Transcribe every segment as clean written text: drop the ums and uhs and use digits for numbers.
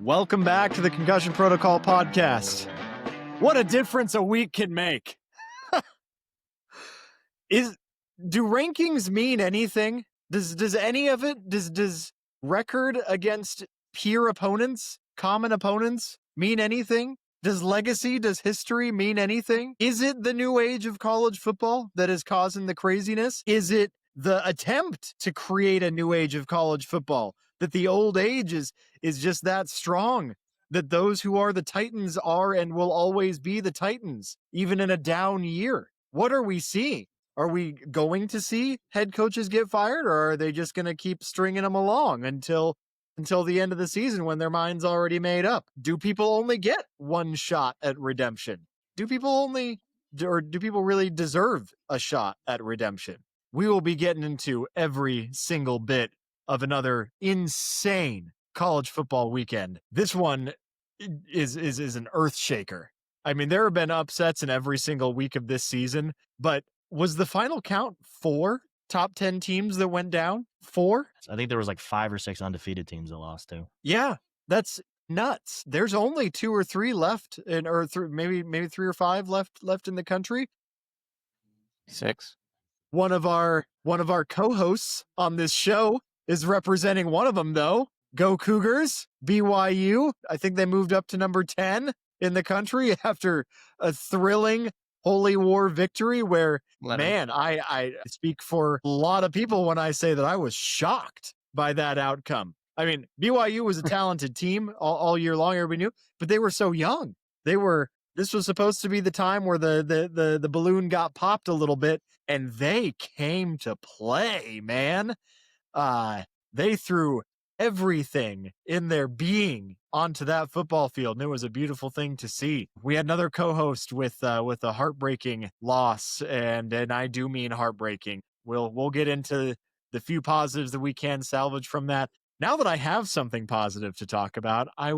Welcome back to the Concussion Protocol Podcast. What a difference a week can make. Do rankings mean anything? Does any of it, does record against peer opponents, common opponents, mean anything? Does legacy, does history mean anything? Is it the new age of college football that is causing the craziness? Is it the attempt to create a new age of college football, that the old age is just that strong, that those who are the Titans are and will always be the Titans, even in a down year? What are we seeing? Are we going to see head coaches get fired, or are they just going to keep stringing them along until the end of the season when their mind's already made up? Do people only get one shot at redemption? Do people really deserve a shot at redemption? We will be getting into every single bit of another insane college football weekend. This one is an earth shaker. I mean, there have been upsets in every single week of this season, but was the final count 4 top 10 teams that went down? 4? I think there was like 5 or 6 undefeated teams that lost too. Yeah, that's nuts. There's only 2 or 3 left, maybe 3 or 5 left in the country. 6. One of our co-hosts on this show is representing one of them, though. Go Cougars, BYU. I think they moved up to number 10 in the country after a thrilling Holy War victory where, man, I speak for a lot of people when I say that I was shocked by that outcome. I mean, BYU was a talented team all year long, everybody knew, but they were so young. This was supposed to be the time where the balloon got popped a little bit, and they came to play, man. They threw everything in their being onto that football field, and it was a beautiful thing to see. We had another co-host with a heartbreaking loss, and I do mean heartbreaking. We'll get into the few positives that we can salvage from that. Now that I have something positive to talk about, I'll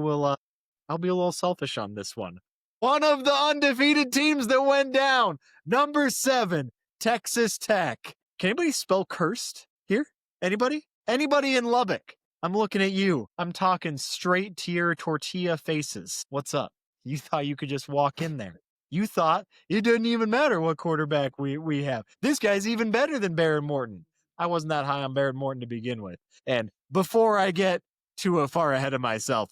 be a little selfish on this one. One of the undefeated teams that went down, number 7, Texas Tech. Can anybody spell cursed here? Anybody? Anybody in Lubbock? I'm looking at you. I'm talking straight to your tortilla faces. What's up? You thought you could just walk in there. You thought it didn't even matter what quarterback we have. This guy's even better than Barrett Morton. I wasn't that high on Barrett Morton to begin with. And before I get too far ahead of myself,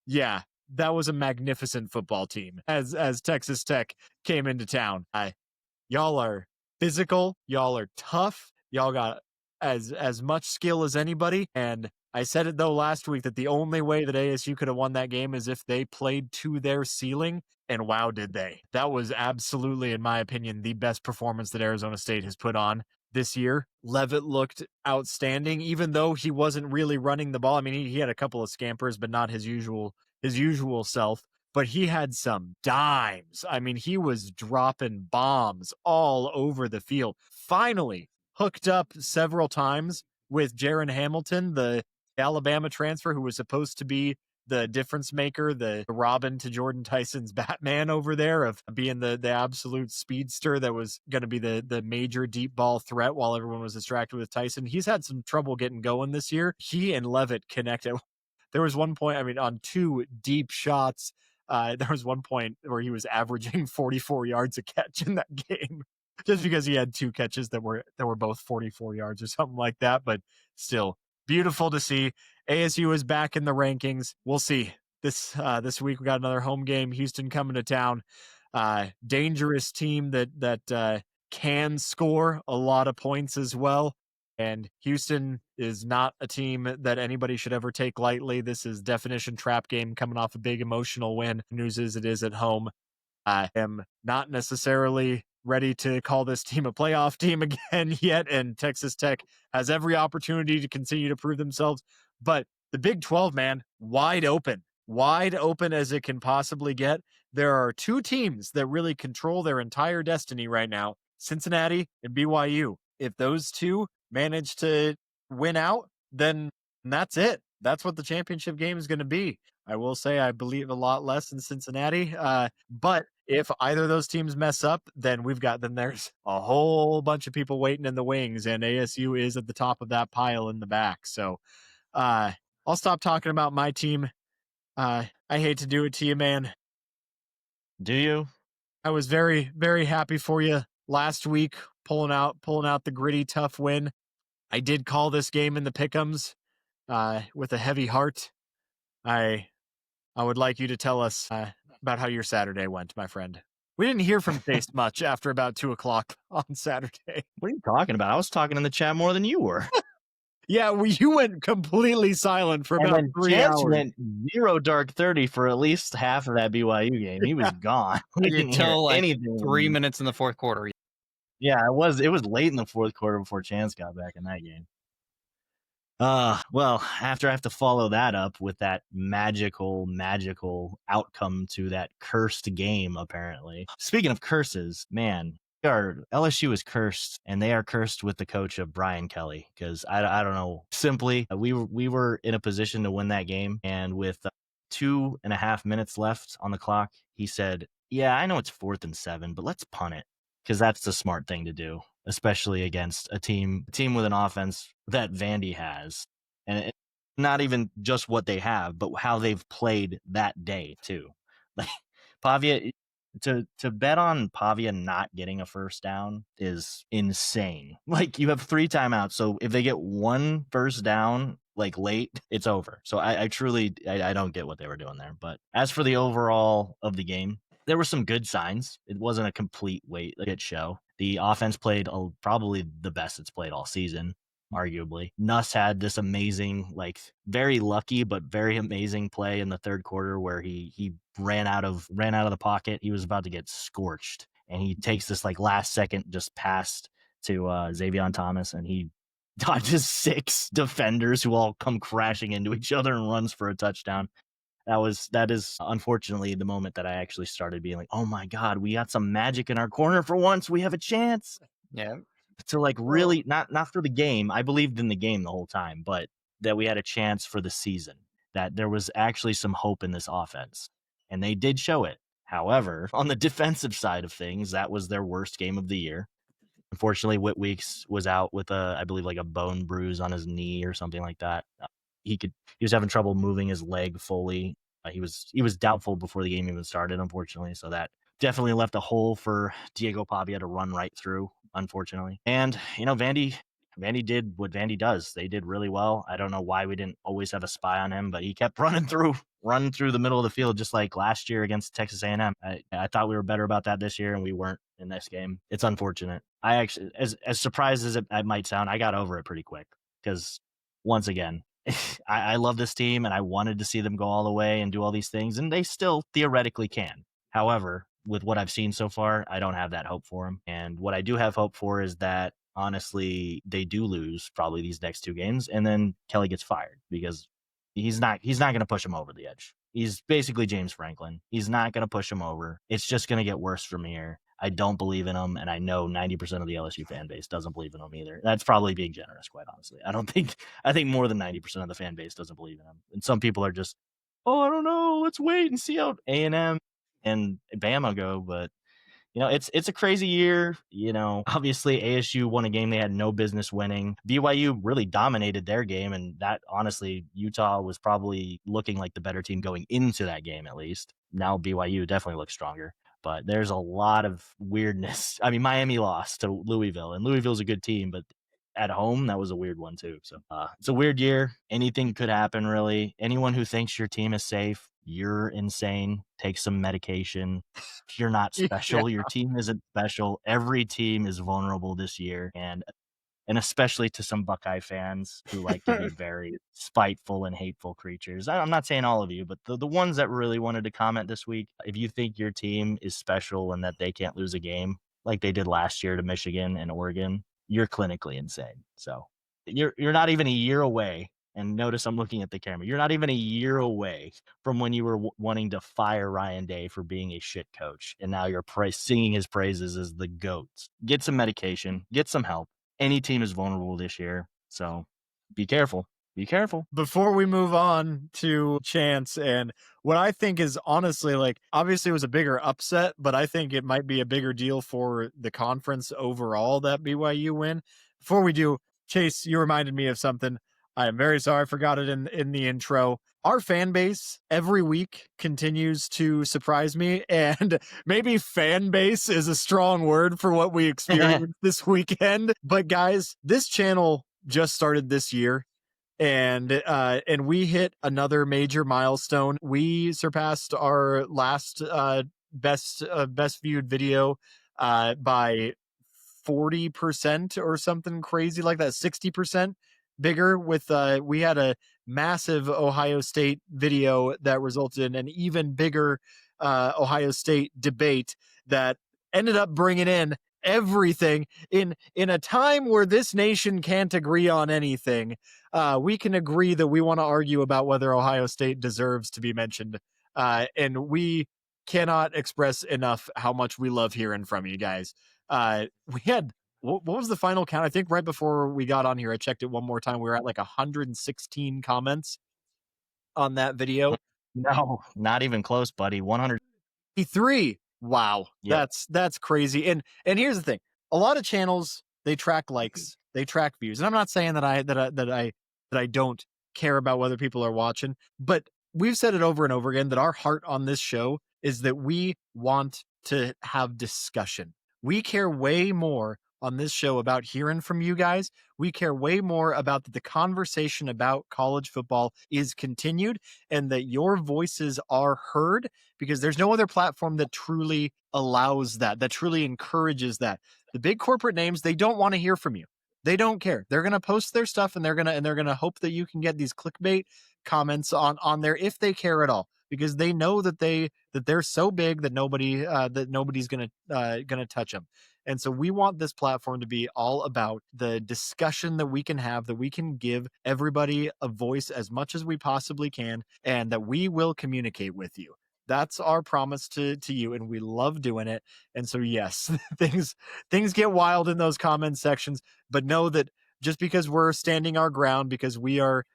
yeah, that was a magnificent football team as Texas Tech came into town. Y'all are physical. Y'all are tough. Y'all got as much skill as anybody. And I said it, though, last week that the only way that ASU could have won that game is if they played to their ceiling. And wow, did they. That was absolutely, in my opinion, the best performance that Arizona State has put on this year. Leavitt looked outstanding, even though he wasn't really running the ball. I mean, he had a couple of scampers, but not his usual self. But he had some dimes. I mean, he was dropping bombs all over the field. Finally hooked up several times with Jaron Hamilton, the Alabama transfer who was supposed to be the difference maker, the Robin to Jordan Tyson's Batman over there, of being the absolute speedster that was going to be the major deep ball threat while everyone was distracted with Tyson. He's had some trouble getting going this year. He and Leavitt connected. There was one point, I mean, on 2 deep shots, there was one point where he was averaging 44 yards a catch in that game, just because he had 2 catches that were both 44 yards or something like that. But still, beautiful to see. ASU is back in the rankings. We'll see. This week we got another home game. Houston coming to town. Dangerous team that can score a lot of points as well. And Houston is not a team that anybody should ever take lightly. This is definition trap game coming off a big emotional win. News is it is at home. I am not necessarily ready to call this team a playoff team again yet, and Texas Tech has every opportunity to continue to prove themselves. But the Big 12, man, wide open as it can possibly get. There are 2 teams that really control their entire destiny right now, Cincinnati and BYU. If those 2 manage to win out, then that's it. That's what the championship game is going to be. I will say I believe a lot less in Cincinnati, but if either of those teams mess up, then there's a whole bunch of people waiting in the wings, and ASU is at the top of that pile in the back. So I'll stop talking about my team. I hate to do it to you, man. Do you? I was very, very happy for you last week, pulling out the gritty, tough win. I did call this game in the pick'ems with a heavy heart. I would like you to tell us about how your Saturday went, my friend. We didn't hear from Chase much after about 2:00 on Saturday. What are you talking about? I was talking in the chat more than you were. Yeah, well, you went completely silent for And about then 3 Chance hours. went 0 dark 30 for at least half of that BYU game. He was gone. We didn't hear Until like anything. 3 minutes in the fourth quarter. Yeah, it was late in the fourth quarter before Chance got back in that game. Well, after I have to follow that up with that magical outcome to that cursed game, apparently. Speaking of curses, man, LSU is cursed, and they are cursed with the coach of Brian Kelly, because I don't know. Simply, we were in a position to win that game, and with 2.5 minutes left on the clock, he said, "Yeah, I know it's 4th and 7, but let's punt it," because that's the smart thing to do, especially against a team with an offense that Vandy has, and not even just what they have, but how they've played that day too. Like Pavia, to bet on Pavia not getting a first down is insane. Like, you have 3 timeouts, so if they get 1 first down like late, it's over. So I truly don't get what they were doing there. But as for the overall of the game, there were some good signs. It wasn't a complete shit show. The offense played probably the best it's played all season, arguably. Nuss had this amazing, very lucky but very amazing play in the third quarter where he ran out of the pocket. He was about to get scorched, and he takes this last second just pass to Xavier Thomas, and he dodges 6 defenders who all come crashing into each other and runs for a touchdown. That is unfortunately the moment that I actually started being like, oh my God, we got some magic in our corner for once. We have a chance. Yeah. To really not for the game. I believed in the game the whole time, but that we had a chance for the season, that there was actually some hope in this offense, and they did show it. However, on the defensive side of things, that was their worst game of the year. Unfortunately, Whit Weeks was out with I believe a bone bruise on his knee or something like that. He was having trouble moving his leg fully. He was doubtful before the game even started, unfortunately. So that definitely left a hole for Diego Pavia to run right through, unfortunately. And Vandy did what Vandy does. They did really well. I don't know why we didn't always have a spy on him, but he kept running through the middle of the field, just like last year against Texas A&M. I thought we were better about that this year, and we weren't in this game. It's unfortunate. I actually, as surprised as it might sound, I got over it pretty quick, because once again, I love this team, and I wanted to see them go all the way and do all these things, and they still theoretically can. However, with what I've seen so far, I don't have that hope for them. And what I do have hope for is that, honestly, they do lose probably these next 2 games, and then Kelly gets fired, because he's not going to push him over the edge. He's basically James Franklin. He's not going to push him over. It's just going to get worse from here. I don't believe in him, and I know 90% of the LSU fan base doesn't believe in him either. That's probably being generous, quite honestly. I think more than 90% of the fan base doesn't believe in him. And some people are just, I don't know, let's wait and see how A&M and Bama go. But it's a crazy year. Obviously ASU won a game they had no business winning. BYU really dominated their game, and that, honestly, Utah was probably looking like the better team going into that game, at least. Now BYU definitely looks stronger, but there's a lot of weirdness. I mean, Miami lost to Louisville, and Louisville's a good team, but at home, that was a weird one too. So it's a weird year. Anything could happen, really. Anyone who thinks your team is safe, you're insane. Take some medication. You're not special. Your team isn't special. Every team is vulnerable this year, and especially to some Buckeye fans who like to be very spiteful and hateful creatures. I'm not saying all of you, but the ones that really wanted to comment this week, if you think your team is special and that they can't lose a game like they did last year to Michigan and Oregon, you're clinically insane. So you're not even a year away. And notice I'm looking at the camera. You're not even a year away from when you were wanting to fire Ryan Day for being a shit coach, and now you're singing his praises as the GOAT. Get some medication. Get some help. Any team is vulnerable this year, so be careful. Be careful. Before we move on to Chance, and what I think is honestly, obviously it was a bigger upset, but I think it might be a bigger deal for the conference overall, that BYU win. Before we do, Chase, you reminded me of something. I am very sorry I forgot it in the intro. Our fan base every week continues to surprise me, and maybe fan base is a strong word for what we experienced this weekend. But guys, this channel just started this year, and we hit another major milestone. We surpassed our last best viewed video by 40% or something crazy like that, 60% bigger. With we had a massive Ohio State video that resulted in an even bigger Ohio State debate that ended up bringing in everything in a time where this nation can't agree on anything. We can agree that we want to argue about whether Ohio State deserves to be mentioned, and we cannot express enough how much we love hearing from you guys. We had, what was the final count? I think right before we got on here, I checked it one more time. We were at like 116 comments on that video. No, not even close, buddy. 103. Wow. Yep. That's crazy. And here's the thing. A lot of channels, they track likes, they track views. And I'm not saying that I don't care about whether people are watching, but we've said it over and over again that our heart on this show is that we want to have discussion. We care way more on this show about hearing from you guys. We care way more about that the conversation about college football is continued and that your voices are heard, because there's no other platform that truly allows that truly encourages that. The big corporate names, they don't want to hear from you. They don't care. They're going to post their stuff and they're going to hope that you can get these clickbait comments on there if they care at all, because they know that they're so big that nobody's going to touch them. And so we want this platform to be all about the discussion that we can have, that we can give everybody a voice as much as we possibly can, and that we will communicate with you. That's our promise to you, and we love doing it. And so, yes, things get wild in those comment sections, but know that just because we're standing our ground, because we are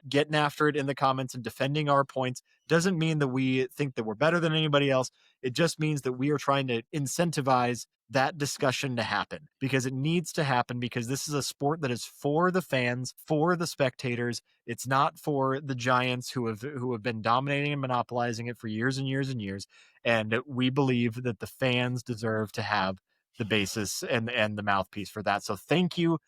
getting after it in the comments and defending our points, doesn't mean that we think that we're better than anybody else. It just means that we are trying to incentivize that discussion to happen, because it needs to happen, because this is a sport that is for the fans, for the spectators. It's not for the giants who have been dominating and monopolizing it for years and years and years. And we believe that the fans deserve to have the basis and the mouthpiece for that. So thank you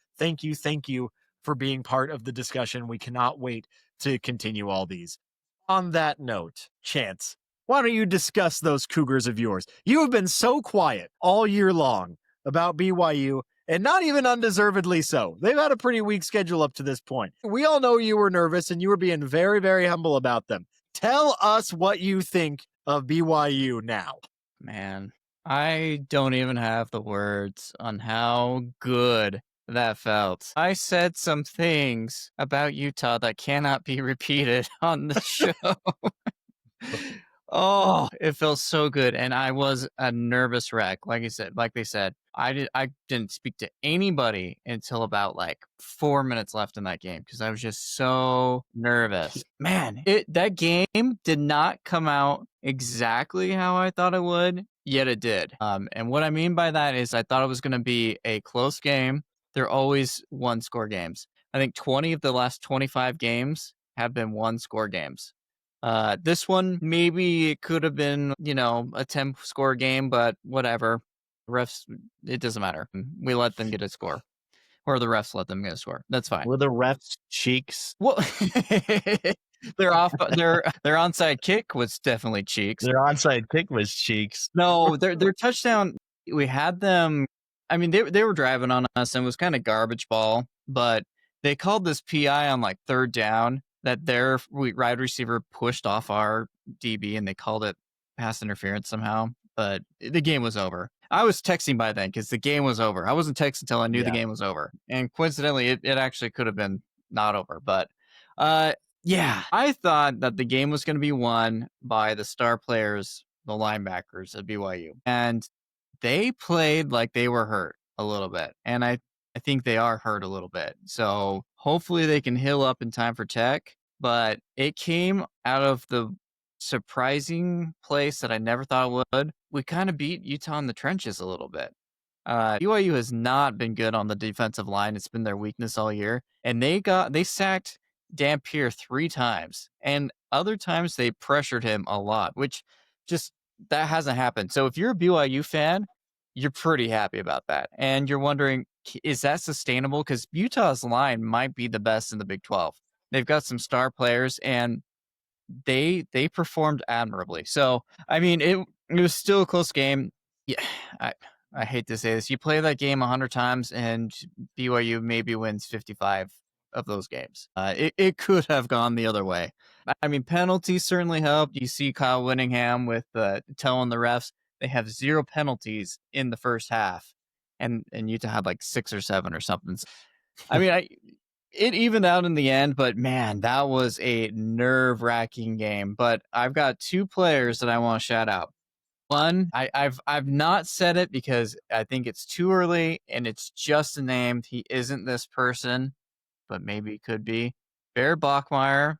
for being part of the discussion. We cannot wait to continue all these. On that note, Chance, why don't you discuss those Cougars of yours? You have been so quiet all year long about BYU, and not even undeservedly so. They've had a pretty weak schedule up to this point. We all know you were nervous and you were being very, very humble about them. Tell us what you think of BYU now. Man, I don't even have the words on how good that felt. I said some things about Utah that cannot be repeated on the show. Oh, it felt so good, and I was a nervous wreck. Like they said, I didn't speak to anybody until about like 4 minutes left in that game because I was just so nervous. Man, that game did not come out exactly how I thought it would, yet it did. And what I mean by that is I thought it was going to be a close game. They're always one-score games. I think 20 of the last 25 games have been one-score games. This one, maybe it could have been, a 10-score game, but whatever. Refs, it doesn't matter. We let them get a score. Or the refs let them get a score. That's fine. Were the refs cheeks? Well, their onside kick was definitely cheeks. Their onside kick was cheeks. No, their touchdown, we had them. I mean, they were driving on us and it was kind of garbage ball, but they called this PI on like third down that their wide receiver pushed off our DB and they called it pass interference somehow, but the game was over. I was texting by then because the game was over. I wasn't texting until I knew the game was over. And coincidentally, it actually could have been not over. But yeah, I thought that the game was going to be won by the star players, the linebackers at BYU. And they played like they were hurt a little bit. And I think they are hurt a little bit. So hopefully they can heal up in time for Tech. But it came out of the surprising place that I never thought it would. We kind of beat Utah in the trenches a little bit. BYU has not been good on the defensive line. It's been their weakness all year. And they sacked Dampier 3 times. And other times they pressured him a lot, which just that hasn't happened. So if you're a BYU fan, you're pretty happy about that. And you're wondering, is that sustainable? Because Utah's line might be the best in the Big 12. They've got some star players, and they performed admirably. So, I mean, it was still a close game. Yeah, I hate to say this. You play that game 100 times, and BYU maybe wins 55 of those games. It could have gone the other way. I mean, penalties certainly helped. You see Kyle Whittingham with telling the refs they have 0 penalties in the first half, and Utah had like 6 or 7 or something. I mean, it evened out in the end, but man, that was a nerve-wracking game. But I've got 2 players that I want to shout out. One, I've not said it because I think it's too early and it's just a name. He isn't this person, but maybe he could be. Bear Bachmeier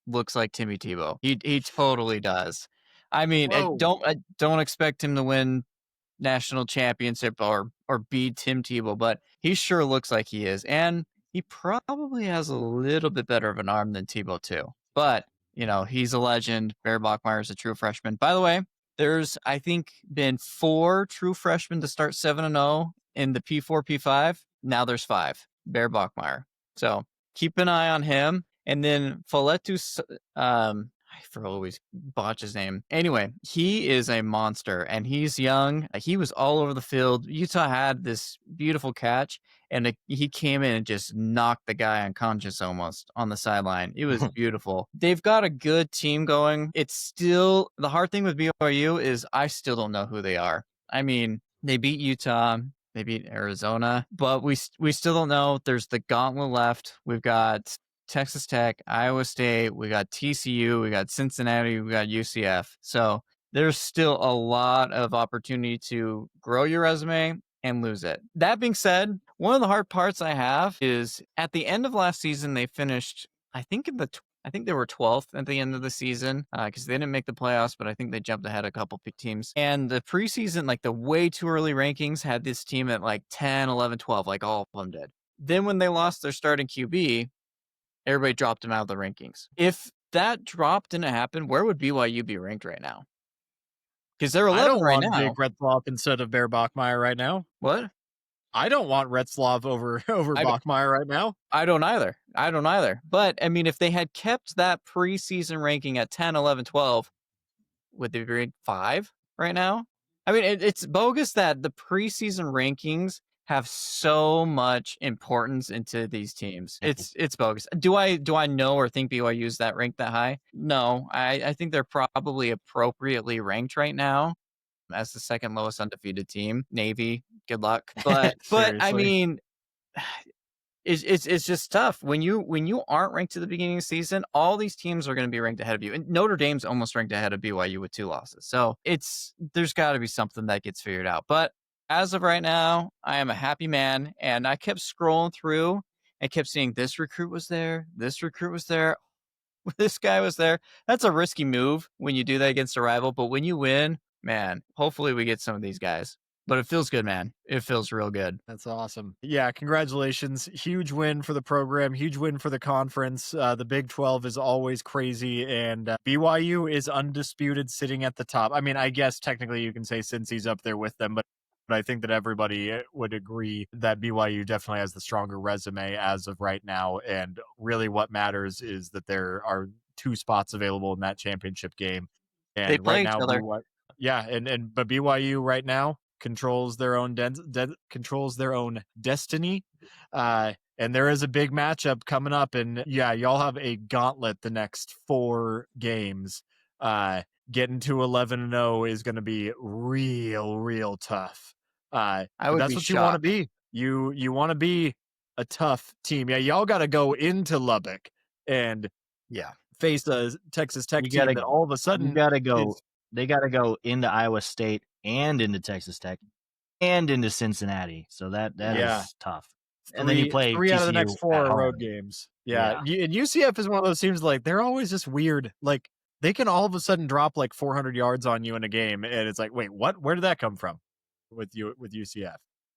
looks like Timmy Tebow. He totally does. I mean, I don't expect him to win national championship or beat Tim Tebow, but he sure looks like he is. And he probably has a little bit better of an arm than Tebow too. But, he's a legend. Bear Bachmeier is a true freshman. By the way, there's, I think, been 4 true freshmen to start 7-0 in the P4, P5. Now there's 5. Bear Bachmeier. So keep an eye on him. And then Faletu, I always botch his name. Anyway, he is a monster, and he's young. He was all over the field. Utah had this beautiful catch, and he came in and just knocked the guy unconscious almost on the sideline. It was beautiful. They've got a good team going. It's still, the hard thing with BYU is I still don't know who they are. I mean, they beat Utah. They beat Arizona, but we still don't know. There's the gauntlet left. We've got Texas Tech, Iowa State, we got TCU, we got Cincinnati, we got UCF. So there's still a lot of opportunity to grow your resume and lose it. That being said, one of the hard parts I have is at the end of last season, they finished, I think they were 12th at the end of the season because they didn't make the playoffs, but I think they jumped ahead a couple teams. And the preseason, like the way too early rankings, had this team at like 10, 11, 12, like all of them did. Then when they lost their starting QB, everybody dropped him out of the rankings. If that drop didn't happen, where would BYU be ranked right now? Because they're 11 right now. I don't want Jake Retzlaff instead of Bear Bachmeier right now. What? I don't want Retzlaff over Bachmeier right now. I don't either. But, I mean, if they had kept that preseason ranking at 10, 11, 12, would they be ranked 5 right now? I mean, it's bogus that the preseason rankings have so much importance into these teams. It's bogus. Do I know or think BYU is that ranked that high? No, I think they're probably appropriately ranked right now as the second lowest undefeated team. Navy, good luck. But I mean, it's just tough when you aren't ranked at the beginning of the season. All these teams are going to be ranked ahead of you, and Notre Dame's almost ranked ahead of BYU with 2 losses. So there's got to be something that gets figured out. But as of right now, I am a happy man, and I kept scrolling through and kept seeing this recruit was there, this recruit was there, this guy was there. That's a risky move when you do that against a rival, but when you win, man, hopefully we get some of these guys. But it feels good, man. It feels real good. That's awesome. Yeah, congratulations. Huge win for the program, huge win for the conference. The Big 12 is always crazy, and BYU is undisputed sitting at the top. I mean, I guess technically you can say Cincy's up there with them, but I think that everybody would agree that BYU definitely has the stronger resume as of right now. And really what matters is that there are 2 spots available in that championship game. And they play right now, each other. But BYU right now controls their own destiny. And there is a big matchup coming up. And yeah, y'all have a gauntlet the next 4 games. Getting to 11-0 is going to be real tough. That's what you want to be. You want to be a tough team. Yeah, y'all got to go into Lubbock and face a Texas Tech team that all of a sudden they got to go into Iowa State and into Texas Tech and into Cincinnati. So that is tough. And then you play 3 out of the TCU next 4 road games. Yeah. And UCF is one of those teams like they're always just weird. Like they can all of a sudden drop like 400 yards on you in a game, and it's like, wait, what? Where did that come from with UCF?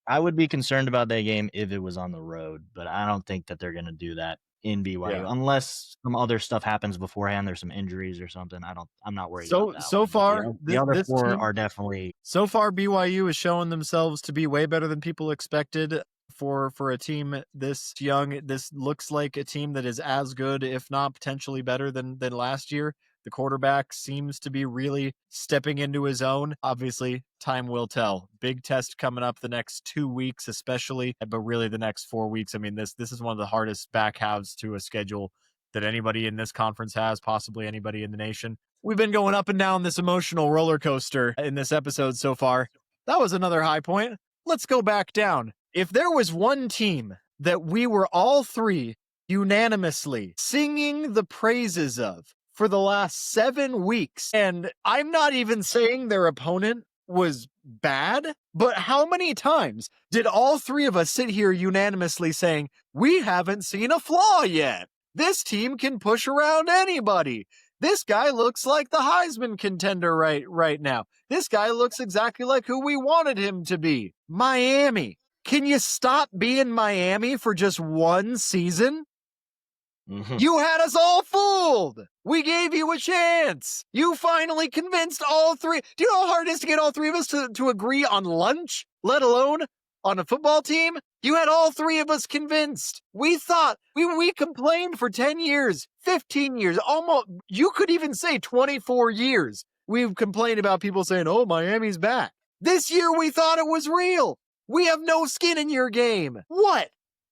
I would be concerned about that game if it was on the road, but I don't think that they're going to do that in BYU unless some other stuff happens beforehand. There's some injuries or something. I'm not worried about that. So one. far, The other this four team, are definitely. so far, BYU is showing themselves to be way better than people expected for a team this young. This looks like a team that is as good, if not potentially better than last year. The quarterback seems to be really stepping into his own. Obviously, time will tell. Big test coming up the next 2 weeks, especially, but really the next 4 weeks. I mean, this is one of the hardest back halves to a schedule that anybody in this conference has, possibly anybody in the nation. We've been going up and down this emotional roller coaster in this episode so far. That was another high point. Let's go back down. If there was one team that we were all three unanimously singing the praises of for the last 7 weeks, and I'm not even saying their opponent was bad, but how many times did all three of us sit here unanimously saying, we haven't seen a flaw yet? This team can push around anybody. This guy looks like the Heisman contender right now. This guy looks exactly like who we wanted him to be. Miami. Can you stop being Miami for just one season? You had us all fooled. We gave you a chance. You finally convinced all three. Do you know how hard it is to get all three of us to agree on lunch, let alone on a football team? You had all three of us convinced. We thought, we complained for 10 years, 15 years, almost, you could even say 24 years. We've complained about people saying, oh, Miami's back. This year we thought it was real. We have no skin in your game. What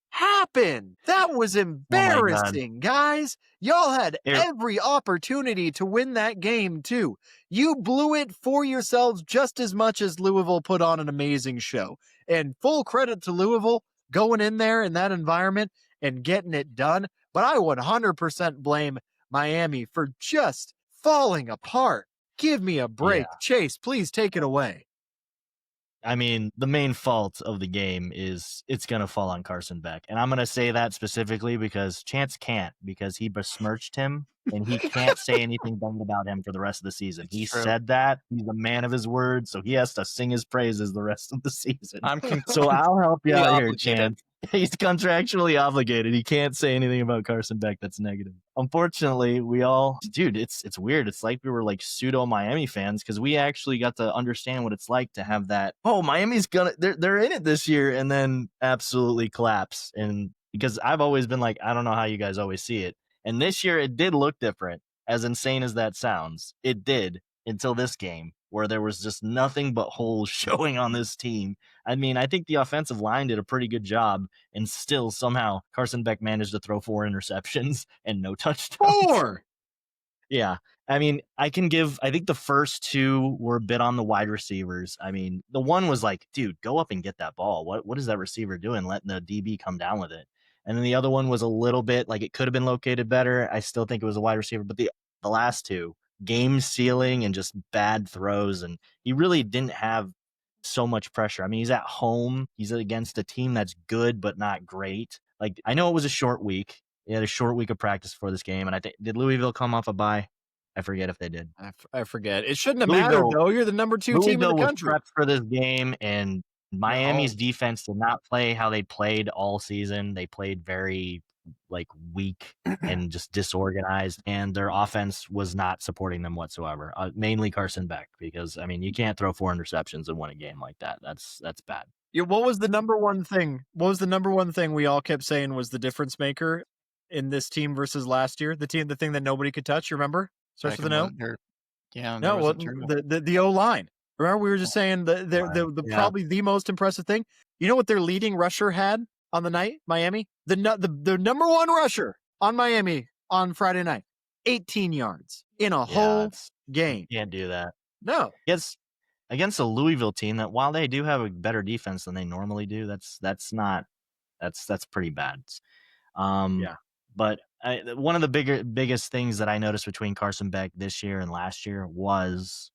happened? That was embarrassing, guys. Y'all had every opportunity to win that game, too. You blew it for yourselves just as much as Louisville put on an amazing show. And full credit to Louisville going in there in that environment and getting it done. But I 100% blame Miami for just falling apart. Give me a break. Yeah. Chase, please take it away. I mean, the main fault of the game is it's going to fall on Carson Beck. And I'm going to say that specifically because Chance can't, because he besmirched him and he can't say anything bad about him for the rest of the season. He said that. He's a man of his word, so he has to sing his praises the rest of the season. So I'll help you out here, Chance. He's contractually obligated. He can't say anything about Carson Beck that's negative. Unfortunately, it's weird. It's like we were like pseudo Miami fans because we actually got to understand what it's like to have that, oh, Miami's they're in it this year, and then absolutely collapse. And because I've always been like, I don't know how you guys always see it. And this year it did look different, as insane as that sounds. It did until this game, where there was just nothing but holes showing on this team. I mean, I think the offensive line did a pretty good job, and still somehow Carson Beck managed to throw 4 interceptions and no touchdowns. 4? Yeah. I mean, I think the first 2 were a bit on the wide receivers. I mean, the one was like, dude, go up and get that ball. What is that receiver doing, letting the DB come down with it? And then the other one was a little bit like it could have been located better. I still think it was a wide receiver, but the last 2, game sealing and just bad throws. And he really didn't have so much pressure. I mean, he's at home. He's against a team that's good, but not great. Like, I know it was a short week. He had a short week of practice for this game. And I think, did Louisville come off a bye? I forget if they did. I forget. It shouldn't have mattered, though. You're the number 2 team in the country. Was prepped for this game, and Miami's defense did not play how they played all season. They played very weak and just disorganized, and their offense was not supporting them whatsoever. Mainly Carson Beck, because I mean, you can't throw 4 interceptions and win a game like that. That's bad. Yeah, what was the number one thing? What was the number one thing we all kept saying was the difference maker in this team versus last year? The thing that nobody could touch. You remember? Starts with an O. Yeah. No, the O line. Remember, we were just saying the probably the most impressive thing. You know what their leading rusher had on the night? Miami, the number 1 rusher on Miami on Friday night, 18 yards in a whole game. You can't do that. No, against a Louisville team that, while they do have a better defense than they normally do, that's pretty bad. But one of the biggest things that I noticed between Carson Beck this year and last year was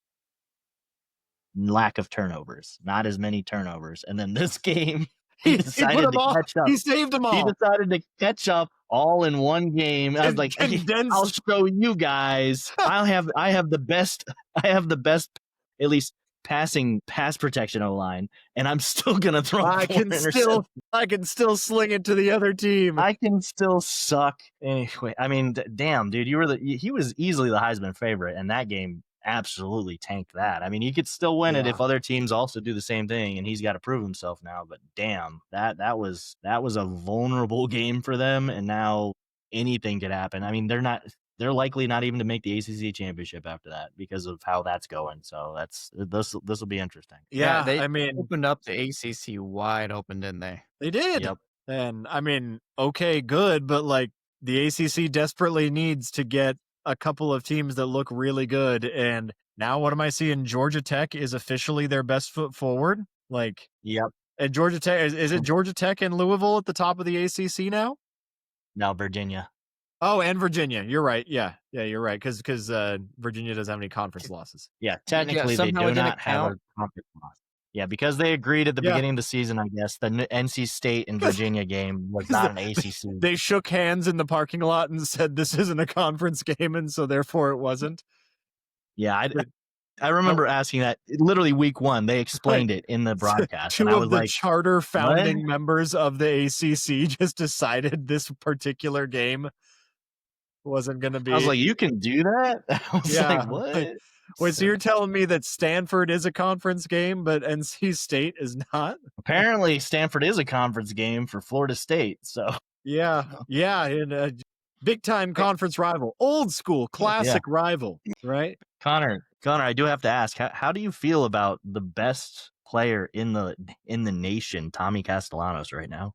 lack of turnovers, not as many turnovers. And then this game, he decided to catch up. He saved them all. He decided to catch up all in one game. I was like, I'll show you guys. I have the best, at least passing pass protection O-line, and I'm still gonna throw I 4 can interceptions. still sling it to the other team. I can still suck anyway. I mean, damn, dude, he was easily the Heisman favorite, and that game absolutely tanked that. I mean, he could still win it Yeah. if other teams also do the same thing, and he's got to prove himself now. But damn, that was a vulnerable game for them, and now anything could happen. I mean, they're likely not even to make the ACC championship after that because of how that's going. So this will be interesting. Yeah, they I mean, opened up the ACC wide open, didn't they? they did. Yep. And I mean, okay, good, but like the ACC desperately needs to get a couple of teams that look really good. And now what am I seeing? Georgia Tech is officially their best foot forward. Like, Yep. and Georgia Tech, is it Georgia Tech and Louisville at the top of the ACC now? Now Virginia. Oh, and Virginia. You're right. Yeah, you're right. Because Virginia doesn't have any conference losses. Yeah, technically they somehow it do didn't not have a count. conference loss. Yeah, because they agreed at the Yeah. beginning of the season, I guess, the NC State and Virginia game was not an ACC. They shook hands in the parking lot and said this isn't a conference game, and so therefore it wasn't. Yeah, I remember asking that literally week 1. They explained it in the broadcast. Two and I of was the like, charter founding members of the ACC just decided this particular game wasn't going to be. I was like, you can do that? I was Yeah. like, what? Wait, so you're telling me that Stanford is a conference game, but NC State is not? Apparently, Stanford is a conference game for Florida State. So Yeah, and a big time conference rival, old school, classic rival, right? Connor, I do have to ask, how do you feel about the best player in the nation, Tommy Castellanos, right now?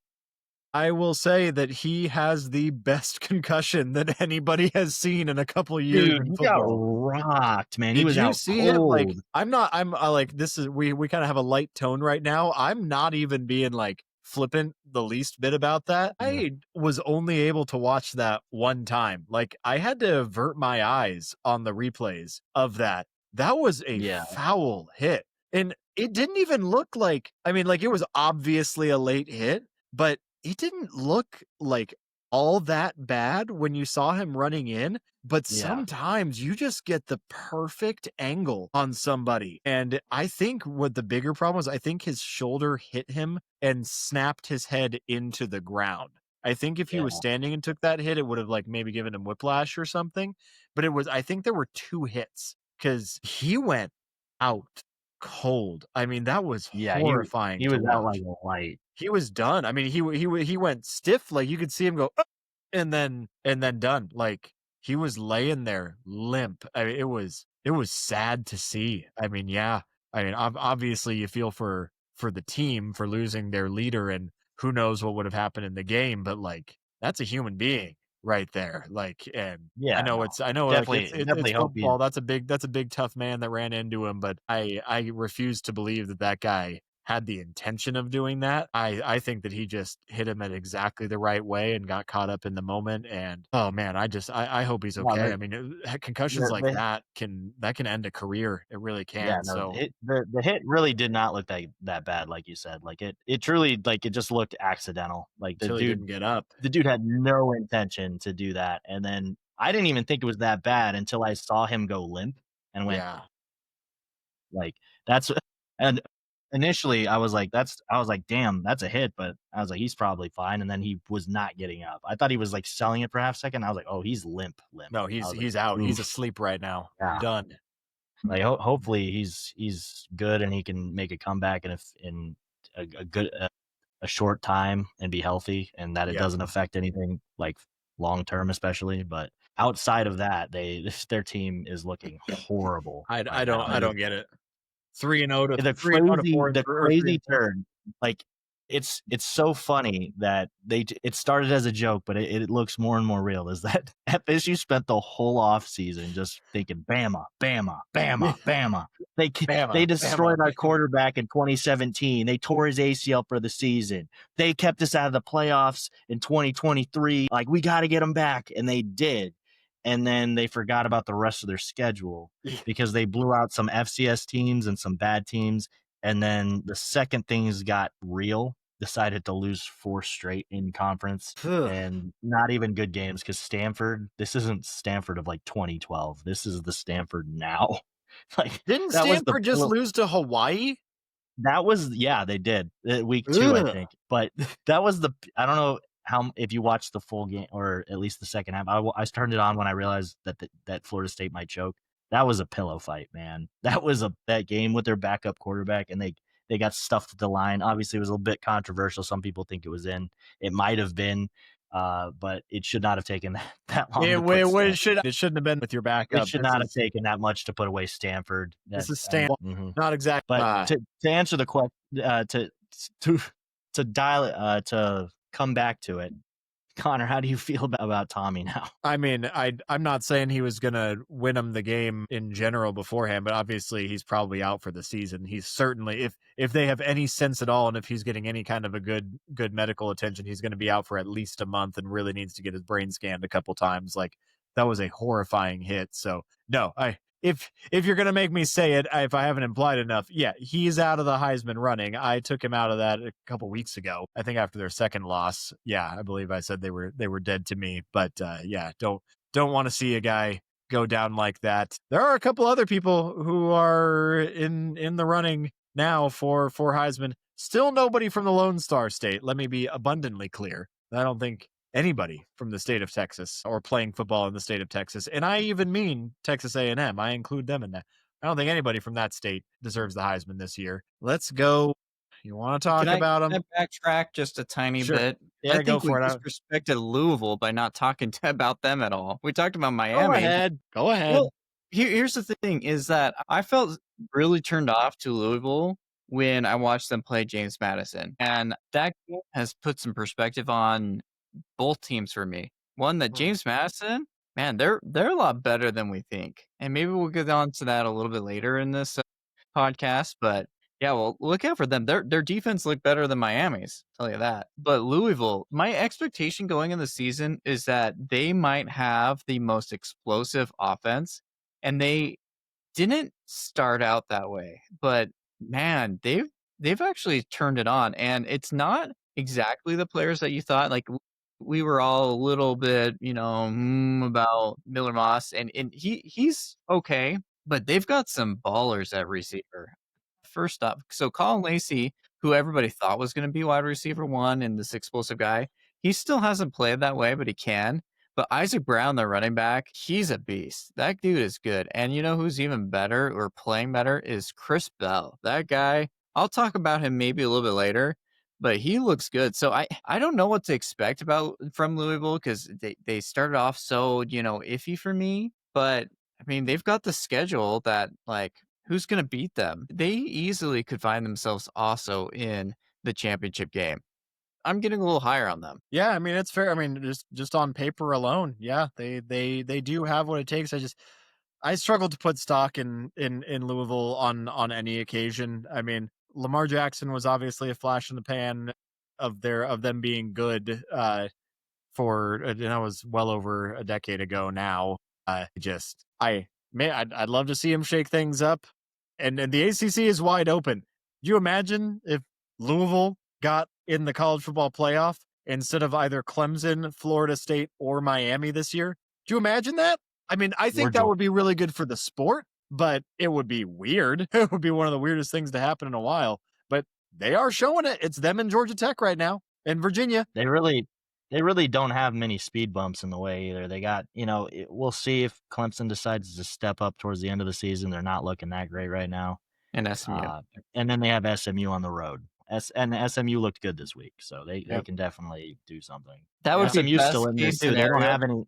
I will say that he has the best concussion that anybody has seen in a couple of years. Dude, in he got football. rocked, man. He Did was you out see it? Like, cold. I'm like, this is, we kind of have a light tone right now. I'm not even being like flippant the least bit about that. Yeah. I was only able to watch that one time. Like, I had to avert my eyes on the replays of that. That was a foul hit. And it didn't even look like, I mean, like, it was obviously a late hit, but it didn't look like all that bad when you saw him running in, but sometimes you just get the perfect angle on somebody. And I think what the bigger problem was, I think his shoulder hit him and snapped his head into the ground. I think if he was standing and took that hit, it would have like maybe given him whiplash or something. But I think there were 2 hits because he went out cold. I mean, that was horrifying. He was out like a light. He was done. I mean, he went stiff. Like you could see him go, and then done. Like he was laying there limp. I mean, it was sad to see. I mean, yeah. I mean, obviously you feel for the team for losing their leader, and who knows what would have happened in the game. But like, that's a human being right there. Like, and I know definitely, it's football. That's a big tough man that ran into him. But I refuse to believe that guy had the intention of doing that. I think that he just hit him at exactly the right way and got caught up in the moment. And oh man, I hope he's okay. I mean, concussions like that can end a career. It really can. Yeah, no, the hit really did not look that bad, like you said. Like it truly, like it just looked accidental. Like the dude didn't get up. The dude had no intention to do that, and then I didn't even think it was that bad until I saw him go limp and went, like that's and. Initially, I was like, damn, that's a hit, but I was like, he's probably fine. And then he was not getting up. I thought he was like selling it for half a second. I was like, oh, he's limp. No, he's out. Oof. He's asleep right now. Yeah. Done. Like hopefully he's good and he can make a comeback in a short time and be healthy, and that it doesn't affect anything like long term, especially. But outside of that, their team is looking horrible. I don't get it. 3-0 to the 4. The crazy turn. Like it's so funny that it started as a joke, but it looks more and more real. Is that FSU spent the whole off season just thinking Bama. They destroyed our quarterback in 2017. They tore his ACL for the season. They kept us out of the playoffs in 2023. Like, we got to get them back, and they did. And then they forgot about the rest of their schedule because they blew out some FCS teams and some bad teams. And then the second things got real, decided to lose 4 straight in conference and not even good games because Stanford, this isn't Stanford of like 2012. This is the Stanford now. Like Didn't that was the Stanford just lose to Hawaii? they did week 2, I Ugh. think. But that was I don't know how if you watched the full game or at least the second half. I turned it on when I realized that Florida State might choke. That was a pillow fight, man. That was that game with their backup quarterback, and they got stuffed at the line. Obviously, it was a little bit controversial. Some people think it was in. It might have been, but it should not have taken that long. It shouldn't have been with your backup. It should not have taken that much to put away Stanford. This is Stanford, not exactly. But to answer the question, to dial it, to come back to it, Connor, how do you feel about Tommy now? I mean, I'm not saying he was going to win him the game in general beforehand, but obviously he's probably out for the season. He's certainly, if they have any sense at all, and if he's getting any kind of a good medical attention, he's going to be out for at least a month and really needs to get his brain scanned a couple times. Like, that was a horrifying hit. So no, if you're going to make me say it, if I haven't implied enough, yeah, he's out of the Heisman running. I took him out of that a couple weeks ago. I think after their second loss. Yeah, I believe I said they were dead to me. But yeah, don't want to see a guy go down like that. There are a couple other people who are in the running now for Heisman. Still nobody from the Lone Star State. Let me be abundantly clear. I don't think anybody from the state of Texas or playing football in the state of Texas. And I even mean Texas A&M. I include them in that. I don't think anybody from that state deserves the Heisman this year. Let's go. You want to talk about them? Can I backtrack just a tiny bit? Yeah, I go think for we it. disrespected Louisville by not talking about them at all. We talked about Miami. Go ahead. Well, here's the thing is that I felt really turned off to Louisville when I watched them play James Madison. And that game has put some perspective on both teams for me. One, that James Madison, man, they're a lot better than we think. And maybe we'll get on to that a little bit later in this podcast. But yeah, well, look out for them. Their defense looked better than Miami's, tell you that. But Louisville, my expectation going in the season is that they might have the most explosive offense. And they didn't start out that way. But man, they've actually turned it on. And it's not exactly the players that you thought. Like, we were all a little bit, about Miller Moss, and he's okay, but they've got some ballers at receiver. First up, so Colin Lacey, who everybody thought was going to be wide receiver 1 and this explosive guy, he still hasn't played that way, but he can. But Isaac Brown, the running back, he's a beast. That dude is good. And you know who's even better or playing better is Chris Bell. That guy, I'll talk about him maybe a little bit later, but he looks good. So I don't know what to expect from Louisville because they started off so, iffy for me. But, I mean, they've got the schedule that, like, who's going to beat them? They easily could find themselves also in the championship game. I'm getting a little higher on them. Yeah, I mean, it's fair. I mean, just on paper alone, yeah, they do have what it takes. I struggle to put stock in Louisville on any occasion. I mean, Lamar Jackson was obviously a flash in the pan of them being good and that was well over a decade ago now. I'd love to see him shake things up, and the ACC is wide open. Do you imagine if Louisville got in the college football playoff instead of either Clemson, Florida State, or Miami this year? Do you imagine that? I mean, I think that would be really good for the sport, but it would be weird. It would be one of the weirdest things to happen in a while. But they are showing it. It's them and Georgia Tech right now, and Virginia. They really don't have many speed bumps in the way either. They got, we'll see if Clemson decides to step up towards the end of the season. They're not looking that great right now. And SMU. And then they have SMU on the road. And SMU looked good this week, so they can definitely do something. That would be best still in case there too. scenario.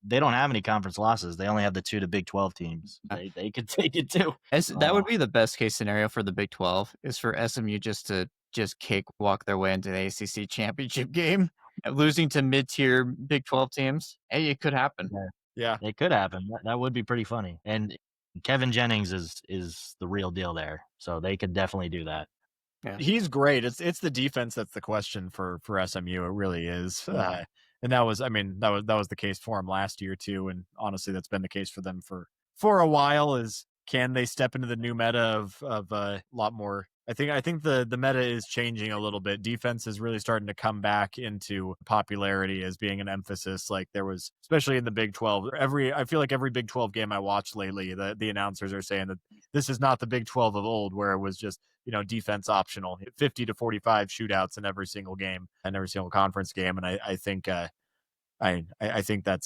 They don't have any conference losses. They only have the 2 to Big 12 teams. They could take it too. That would be the best case scenario for the Big 12 is for SMU to cakewalk their way into the ACC championship game, losing to mid-tier Big 12 teams. Hey, it could happen. Yeah, it could happen. That would be pretty funny. And Kevin Jennings is the real deal there, so they could definitely do that. Yeah. He's great. It's the defense that's the question for SMU. It really is. And that was the case for him last year too. And honestly, that's been the case for them for a while. Is can they step into the new meta of a lot more I think the meta is changing a little bit. Defense is really starting to come back into popularity as being an emphasis. Like there was, especially in the Big 12. I feel like every Big 12 game I watched lately, the announcers are saying that this is not the Big 12 of old, where it was just defense optional, 50 to 45 shootouts in every single game and every single conference game. And I think I think that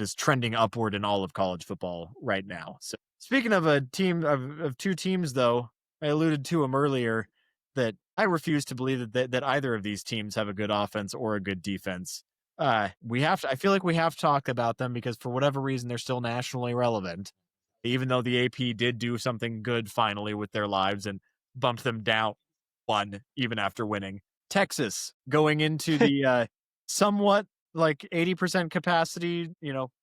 is trending upward in all of college football right now. So speaking of a team of two teams, though, I alluded to them earlier that I refuse to believe that either of these teams have a good offense or a good defense. I feel like we have talked about them because for whatever reason they're still nationally relevant, even though the AP did do something good finally with their lives and bumped them down one even after winning. Texas going into the somewhat like 80% capacity,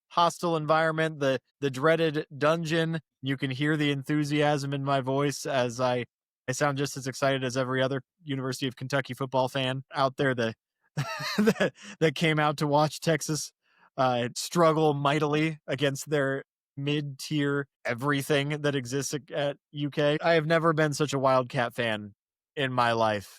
hostile environment, the dreaded dungeon. You can hear the enthusiasm in my voice as I sound just as excited as every other University of Kentucky football fan out there that that came out to watch Texas struggle mightily against their mid-tier everything that exists at UK. I have never been such a Wildcat fan in my life.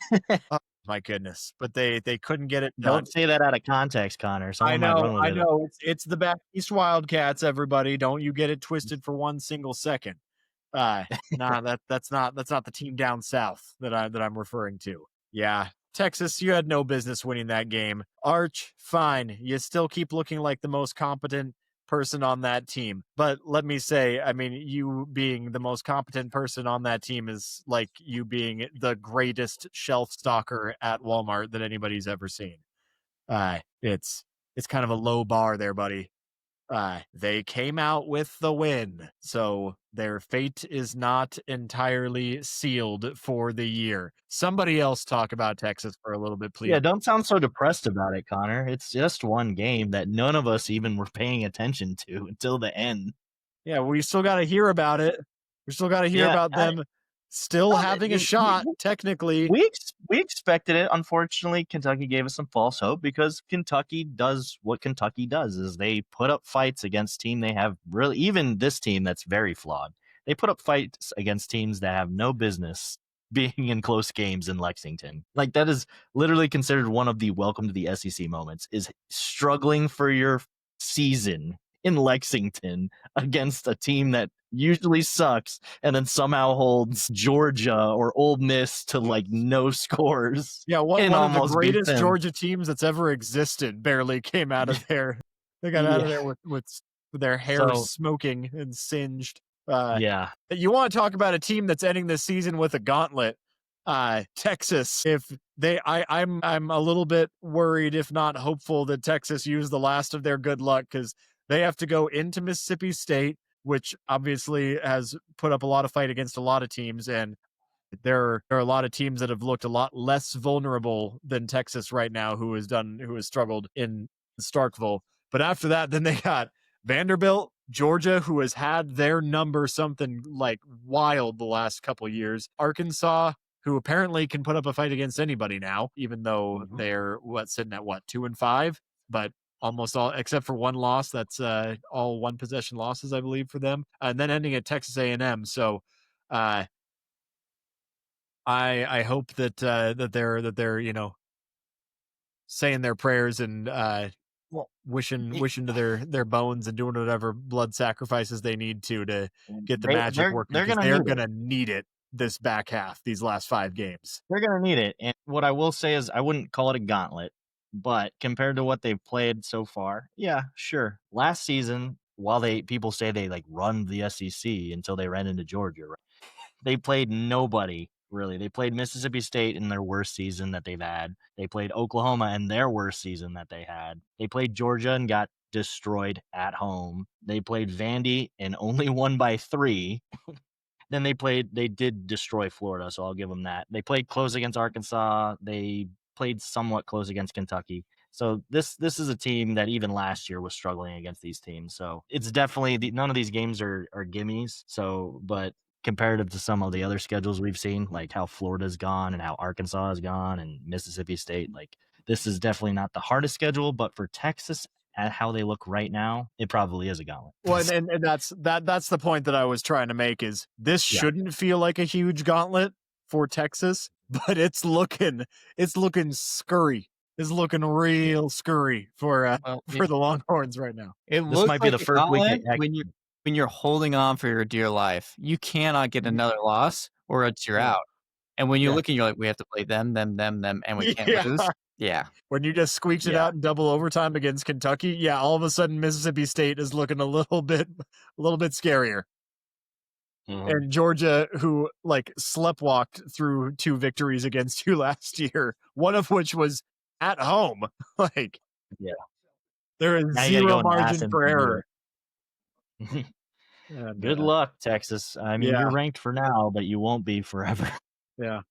Oh, my goodness. But they couldn't get it done. Don't say that out of context, Connor. Someone might run with I it. know. It's the back east Wildcats, everybody. Don't you get it twisted for one single second. That's not the team down south that I'm referring to. Yeah. Texas, you had no business winning that game. Arch, fine. You still keep looking like the most competent person on that team. But let me say, I mean, you being the most competent person on that team is like you being the greatest shelf stalker at Walmart that anybody's ever seen. It's kind of a low bar there, buddy. They came out with the win, so their fate is not entirely sealed for the year. Somebody else talk about Texas for a little bit, please. Yeah, don't sound so depressed about it, Connor. It's just one game that none of us even were paying attention to until the end. Yeah, we still got to hear about it. We still got to hear about them still having a shot, technically. We expected it. Unfortunately, Kentucky gave us some false hope because Kentucky does what Kentucky does is they put up fights against team they have really, even this team that's very flawed. They put up fights against teams that have no business being in close games in Lexington. Like that is literally considered one of the welcome to the SEC moments, is struggling for your season in Lexington against a team that usually sucks and then somehow holds Georgia or Ole Miss to like no scores. Yeah, one of the greatest Georgia teams that's ever existed barely came out of there. They got out of there with their hair smoking and singed. You want to talk about a team that's ending this season with a gauntlet? Texas. I'm a little bit worried, if not hopeful, that Texas used the last of their good luck because they have to go into Mississippi State, which obviously has put up a lot of fight against a lot of teams, and there are a lot of teams that have looked a lot less vulnerable than Texas right now, who has struggled in Starkville. But after that, then they got Vanderbilt, Georgia, who has had their number something like wild the last couple years, Arkansas, who apparently can put up a fight against anybody now, even though they're sitting at 2-5, but almost all except for one loss. That's all one possession losses, I believe, for them, and then ending at Texas A&M. So I hope that they're saying their prayers and wishing to their bones and doing whatever blood sacrifices they need to get the magic working. They're gonna need it this back half, these last 5 games. They're gonna need it. And what I will say is I wouldn't call it a gauntlet. But compared to what they've played so far, yeah, sure. Last season, while people say they like run the SEC until they ran into Georgia, right? They played nobody really. They played Mississippi State in their worst season that they've had. They played Oklahoma in their worst season that they had. They played Georgia and got destroyed at home. They played Vandy and only won by 3. Then they did destroy Florida, so I'll give them that. They played close against Arkansas. They played somewhat close against Kentucky. So this is a team that even last year was struggling against these teams. So it's definitely none of these games are gimmies. So, but comparative to some of the other schedules we've seen, like how Florida's gone and how Arkansas has gone and Mississippi State, like this is definitely not the hardest schedule. But for Texas at how they look right now, it probably is a gauntlet. Well, and that's the point that I was trying to make is this Yeah. shouldn't feel like a huge gauntlet for Texas, but it's looking scurry. It's looking real scurry for the Longhorns right now. It This looks might be like the a first week gauntlet that when you're holding on for your dear life. You cannot get another loss or else you're Yeah. out. And when you Yeah. look and you're like, we have to play them, and we can't Yeah. lose. Yeah. When you just squeaked it Yeah. out in double overtime against Kentucky, yeah, all of a sudden Mississippi State is looking a little bit scarier. Mhm. And Georgia, who like sleptwalked through 2 victories against you last year, one of which was at home. Like, Yeah. there is Now you gotta go zero in margin Athens for and do error. it. And, Good luck, Texas. I mean, yeah. you're ranked for now, but you won't be forever. Yeah.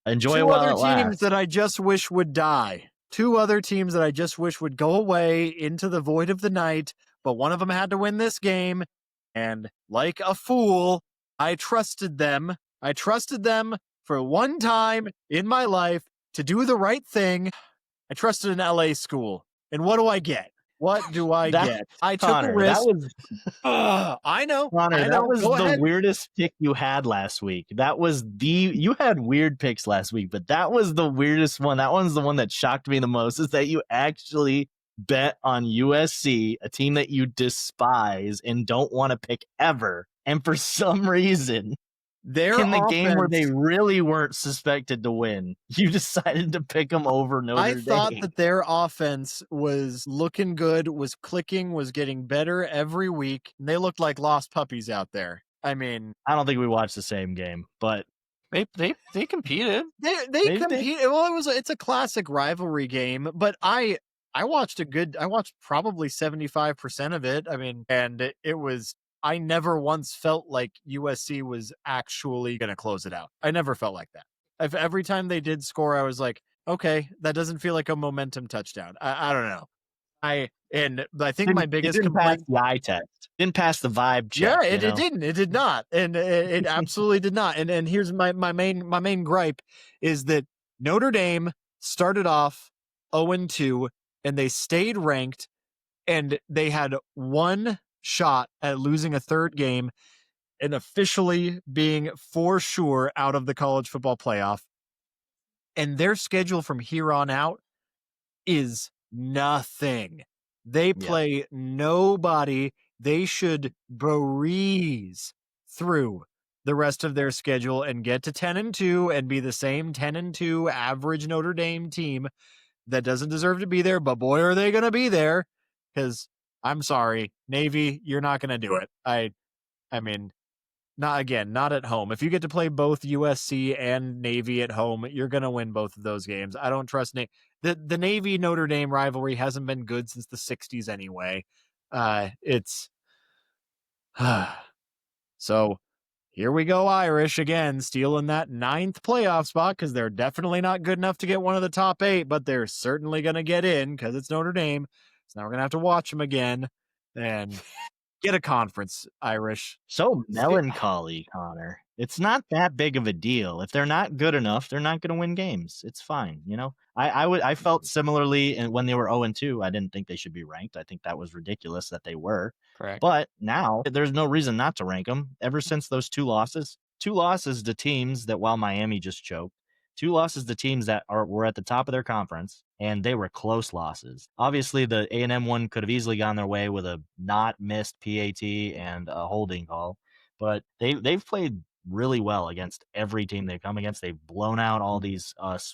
Enjoy 2 while other it teams lasts. that I just wish would die. 2 other teams that I just wish would go away into the void of the night, but one of them had to win this game. And like a fool, I trusted them. I trusted them for one time in my life to do the right thing. I trusted an LA school. And what do I get? What do I get? I took a Connor, risk. that was I know. Connor, I that know. was Go the ahead. weirdest pick you had last week. You had weird picks last week, but that was the weirdest one. That one's the one that shocked me the most, is that you actually bet on USC, a team that you despise and don't want to pick ever. And for some reason, in the game where they really weren't suspected to win, you decided to pick them over Notre Dame. I thought that their offense was looking good, was clicking, was getting better every week. They looked like lost puppies out there. I mean, I don't think we watched the same game, but They competed. they competed. Well, it's a classic rivalry game, but I watched probably 75% of it. I mean, and I never once felt like USC was actually going to close it out. I never felt like that. Every time they did score, I was like, okay, that doesn't feel like a momentum touchdown. I don't know. I think my biggest didn't complaint, pass the eye test, didn't pass the vibe check. yeah, it didn't. It did not, and it absolutely did not. And here's my main gripe is that Notre Dame started off 0-2, and they stayed ranked, and they had one shot at losing a third game and officially being for sure out of the college football playoff. And their schedule from here on out is nothing. They play nobody. They should breeze through the rest of their schedule and get to 10-2 and be the same 10-2 average Notre Dame team that doesn't deserve to be there. But boy, are they going to be there, because I'm sorry, Navy, you're not going to do it. I mean, not at home. If you get to play both USC and Navy at home, you're going to win both of those games. I don't trust the Navy Notre Dame rivalry hasn't been good since the 60s anyway. It's so here we go, Irish again, stealing that 9th playoff spot, because they're definitely not good enough to get one of the top 8, but they're certainly going to get in because it's Notre Dame. So now we're going to have to watch them again and get a conference, Irish. So melancholy, Connor. It's not that big of a deal. If they're not good enough, they're not going to win games. It's fine. You know, I felt similarly, and when they were 0-2, I didn't think they should be ranked. I think that was ridiculous that they were. Correct. But now there's no reason not to rank them. Ever since those 2 losses to teams that, while Miami just choked, 2 losses to teams that were at the top of their conference, and they were close losses. Obviously, the A&M one could have easily gone their way with a not missed PAT and a holding call, but they've played really well against every team they've come against. They've blown out all these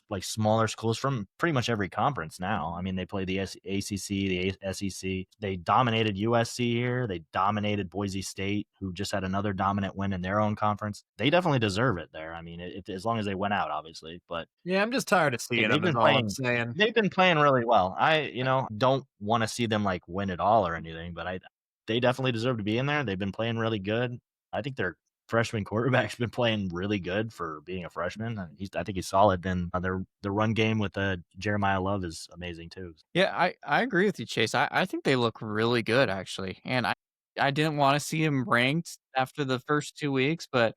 like smaller schools from pretty much every conference now. I mean, they played the ACC, the SEC. They dominated USC here. They dominated Boise State, who just had another dominant win in their own conference. They definitely deserve it there. I mean, as long as they went out, obviously. But yeah, I'm just tired of seeing them. Is all I'm saying. They've been playing really well. I don't want to see them like win it all or anything, but they definitely deserve to be in there. They've been playing really good. I think their freshman quarterback's been playing really good for being a freshman. I think he's solid. And the run game with Jeremiah Love is amazing too. Yeah, I agree with you, Chase. I think they look really good, actually. And I didn't want to see them ranked after the first 2 weeks, but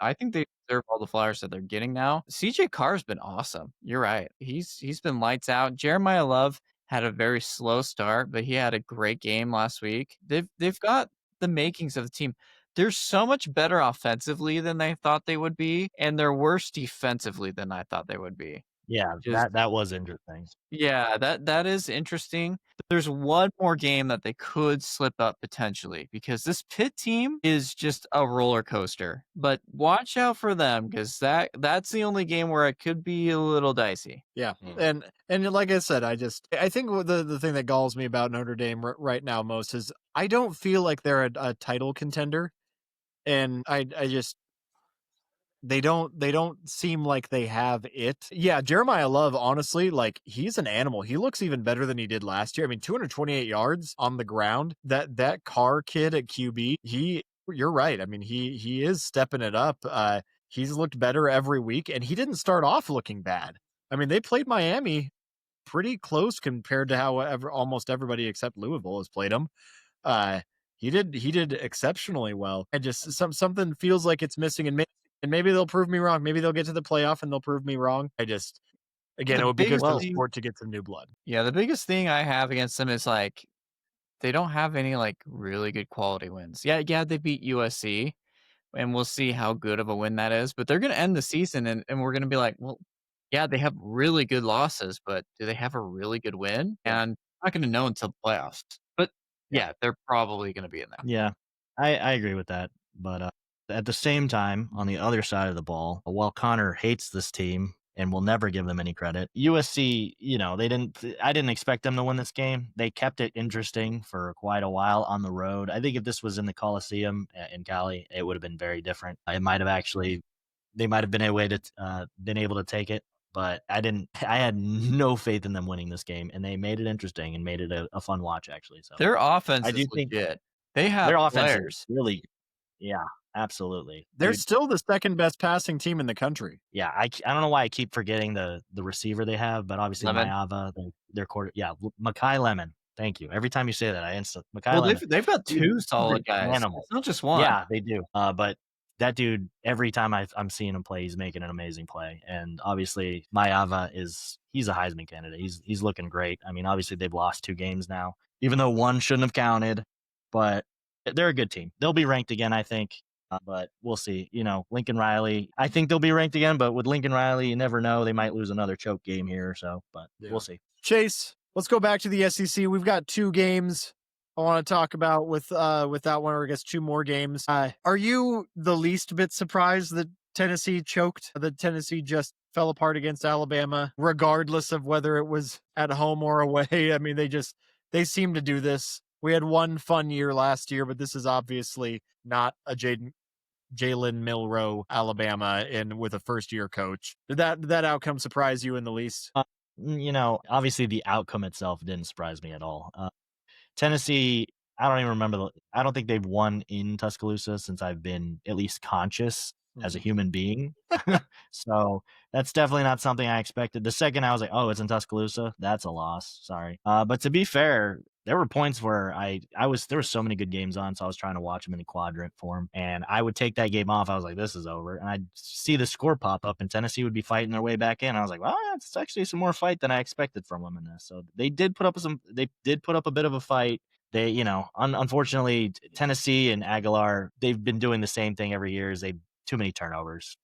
I think they deserve all the flowers that they're getting now. CJ Carr's been awesome. You're right. He's been lights out. Jeremiah Love, had a very slow start, but he had a great game last week. They've got the makings of the team. They're so much better offensively than they thought they would be, and they're worse defensively than I thought they would be. Yeah, Just that was interesting. yeah, that is interesting. There's one more game that they could slip up potentially because this Pitt team is just a roller coaster. But watch out for them because that's the only game where it could be a little dicey. Yeah, and like I said, I think the thing that galls me about Notre Dame right now most is I don't feel like they're a title contender, and I just they don't seem like they have it. Yeah, Jeremiah Love, honestly, like he's an animal. He looks even better than he did last year. I mean, 228 yards on the ground. That Carr kid at QB, you're right. I mean, he is stepping it up. He's looked better every week, and he didn't start off looking bad. I mean, they played Miami pretty close compared to how almost everybody except Louisville has played them. He did exceptionally well. And just something feels like it's missing, and maybe they'll prove me wrong. Maybe they'll get to the playoff and they'll prove me wrong. Again, it would be good for the sport to get some new blood. Yeah, the biggest thing I have against them is like they don't have any like really good quality wins. Yeah, they beat USC, and we'll see how good of a win that is. But they're going to end the season, and we're going to be like, well, yeah, they have really good losses, but do they have a really good win? And I'm not going to know until the playoffs. But yeah, they're probably going to be in there. Yeah, I agree with that. But at the same time, on the other side of the ball, while Connor hates this team and will never give them any credit, USC, I didn't expect them to win this game. They kept it interesting for quite a while on the road. I think if this was in the Coliseum in Cali, it would have been very different. They might have been able to take it. But I had no faith in them winning this game, and they made it interesting and made it a fun watch, actually. So their offense I do is think legit. They have their offense players. is really, yeah, absolutely. They're still the second best passing team in the country. Yeah, I don't know why I keep forgetting the receiver they have, but obviously Mayava, their quarter, Mekhi Lemon. Thank you. Every time you say that, I instant Mekhi Lemon. They've got two solid guys. It's not just one. Yeah, they do. But that dude, every time I'm seeing him play, he's making an amazing play. And obviously, Mayava he's a Heisman candidate. He's looking great. I mean, obviously, they've lost 2 games now, even though one shouldn't have counted. But they're a good team. They'll be ranked again, I think. But we'll see. Lincoln Riley, I think they'll be ranked again. But with Lincoln Riley, you never know. They might lose another choke game here or so. But we'll see. Chase, let's go back to the SEC. We've got 2 games I want to talk about with that one, or I guess 2 more games. Are you the least bit surprised that Tennessee choked? That Tennessee just fell apart against Alabama, regardless of whether it was at home or away? I mean, they seem to do this. We had one fun year last year, but this is obviously not a Jalen Milroe Alabama with a first-year coach. Did that outcome surprise you in the least? Obviously the outcome itself didn't surprise me at all. Tennessee, I don't even remember. I don't think they've won in Tuscaloosa since I've been at least conscious as a human being. So that's definitely not something I expected. The second I was like, oh, it's in Tuscaloosa. That's a loss. Sorry. But to be fair, there were points where there were so many good games on, so I was trying to watch them in the quadrant form, and I would take that game off. I was like, this is over. And I'd see the score pop up, and Tennessee would be fighting their way back in. I was like, well, it's actually some more fight than I expected from them in this. So they did put up a bit of a fight. They, unfortunately, Tennessee and Aguilar, they've been doing the same thing every year. Too many turnovers,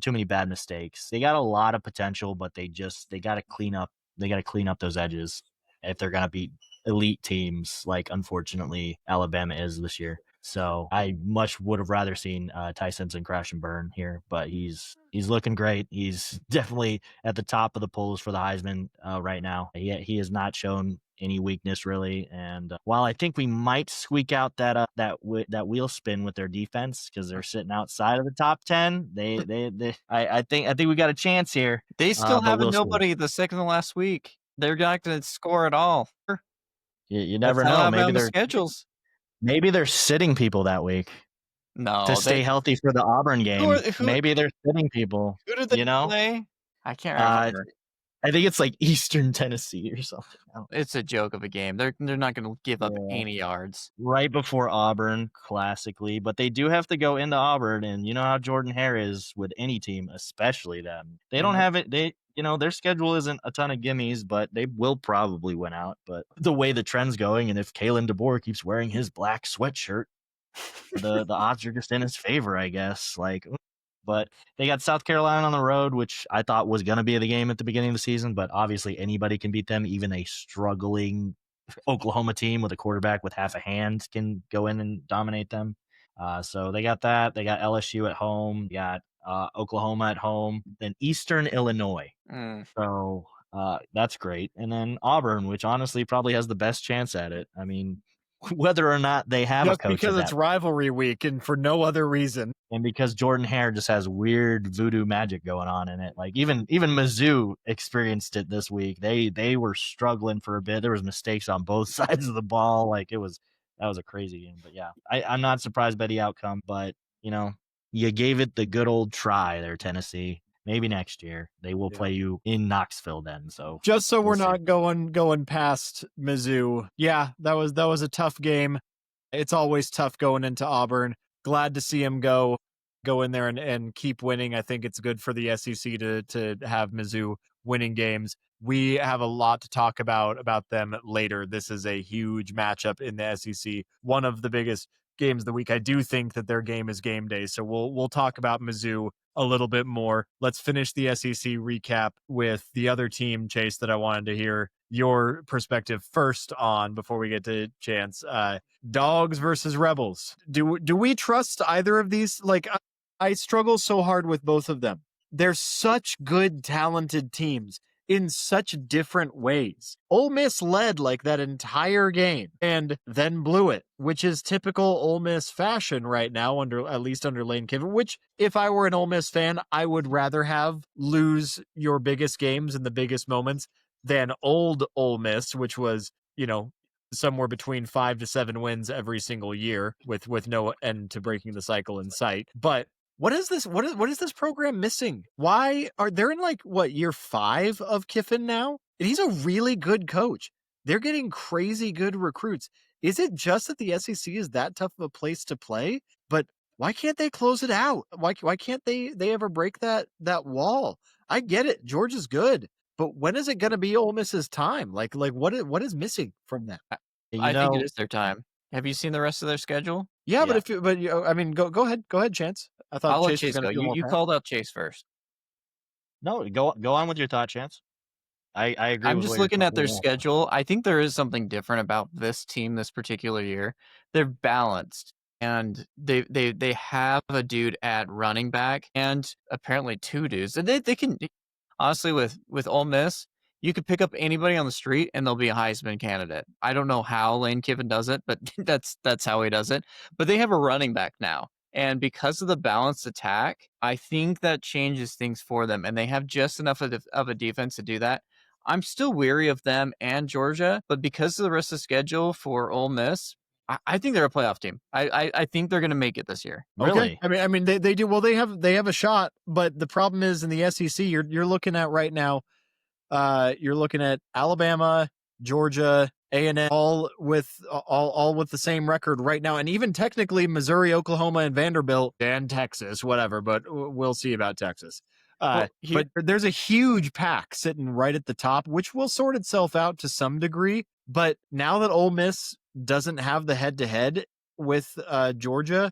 too many bad mistakes. They got a lot of potential, but they got to clean up. They got to clean up those edges if they're going to beat elite teams like, unfortunately, Alabama is this year. So I much would have rather seen Ty Simpson crash and burn here, but he's looking great. He's definitely at the top of the polls for the Heisman right now. He has not shown any weakness really, and while I think we might squeak out that wheel spin with their defense because they're sitting outside of the top 10, I think we got a chance here. They still have nobody the second to last week. They're not going to score at all. You never know. Maybe they're schedules. Maybe they're sitting people that week. No, to stay healthy for the Auburn game. Maybe they're sitting people. Who did they play? I can't remember. I think it's like Eastern Tennessee or something. It's a joke of a game. They're not going to give up any yards. Right before Auburn, classically, but they do have to go into Auburn, and you know how Jordan Hare is with any team, especially them. They don't have it. Their schedule isn't a ton of gimmies, but they will probably win out. But the way the trend's going, and if Kalen DeBoer keeps wearing his black sweatshirt, the odds are just in his favor, I guess. But they got South Carolina on the road, which I thought was going to be the game at the beginning of the season, but obviously anybody can beat them. Even a struggling Oklahoma team with a quarterback with half a hand can go in and dominate them. So they got that. They got LSU at home. They got Oklahoma at home. Then Eastern Illinois. So that's great. And then Auburn, which honestly probably has the best chance at it. I mean, whether or not they have just a coach because it's rivalry week and for no other reason. And because Jordan Hare just has weird voodoo magic going on in it. Like even Mizzou experienced it this week. They were struggling for a bit. There was mistakes on both sides of the ball. Like that was a crazy game. But yeah, I'm not surprised by the outcome, but you gave it the good old try there, Tennessee. Maybe next year they will play you in Knoxville then. So just so we're not going past Mizzou. Yeah, that was a tough game. It's always tough going into Auburn. Glad to see him go in there and keep winning. I think it's good for the SEC to have Mizzou winning games. We have a lot to talk about them later. This is a huge matchup in the SEC. One of the biggest games of the week. I do think that their game is game day. So we'll talk about Mizzou a little bit more. Let's finish the SEC recap with the other team, Chase, that I wanted to hear your perspective first on before we get to Chance. Dogs versus Rebels. Do we trust either of these? Like, I struggle so hard with both of them. They're such good, talented teams in such different ways. Ole Miss led like that entire game and then blew it, which is typical Ole Miss fashion right now, at least under Lane Kiffin, which if I were an Ole Miss fan, I would rather have lose your biggest games and the biggest moments than old Ole Miss, which was, somewhere between 5 to 7 wins every single year with no end to breaking the cycle in sight. But what is this? What is this program missing? Why are they in year 5 of Kiffin now? And he's a really good coach. They're getting crazy good recruits. Is it just that the SEC is that tough of a place to play? But why can't they close it out? Why can't they ever break that wall? I get it. Georgia's good. But when is it going to be Ole Miss's time? Like what is missing from that? I think it is their time. Have you seen the rest of their schedule? Yeah. But go ahead, Chance. I thought I'll let Chase Chase go. You called out Chase first. No, go on with your thought, Chance. I agree. I'm just looking at their schedule. I think there is something different about this team this particular year. They're balanced, and they have a dude at running back and apparently 2 dudes. And they can honestly with Ole Miss, you could pick up anybody on the street and they'll be a Heisman candidate. I don't know how Lane Kiffin does it, but that's how he does it. But they have a running back now. And because of the balanced attack, I think that changes things for them. And they have just enough of a defense to do that. I'm still weary of them and Georgia, but because of the rest of the schedule for Ole Miss, I think they're a playoff team. I think they're going to make it this year. Really? Okay. I mean, they do. Well, they have a shot, but the problem is in the SEC, you're looking at right now. You're looking at Alabama, Georgia, A&M, all with the same record right now, and even technically Missouri, Oklahoma, and Vanderbilt and Texas, whatever. But we'll see about Texas. But there's a huge pack sitting right at the top, which will sort itself out to some degree. But now that Ole Miss doesn't have the head-to-head with Georgia,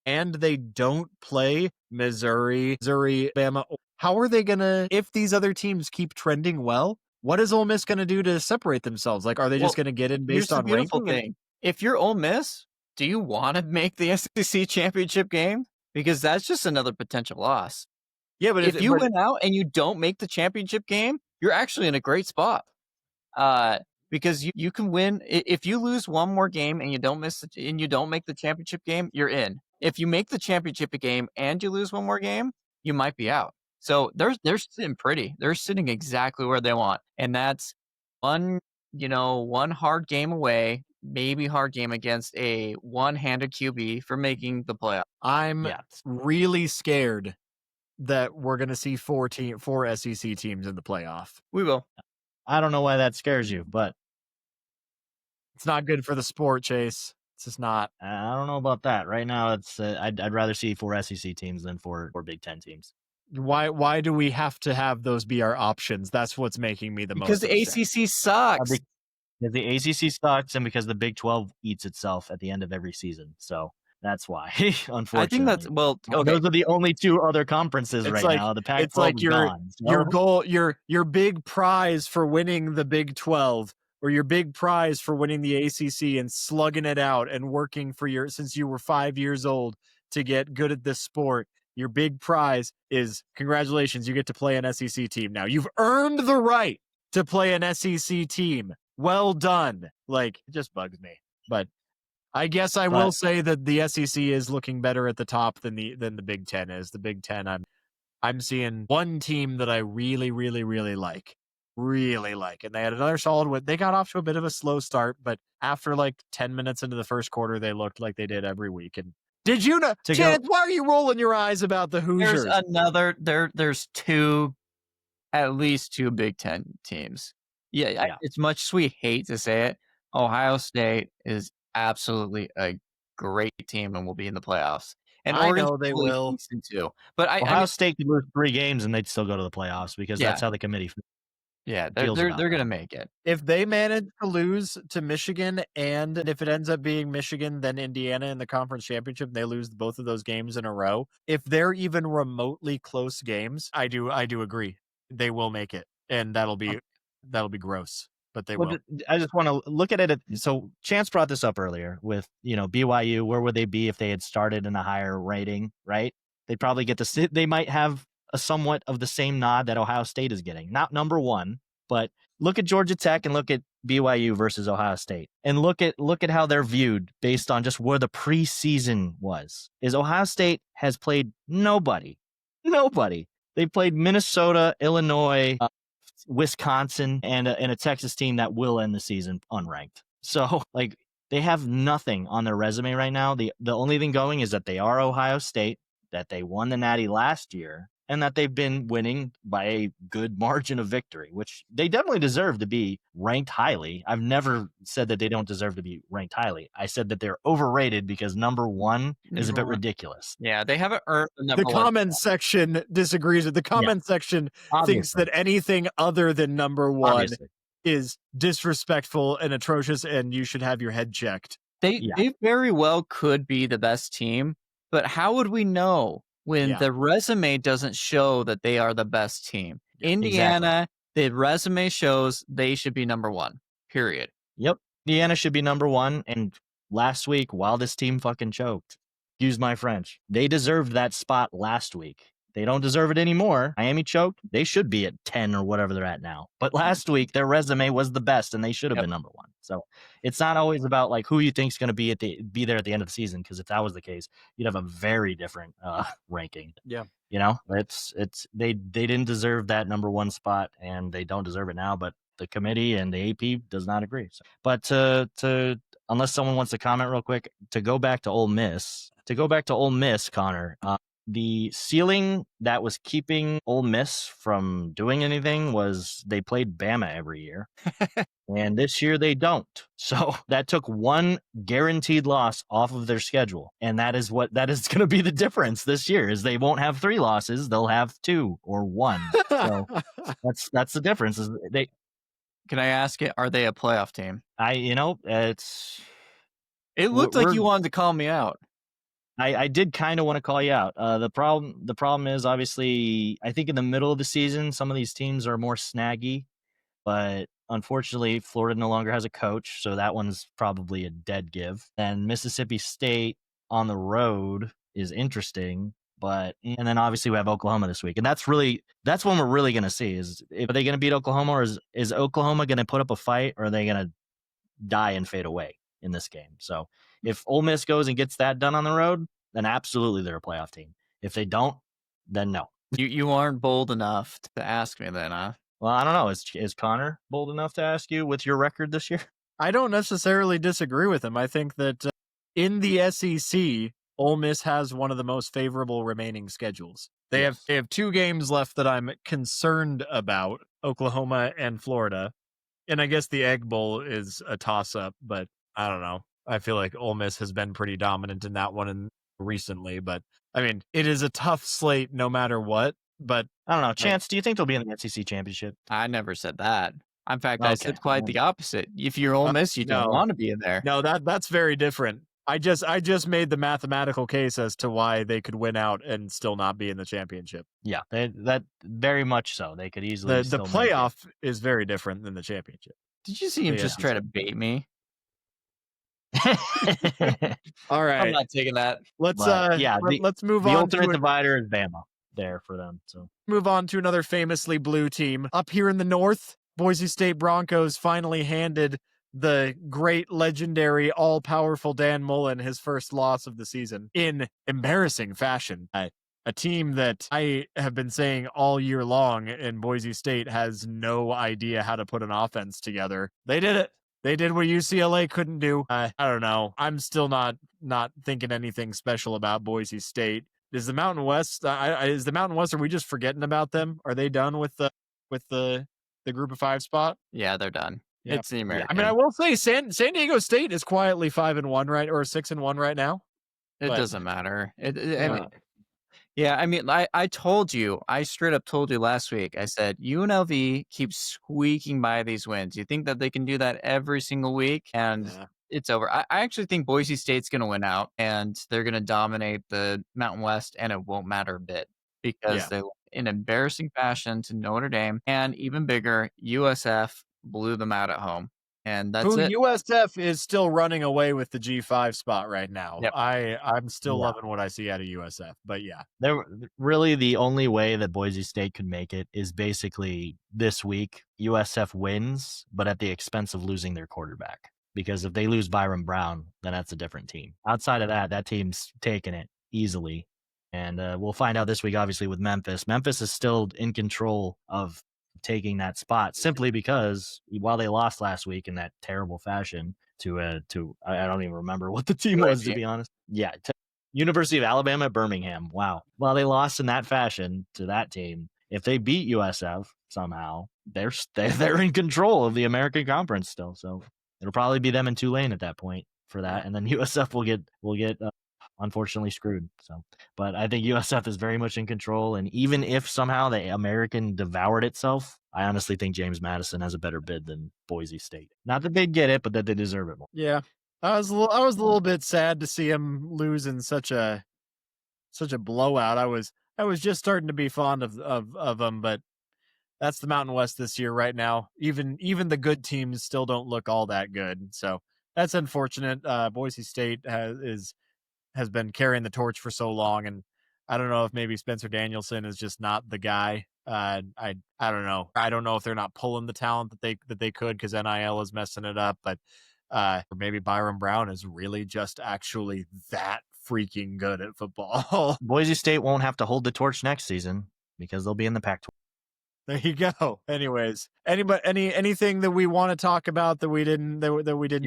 and they don't play Missouri, Alabama, how are they going to, if these other teams keep trending well, what is Ole Miss going to do to separate themselves? Like, are they just going to get in based on ranking? Thing. If you're Ole Miss, do you want to make the SEC championship game? Because that's just another potential loss. Yeah, but if you win out and you don't make the championship game, you're actually in a great spot. Because you can win. If you lose one more game and you don't make the championship game, you're in. If you make the championship game and you lose one more game, you might be out. So they're sitting pretty. They're sitting exactly where they want. And that's one hard game away, maybe hard game against a one-handed QB for making the playoff. I'm really scared that we're going to see four SEC teams in the playoff. We will. I don't know why that scares you, but it's not good for the sport, Chase. It's just not. I don't know about that. Right now, it's I'd rather see 4 SEC teams than 4 Big Ten teams. Why do we have to have those be our options? That's what's making me the most upset. Because the ACC sucks. Because the ACC sucks, and because the Big 12 eats itself at the end of every season. So that's why, unfortunately. I think that's okay. Those are the only 2 other conferences now. The Pac-12 it's like your goal, your big prize for winning the Big 12, or your big prize for winning the ACC and slugging it out and working for since you were 5 years old to get good at this sport. Your big prize is, congratulations, you get to play an SEC team now. You've earned the right to play an SEC team. Well done. Like, it just bugs me. But I guess I will say that the SEC is looking better at the top than the Big Ten is. The Big Ten, I'm seeing one team that I really, really, really like. Really like. And they had another solid win. They got off to a bit of a slow start, but after like 10 minutes into the first quarter, they looked like they did every week. And did you know, Chance, why are you rolling your eyes about the Hoosiers? There's at least 2 Big Ten teams. Yeah. As much as we hate to say it, Ohio State is absolutely a great team and will be in the playoffs. And I know they will too. But Ohio State could lose 3 games and they'd still go to the playoffs because that's how the committee feels. Yeah, they're going to make it. If they manage to lose to Michigan, and if it ends up being Michigan, then Indiana in the conference championship, and they lose both of those games in a row, if they're even remotely close games, I do agree. They will make it. And that'll be gross. But they will. I just want to look at it. So Chance brought this up earlier with, BYU. Where would they be if they had started in a higher rating, right? They'd probably get to sit. They might have a somewhat of the same nod that Ohio State is getting. Not number 1, but look at Georgia Tech and look at BYU versus Ohio State. And look at how they're viewed based on just where the preseason was. Is Ohio State has played nobody. They played Minnesota, Illinois, Wisconsin, and a Texas team that will end the season unranked. So, they have nothing on their resume right now. The only thing going is that they are Ohio State, that they won the Natty last year, and that they've been winning by a good margin of victory, which they definitely deserve to be ranked highly. I've never said that they don't deserve to be ranked highly. I said that they're overrated because number 1 is a bit ridiculous. Yeah, they haven't earned the comment section disagrees with the comment section. Thinks that anything other than number 1 is disrespectful and atrocious, and you should have your head checked. They very well could be the best team, but how would we know when the resume doesn't show that they are the best team? Indiana, the resume shows they should be number 1, period. Yep. Indiana should be number 1. And last week, while this team fucking choked, excuse my French, they deserved that spot last week. They don't deserve it anymore. Miami choked. They should be at 10 or whatever they're at now. But last week, their resume was the best, and they should have been number 1. So it's not always about who you think is going to be there at the end of the season. Because if that was the case, you'd have a very different ranking. Yeah, it's they didn't deserve that number 1 spot, and they don't deserve it now. But the committee and the AP does not agree. So, but to unless someone wants to comment real quick, to go back to Ole Miss, Connor. The ceiling that was keeping Ole Miss from doing anything was they played Bama every year. And this year they don't. So that took 1 guaranteed loss off of their schedule. And that is going to be the difference this year is they won't have 3 losses. They'll have 2 or 1. So that's the difference. Can I ask it? Are they a playoff team? It looked like you wanted to call me out. I did kind of want to call you out. The problem is obviously I think in the middle of the season some of these teams are more snaggy, but unfortunately Florida no longer has a coach, so that one's probably a dead give. And Mississippi State on the road is interesting, and then obviously we have Oklahoma this week, and that's when we're really going to see is are they going to beat Oklahoma, or is Oklahoma going to put up a fight, or are they going to die and fade away in this game? So if Ole Miss goes and gets that done on the road, then absolutely they're a playoff team. If they don't, then no. You aren't bold enough to ask me then, huh? Well, I don't know. Is Connor bold enough to ask you with your record this year? I don't necessarily disagree with him. I think that in the SEC, Ole Miss has one of the most favorable remaining schedules. They Yes. have 2 games left that I'm concerned about, Oklahoma and Florida. And I guess the Egg Bowl is a toss-up, but I don't know. I feel like Ole Miss has been pretty dominant in that one recently, but I mean, it is a tough slate no matter what, but I don't know. Chance, do you think they'll be in the SEC championship? I never said that. In fact, I Okay. said quite the opposite. If you're Ole Miss, you don't no. want to be in there. No, that's very different. I just made the mathematical case as to why they could win out and still not be in the championship. Yeah, that very much so. They could easily The still make playoff is very different than the championship. Did you see him Yeah. just try to bait me? it. All I'm right, not taking that. let's But, yeah, let's move The on ultimate to divider is Bama there for them. So move on to another famously blue team up here in the north. Boise State Broncos finally handed the great, legendary, all-powerful Dan Mullen his first loss of the season in embarrassing fashion. A team that I have been saying all year long, and Boise State has no idea how to put an offense together. They did it. They did what UCLA couldn't do. I don't know. I'm still not thinking anything special about Boise State. Is the Mountain West? Is the Mountain West? Are we just forgetting about them? Are they done with the Group of 5 spot? Yeah, they're done. Yeah. It's the American. I mean, I will say San Diego State is quietly 5-1 right, or 6-1 right now. It but- doesn't matter. I Yeah. mean, yeah, I mean, I told you, I straight up told you last week, I said, UNLV keeps squeaking by these wins. You think that they can do that every single week? And Yeah. it's over. I actually think Boise State's going to win out, and they're going to dominate the Mountain West, and it won't matter a bit because they, in embarrassing fashion, to Notre Dame, and even bigger, USF blew them out at home. And that's it. USF is still running away with the G5 spot right now. Yep. I'm still Yeah. loving what I see out of USF, but yeah. they're really the only way that Boise State could make it is basically this week USF wins, but at the expense of losing their quarterback. Because if they lose Byron Brown, then that's a different team. Outside of that team's taking it easily. And we'll find out this week, obviously, with Memphis. Memphis is still in control of taking that spot simply because while they lost last week in that terrible fashion to I don't even remember what the team was, to be honest. Yeah, University of Alabama at Birmingham. Wow. While they lost in that fashion to that team, if they beat USF somehow, they're in control of the American Conference still. So it'll probably be them and Tulane at that point for that, and then USF will get unfortunately screwed. So, but I think USF is very much in control, and even if somehow the American devoured itself, I honestly think James Madison has a better bid than Boise State. Not that they'd get it, but that they deserve it more. Yeah. I was a little bit sad to see him lose in such a blowout. I was just starting to be fond of him, but that's the Mountain West this year right now. Even the good teams still don't look all that good. So that's unfortunate. Boise State has been carrying the torch for so long, and I don't know if maybe Spencer Danielson is just not the guy. I don't know. I don't know if they're not pulling the talent that they could because NIL is messing it up, but or maybe Byron Brown is really just actually that freaking good at football. Boise State won't have to hold the torch next season because they'll be in the Pac-12. There you go. Anyways, anything that we want to talk about that we didn't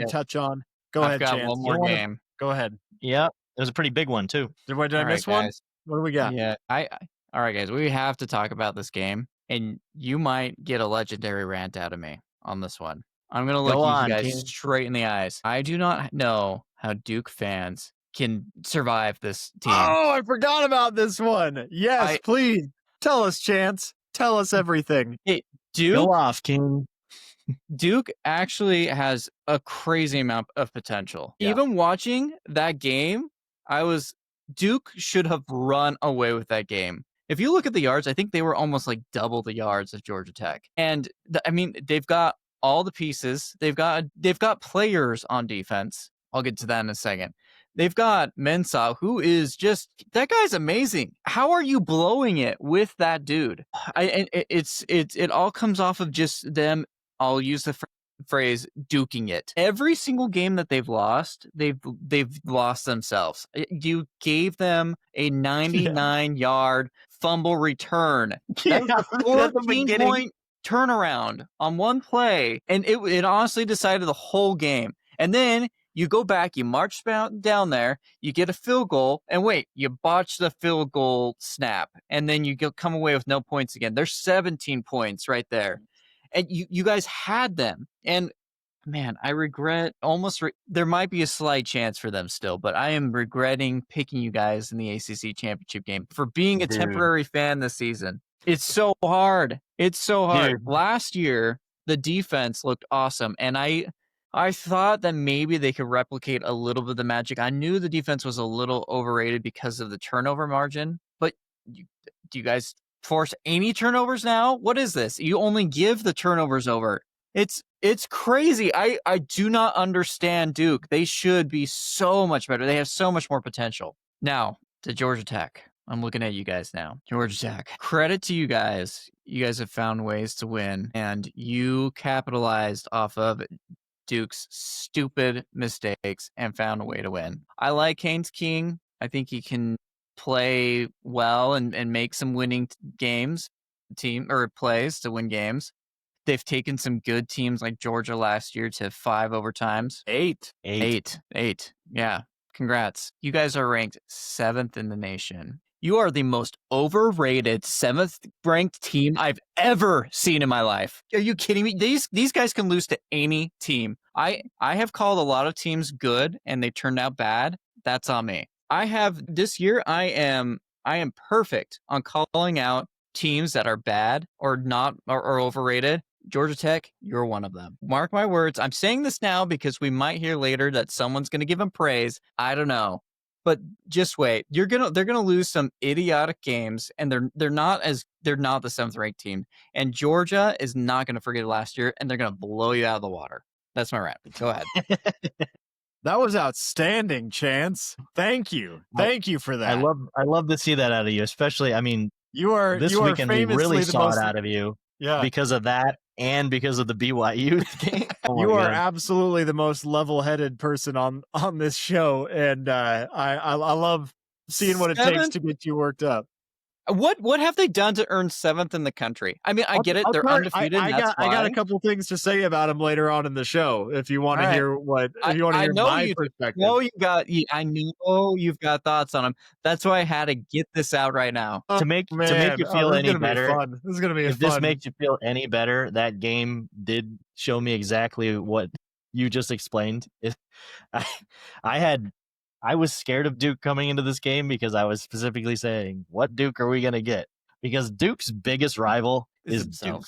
touch on? Go I've ahead, got Chance. one more game. Go ahead. Yeah, it was a pretty big one too. Did I All miss right, one? guys. What do we got? Yeah, all right, guys. We have to talk about this game, and you might get a legendary rant out of me on this one. I'm gonna look Go you on, guys King. straight in the eyes. I do not know how Duke fans can survive this team. Oh, I forgot about this one. Yes, please tell us, Chance. Tell us everything. Duke, Go off, King. Duke actually has a crazy amount of potential. Yeah. Even watching that game, Duke should have run away with that game. If you look at the yards, I think they were almost like double the yards of Georgia Tech. And I mean, they've got all the pieces. They've got players on defense. I'll get to that in a second. They've got Mensah, who is just, that guy's amazing. How are you blowing it with that dude? It all comes off of just them. I'll use the phrase duking it. Every single game that they've lost lost themselves. You gave them a 99-yard fumble return. That was a 14-point turnaround on one play, and it honestly decided the whole game. And then You go back, you march down there, you get a field goal, and wait, you botch the field goal snap, and then you come away with no points again. There's 17 points right there. And you guys had them. And man, I regret there might be a slight chance for them still, but I am regretting picking you guys in the ACC championship game for being a temporary fan this season. It's so hard. It's so hard. Dude. Last year, the defense looked awesome, and I thought that maybe they could replicate a little bit of the magic. I knew the defense was a little overrated because of the turnover margin, but do you guys force any turnovers now? What is this? You only give the turnovers over. It's crazy. I do not understand Duke. They should be so much better. They have so much more potential. Now, to Georgia Tech. I'm looking at you guys now. Georgia Tech. Credit to you guys. You guys have found ways to win, and you capitalized off of Duke's stupid mistakes and found a way to win. I like Haynes King. I think he can play well and make some winning plays to win games. They've taken some good teams like Georgia last year to 5 overtimes. 8. Yeah. Congrats. You guys are ranked 7th in the nation. You are the most overrated 7th ranked team I've ever seen in my life. Are you kidding me? These guys can lose to any team. I have called a lot of teams good and they turned out bad. That's on me. This year I am perfect on calling out teams that are bad or not or overrated. Georgia Tech, you're one of them. Mark my words. I'm saying this now because we might hear later that someone's going to give them praise. I don't know. But just wait. They're gonna lose some idiotic games, and they're not the 7th ranked team. And Georgia is not gonna forget last year, and they're gonna blow you out of the water. That's my rant. Go ahead. That was outstanding, Chance. Thank you for that. I love to see that out of you, especially. I mean, this weekend we really saw it out of you. Yeah, because of that and because of the BYU game. You are absolutely the most level-headed person on this show, and I love seeing what it takes to get you worked up. What have they done to earn 7th in the country? I mean, I get it. They're undefeated. I got a couple things to say about them later on in the show. If you want to hear my perspective. I know you've got thoughts on them. That's why I had to get this out right now. To make you feel any better. This is gonna be if fun. This makes you feel any better, that game did show me exactly what you just explained. I was scared of Duke coming into this game because I was specifically saying, what Duke are we going to get? Because Duke's biggest rival is Duke.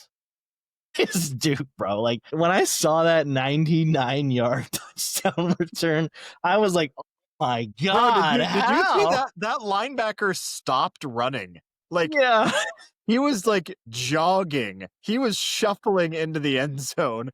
It's Duke, bro. Like, when I saw that 99-yard touchdown return, I was like, oh my God. Bro, did you see that linebacker stopped running? Like, yeah. He was like jogging. He was shuffling into the end zone.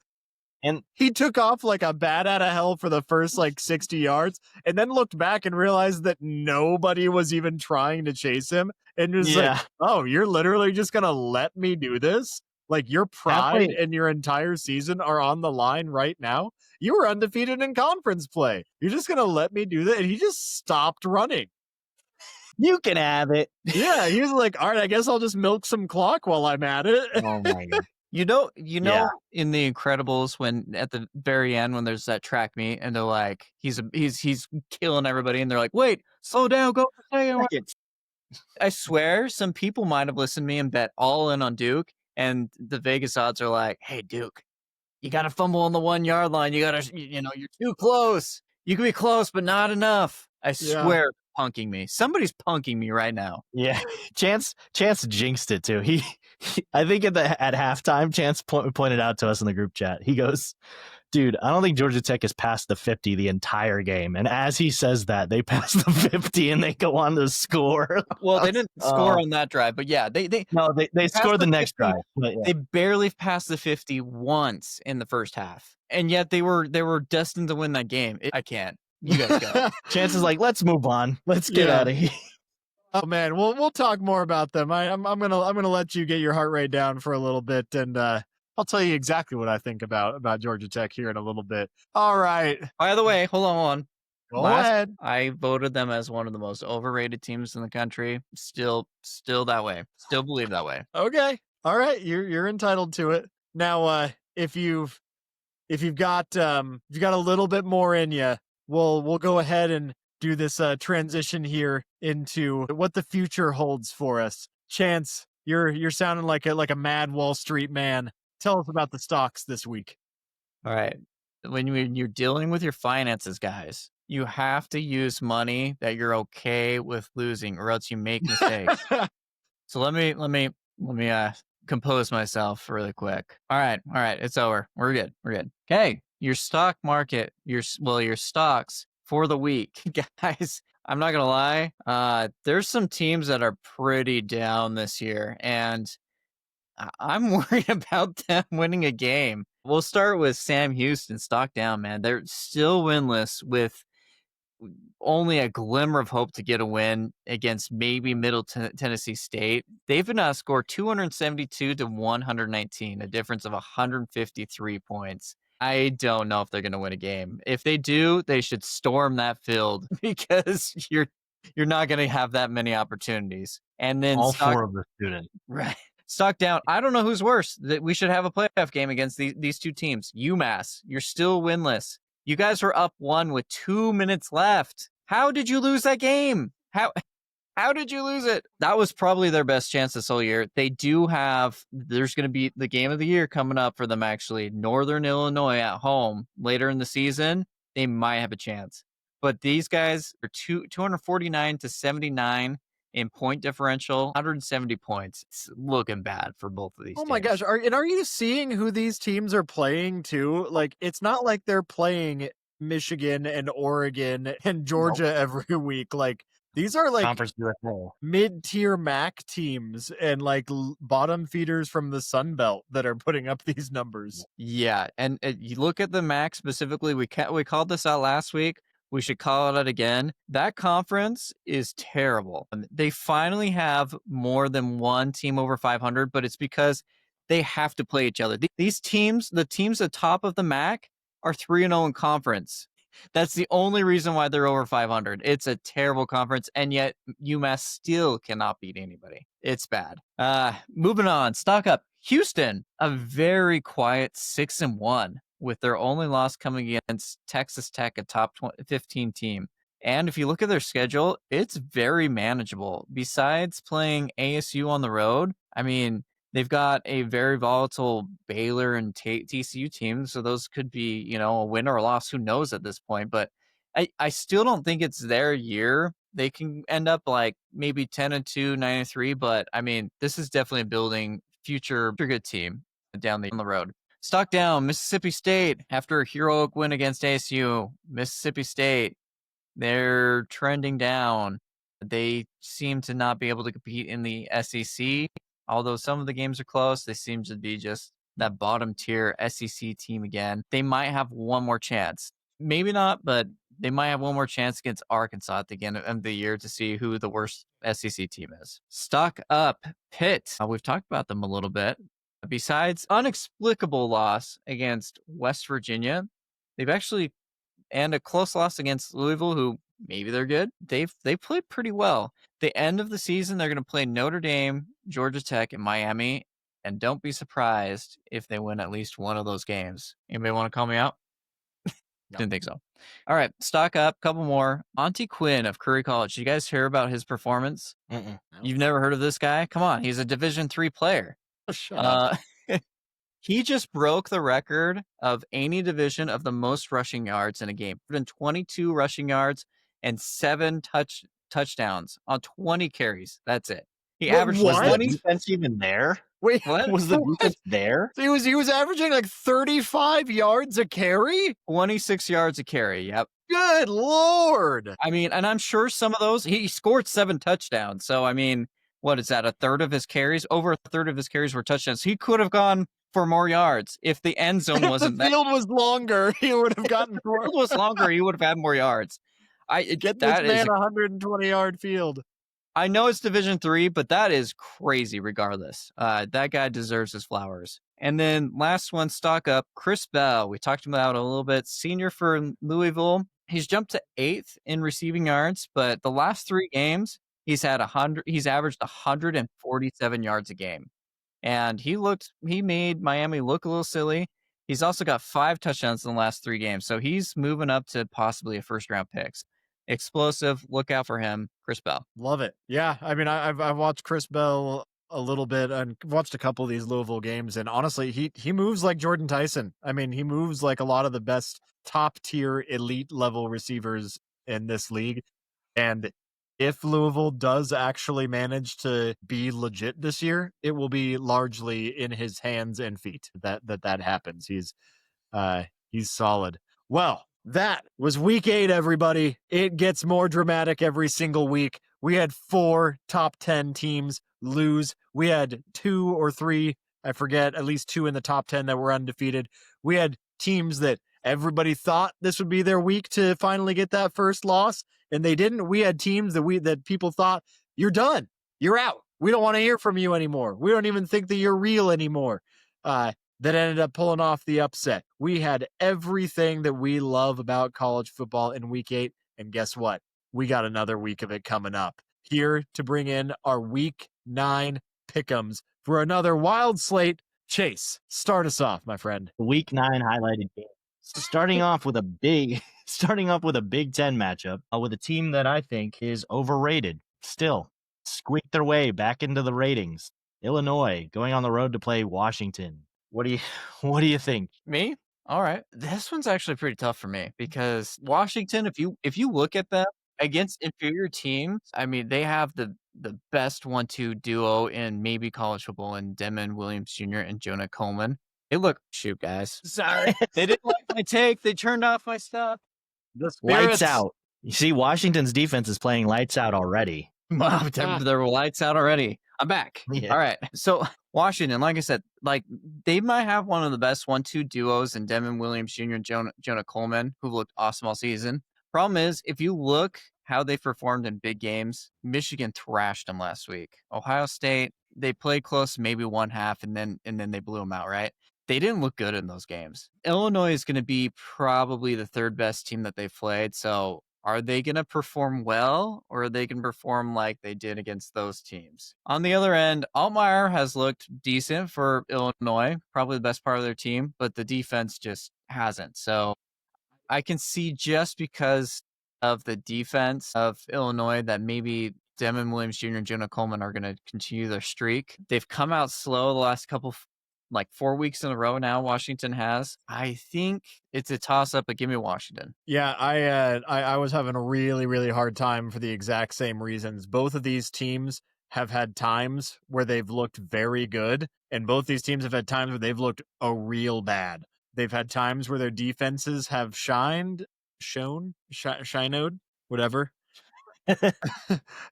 And he took off like a bat out of hell for the first like 60 yards and then looked back and realized that nobody was even trying to chase him. And was like, oh, you're literally just going to let me do this? Like, your pride and your entire season are on the line right now? You were undefeated in conference play. You're just going to let me do that? And he just stopped running. You can have it. Yeah, he was like, all right, I guess I'll just milk some clock while I'm at it. Oh, my God. You know, in The Incredibles, when at the very end, when there's that track meet, and they're like, he's killing everybody, and they're like, wait, slow down, go for a second. I swear, some people might have listened to me and bet all in on Duke, and the Vegas odds are like, hey, Duke, you got to fumble on the 1-yard line. You got to, you're too close. You can be close, but not enough. I swear, punking me. Somebody's punking me right now. Yeah, Chance jinxed it too. I think at halftime, Chance pointed out to us in the group chat. He goes, dude, I don't think Georgia Tech has passed the 50 the entire game. And as he says that, they pass the 50 and they go on to score. Well, they didn't score on that drive, but yeah, they scored the next drive. But They barely passed the 50 once in the first half, and yet they were destined to win that game. I can't. You guys go. Chance is like, let's move on. Let's get out of here. Oh man, we'll talk more about them. I'm gonna let you get your heart rate down for a little bit, and I'll tell you exactly what I think about Georgia Tech here in a little bit. All right. By the way, hold on. Go ahead. I voted them as one of the most overrated teams in the country. Still that way. Still believe that way. Okay. All right. You're entitled to it. Now, if you've got a little bit more in you, we'll go ahead and do this transition here into what the future holds for us. Chance, you're sounding like a mad Wall Street man. Tell us about the stocks this week. All right. When you're dealing with your finances, guys, you have to use money that you're okay with losing, or else you make mistakes. So let me compose myself really quick. All right, it's over. We're good. Okay, your stock market, your stocks for the week, guys. I'm not gonna lie. There's some teams that are pretty down this year, and I'm worried about them winning a game. We'll start with Sam Houston, stock down, man. They're still winless with only a glimmer of hope to get a win against maybe Middle Tennessee State. They've been outscored 272 to 119, a difference of 153 points. I don't know if they're going to win a game. If they do, they should storm that field because you're not going to have that many opportunities. And then all four of the students. Right. Stock down. I don't know who's worse. That we should have a playoff game against these two teams. UMass, you're still winless. You guys were up 1 with 2 minutes left. How did you lose that game? How did you lose it? That was probably their best chance this whole year. They do have, there's going to be the game of the year coming up for them, actually. Northern Illinois at home later in the season. They might have a chance. But these guys are 249 to 79 in point differential, 170 points. It's looking bad for both of these teams. Oh my gosh. Are you seeing who these teams are playing too? Like, it's not like they're playing Michigan and Oregon and Georgia every week. Like, these are like mid-tier MAC teams and like bottom feeders from the Sun Belt that are putting up these numbers. Yeah, and you look at the MAC specifically. We called this out last week. We should call it out again. That conference is terrible. They finally have more than one team over 500, but it's because they have to play each other. These teams, the teams at top of the MAC, are 3-0 in conference. That's the only reason why they're over 500. It's a terrible conference, and yet UMass still cannot beat anybody. It's bad. Moving on. Stock up. Houston, a very quiet 6-1. With their only loss coming against Texas Tech, a top 15 team. And if you look at their schedule, it's very manageable. Besides playing ASU on the road, I mean, they've got a very volatile Baylor and TCU team, so those could be, a win or a loss. Who knows at this point? But I still don't think it's their year. They can end up like maybe 10-2, 9-3, but I mean, this is definitely a building future good team down the road. Stock down, Mississippi State, after a heroic win against ASU. Mississippi State, they're trending down. They seem to not be able to compete in the SEC. Although some of the games are close, they seem to be just that bottom tier SEC team again. They might have one more chance. Maybe not, but they might have one more chance against Arkansas at the end of the year to see who the worst SEC team is. Stock up, Pitt. We've talked about them a little bit. Besides inexplicable loss against West Virginia, they've actually, and a close loss against Louisville, who maybe they're good. They played pretty well. The end of the season, they're going to play Notre Dame, Georgia Tech, and Miami. And don't be surprised if they win at least one of those games. Anybody want to call me out? No. Didn't think so. All right, stock up. Couple more. Monty Quinn of Curry College. Did you guys hear about his performance? No. You've never heard of this guy? Come on, he's a Division III player. Shut up. He just broke the record of any division of the most rushing yards in a game. 22 rushing yards and 7 touchdowns on 20 carries. That's it. He averaged was the defense even there? Wait, what was the defense there? So he was averaging like 35 yards a carry? 26 yards a carry. Yep. Good Lord. I mean, and I'm sure some of those he scored 7 touchdowns. So I mean, what is that? A third of his carries? Over a third of his carries were touchdowns. He could have gone for more yards if the end zone wasn't there. If the field was longer, he would have gotten more. If the field was longer, he would have had more yards. Get this man a 120-yard field. I know it's Division III, but that is crazy regardless. That guy deserves his flowers. And then last one, stock up, Chris Bell. We talked about a little bit. Senior for Louisville. He's jumped to 8th in receiving yards, but the last 3 games, he's averaged 147 yards a game. And he made Miami look a little silly. He's also got 5 touchdowns in the last 3 games, so he's moving up to possibly a first-round pick. Explosive. Look out for him, Chris Bell. Love it. Yeah, I mean, I've watched Chris Bell a little bit and watched a couple of these Louisville games, and honestly, he moves like Jordan Tyson. I mean, he moves like a lot of the best top tier elite level receivers in this league. And if Louisville does actually manage to be legit this year, it will be largely in his hands and feet that happens. He's solid. Well, that was week 8, everybody. It gets more dramatic every single week. We had 4 top 10 teams lose. We had 2 or 3, I forget, at least 2 in the top 10 that were undefeated. We had teams that everybody thought this would be their week to finally get that first loss, and they didn't. We had teams that people thought, you're done. You're out. We don't want to hear from you anymore. We don't even think that you're real anymore. That ended up pulling off the upset. We had everything that we love about college football in week 8. And guess what? We got another week of it coming up. Here to bring in our week 9 pick'ems for another wild slate. Chase, start us off, my friend. Week 9 highlighted game. Starting off with a Big Ten matchup with a team that I think is overrated. Still, squeaked their way back into the ratings. Illinois going on the road to play Washington. What do you think? Me? All right. This one's actually pretty tough for me because Washington, if you look at them against inferior teams, I mean, they have the best 1-2 duo in maybe college football in Demon Williams Jr. and Jonah Coleman. Shoot, guys. Sorry. They didn't like my take. They turned off my stuff. The Lights spirits. out. You see, Washington's defense is playing lights out already. Wow, they're lights out already. I'm back. Yeah. All right. So Washington, like I said, like they might have one of the best 1-2 duos in Demon Williams Jr. and Jonah Coleman, who looked awesome all season. Problem is, if you look how they performed in big games, Michigan thrashed them last week. Ohio State, they played close, maybe one half, and then they blew them out, right? They didn't look good in those games. Illinois is going to be probably the 3rd best team that they've played. So are they going to perform well, or are they going to perform like they did against those teams? On the other end, Altmaier has looked decent for Illinois, probably the best part of their team, but the defense just hasn't. So I can see just because of the defense of Illinois that maybe Demon Williams Jr. and Jonah Coleman are going to continue their streak. They've come out slow the last couple, like 4 weeks in a row now. Washington has. I think it's a toss-up, but give me Washington. Yeah, I was having a really, really hard time for the exact same reasons. Both of these teams have had times where they've looked very good, and both these teams have had times where they've looked real bad. They've had times where their defenses have shined, whatever,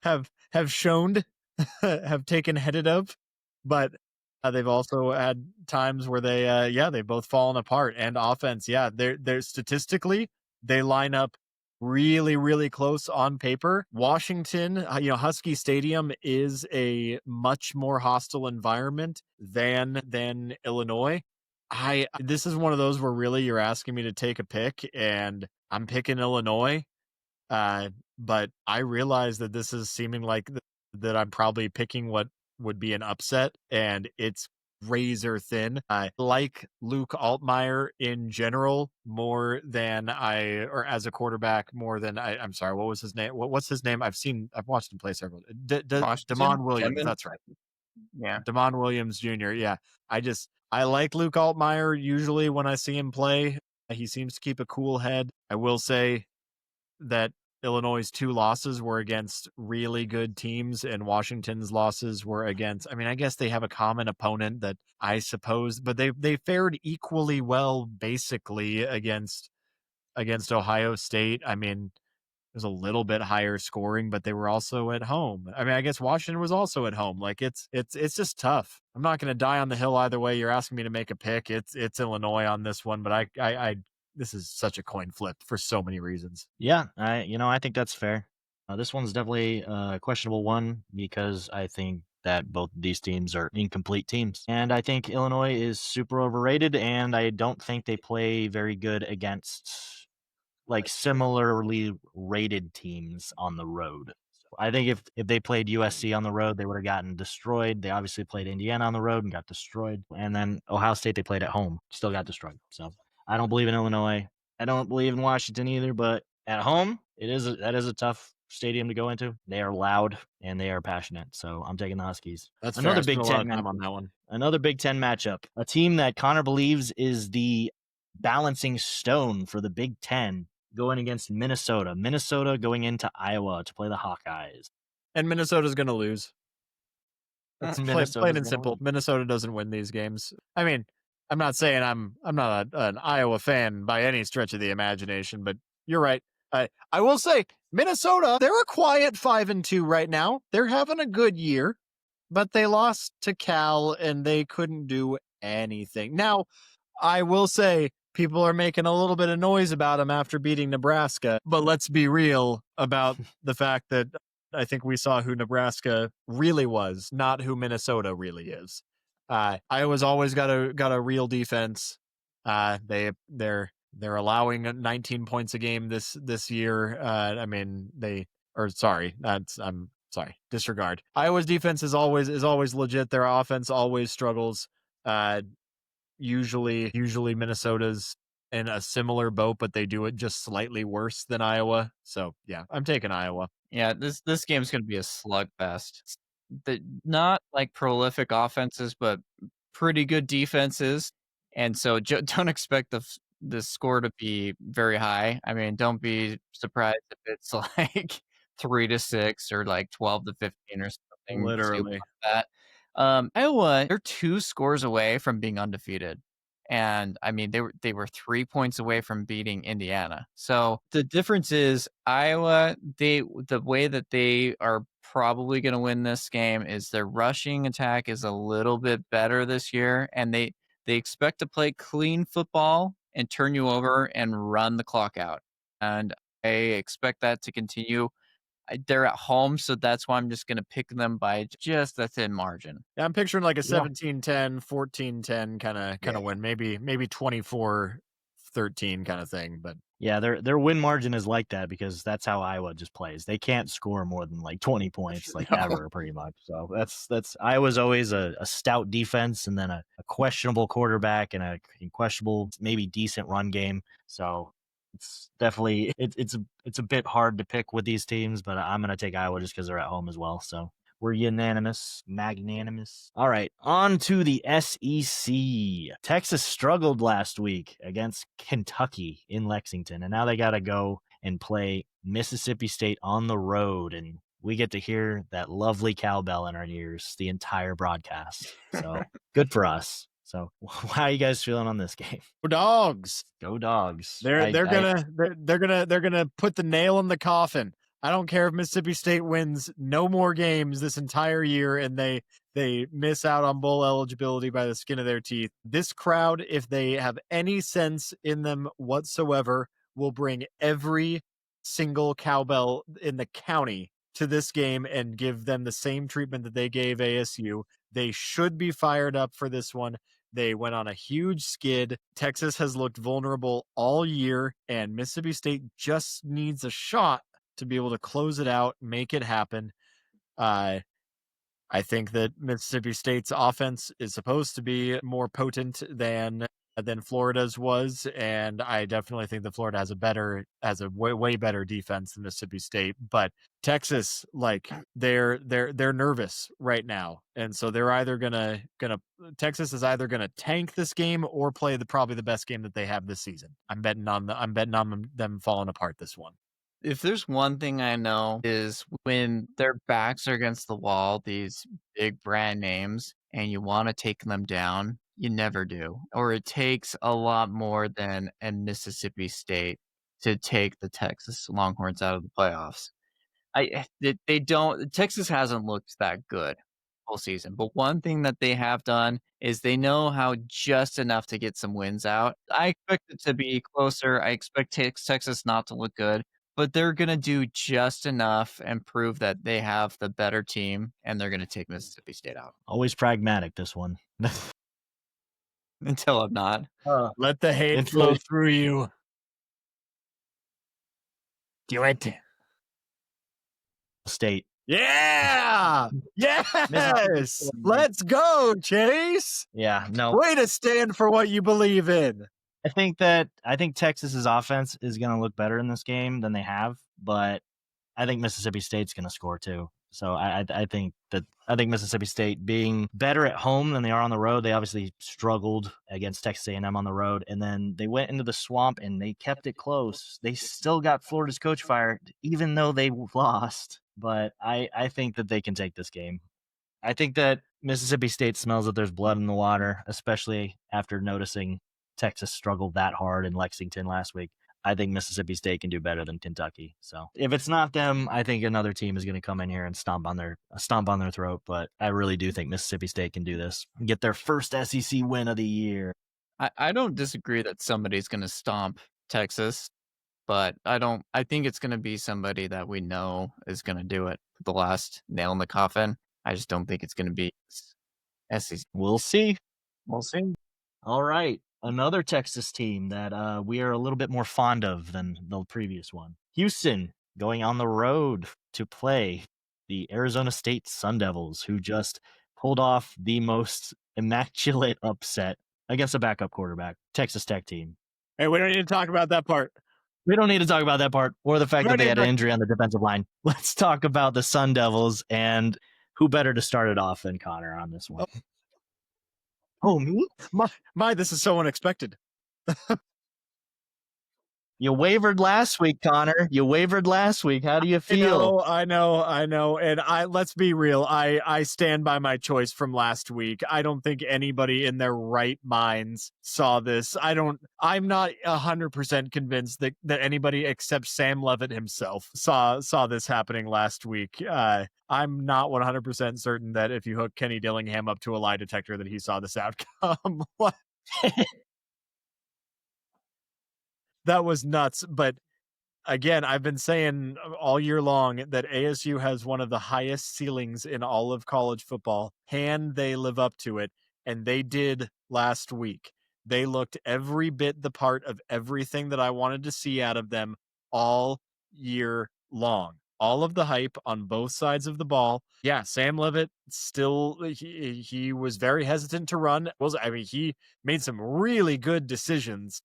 have shoned, have taken headed of, but they've also had times where they've both fallen apart. And offense, they're statistically they line up really, really close on paper. Washington, Husky Stadium is a much more hostile environment than Illinois. This is one of those where really you're asking me to take a pick, and I'm picking Illinois. But I realize that this is seeming like that I'm probably picking what would be an upset, and it's razor thin. I like Luke Altmaier in general more than as a quarterback more than I'm sorry, what was his name? What's his name? I've watched him play several. Damon Williams. Demon? That's right. Yeah. Damon Williams Jr. Yeah. I like Luke Altmaier usually when I see him play. He seems to keep a cool head. I will say that Illinois' 2 losses were against really good teams, and Washington's losses were against, I guess they have a common opponent that I suppose, but they fared equally well basically against Ohio State. It was a little bit higher scoring, but they were also at home. I guess Washington was also at home. Like it's just tough. I'm not going to die on the hill either way. You're asking me to make a pick. It's Illinois on this one, but I this is such a coin flip for so many reasons. Yeah, I think that's fair. This one's definitely a questionable one because I think that both of these teams are incomplete teams. And I think Illinois is super overrated, and I don't think they play very good against like similarly rated teams on the road. I think if they played USC on the road, they would have gotten destroyed. They obviously played Indiana on the road and got destroyed. And then Ohio State, they played at home, still got destroyed. So I don't believe in Illinois. I don't believe in Washington either, but at home, that is a tough stadium to go into. They are loud and they are passionate. So I'm taking the Huskies. That's another fair. Big I spent a lot Ten of time on that one. Another Big Ten matchup. A team that Connor believes is the balancing stone for the Big Ten going against Minnesota. Minnesota going into Iowa to play the Hawkeyes. And Minnesota's going to lose. That's plain and simple. Minnesota doesn't win these games. I mean, I'm not saying I'm not an Iowa fan by any stretch of the imagination, but you're right. I will say Minnesota, they're a quiet 5-2 right now. They're having a good year, but they lost to Cal and they couldn't do anything. Now, I will say people are making a little bit of noise about them after beating Nebraska, but let's be real about the fact that I think we saw who Nebraska really was, not who Minnesota really is. Iowa's always got a real defense. They're allowing 19 points a game this year. Disregard. Iowa's defense is always legit. Their offense always struggles. Usually Minnesota's in a similar boat, but they do it just slightly worse than Iowa. So yeah, I'm taking Iowa. Yeah, this game's going to be a slugfest. Not like prolific offenses, but pretty good defenses. And so don't expect the score to be very high. I mean, don't be surprised if it's like 3-6 or like 12-15 or something. Literally. Like that. Iowa, they're 2 scores away from being undefeated. And I mean, they were 3 points away from beating Indiana. So the difference is Iowa, the way that they are probably going to win this game is their rushing attack is a little bit better this year. And they expect to play clean football and turn you over and run the clock out. And I expect that to continue. They're at home, so that's why I'm just going to pick them by just a thin margin. Yeah, I'm picturing like a 17-10, 14-10 kind of win, maybe 24-13 kind of thing. But yeah, their win margin is like that because that's how Iowa just plays. They can't score more than like 20 points, like ever, pretty much. So that's Iowa's always a stout defense and then a questionable quarterback and a questionable, maybe decent run game. So it's definitely it's a bit hard to pick with these teams, but I'm gonna take Iowa just because they're at home as well. So we're magnanimous. All right, on to the SEC. Texas struggled last week against Kentucky in Lexington, and now they got to go and play Mississippi State on the road, and we get to hear that lovely cowbell in our ears the entire broadcast. So good for us. So how are you guys feeling on this game? Go Dogs. Go Dogs. They're gonna put the nail in the coffin. I don't care if Mississippi State wins no more games this entire year and they miss out on bowl eligibility by the skin of their teeth. This crowd, if they have any sense in them whatsoever, will bring every single cowbell in the county to this game and give them the same treatment that they gave ASU. They should be fired up for this one. They went on a huge skid. Texas has looked vulnerable all year, and Mississippi State just needs a shot to be able to close it out, make it happen. I think that Mississippi State's offense is supposed to be more potent than Florida's was, and I definitely think that Florida has a way better defense than Mississippi State. But Texas, like they're nervous right now, and so they're either gonna Texas is either gonna tank this game or play probably the best game that they have this season. I'm betting on them falling apart this one. If there's one thing I know is when their backs are against the wall, these big brand names, and you want to take them down, you never do. Or it takes a lot more than a Mississippi State to take the Texas Longhorns out of the playoffs. They don't. Texas hasn't looked that good all season, but one thing that they have done is they know how just enough to get some wins out. I expect it to be closer. I expect Texas not to look good, but they're going to do just enough and prove that they have the better team, and they're going to take Mississippi State out. Always pragmatic, this one. Until I'm not. Let the hate flow through you. Do it. State. Yeah. Mississippi Yes. State. Let's go, Chase. Yeah, no. Way to stand for what you believe in. I think Texas's offense is going to look better in this game than they have, but I think Mississippi State's going to score too. So I think Mississippi State being better at home than they are on the road. They obviously struggled against Texas A&M on the road, and then they went into the swamp and they kept it close. They still got Florida's coach fired, even though they lost. But I think that they can take this game. I think that Mississippi State smells that there's blood in the water, especially after noticing Texas struggled that hard in Lexington last week. I think Mississippi State can do better than Kentucky. So if it's not them, I think another team is going to come in here and stomp on their throat. But I really do think Mississippi State can do this and get their first SEC win of the year. I don't disagree that somebody's going to stomp Texas, but I think it's going to be somebody that we know is going to do it. The last nail in the coffin. I just don't think it's going to be SEC. We'll see. We'll see. All right. Another Texas team that we are a little bit more fond of than the previous one. Houston going on the road to play the Arizona State Sun Devils, who just pulled off the most immaculate upset against a backup quarterback, Texas Tech team. Hey, we don't need to talk about that part. We don't need to talk about that part or the fact that they had an injury on the defensive line. Let's talk about the Sun Devils, and who better to start it off than Connor on this one? Oh, me? My, this is so unexpected. You wavered last week, Connor. You wavered last week. How do you feel? I know. And let's be real. I stand by my choice from last week. I don't think anybody in their right minds saw this. I'm not 100% convinced that anybody except Sam Levitt himself saw this happening last week. I'm not 100% certain that if you hook Kenny Dillingham up to a lie detector that he saw this outcome. That was nuts. But again, I've been saying all year long that ASU has one of the highest ceilings in all of college football. Can they live up to it? And they did last week. They looked every bit the part of everything that I wanted to see out of them all year long. All of the hype on both sides of the ball. Yeah, Sam Levitt still, he was very hesitant to run. He made some really good decisions.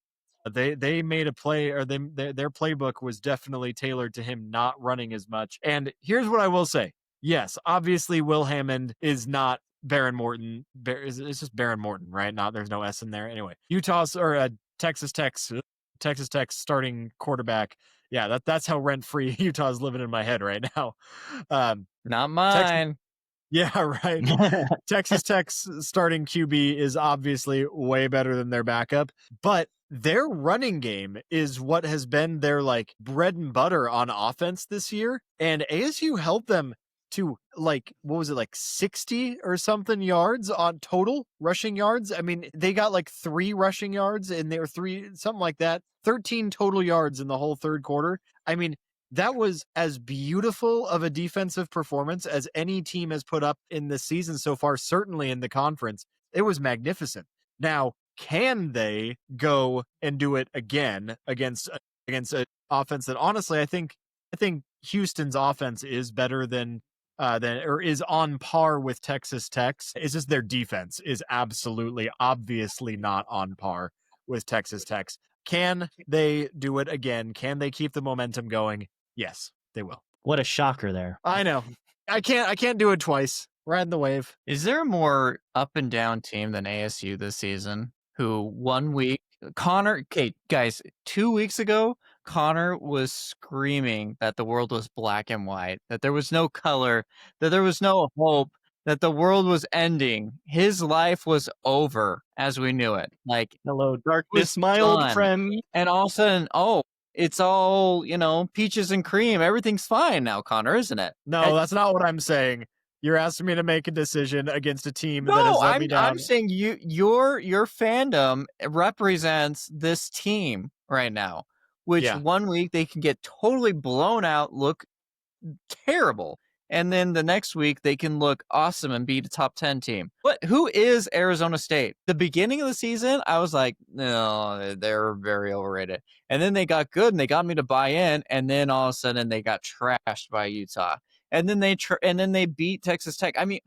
They made a play, or their playbook was definitely tailored to him not running as much. And here's what I will say. Yes, obviously Will Hammond is not Baron Morton. It's just Baron Morton, right? There's no S in there. Anyway, Texas Tech starting quarterback. Yeah, that's how rent-free Utah's living in my head right now. Not mine. Yeah, right. Texas Tech's starting QB is obviously way better than their backup, but their running game is what has been their bread and butter on offense this year. And ASU helped them to 60 or something yards on total rushing yards. I mean, they got 3 rushing yards and they were something like that. 13 total yards in the whole third quarter. I mean, that was as beautiful of a defensive performance as any team has put up in this season so far, certainly in the conference. It was magnificent. Now, can they go and do it again against an offense that honestly I think Houston's offense is better than or is on par with Texas Tech's. It's just their defense is absolutely obviously not on par with Texas Tech's. Can they do it again? Can they keep the momentum going? Yes, they will. What a shocker there. I know. I can't do it twice. Riding the wave. Is there a more up and down team than ASU this season? Who 1 week, guys, 2 weeks ago, Connor was screaming that the world was black and white, that there was no color, that there was no hope, that the world was ending. His life was over as we knew it. Hello, darkness, my old friend. And all of a sudden, it's all, peaches and cream. Everything's fine now, Connor, isn't it? No, that's not what I'm saying. You're asking me to make a decision against a team that has let me down. I'm saying your fandom represents this team right now, which 1 week they can get totally blown out, look terrible, and then the next week they can look awesome and beat a top 10 team. But who is Arizona State? The beginning of the season, I was like, no, they're very overrated. And then they got good and they got me to buy in, and then all of a sudden they got trashed by Utah. and then they beat Texas Tech. I mean,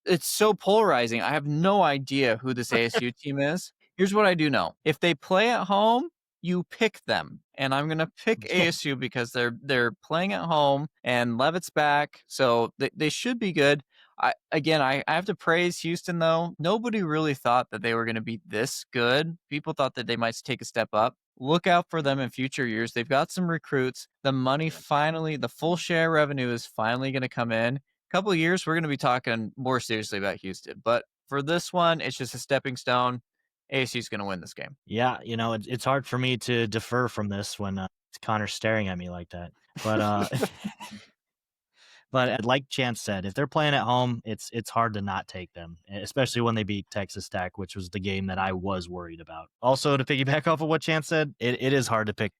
it's so polarizing. I have no idea who this ASU team is. Here's what I do know: if they play at home, you pick them, and I'm gonna pick ASU because they're playing at home and Levitt's back, so they should be good. I have to praise Houston though. Nobody really thought that they were going to be this good. People thought that they might take a step up. Look out for them in future years. They've got some recruits. The money finally, the full share revenue is finally going to come in. Couple of years, we're going to be talking more seriously about Houston. But for this one, it's just a stepping stone. ASU is going to win this game. Yeah, it's hard for me to defer from this when Connor's staring at me like that. But but like Chance said, if they're playing at home, it's hard to not take them, especially when they beat Texas Tech, which was the game that I was worried about. Also, to piggyback off of what Chance said, it is hard to pick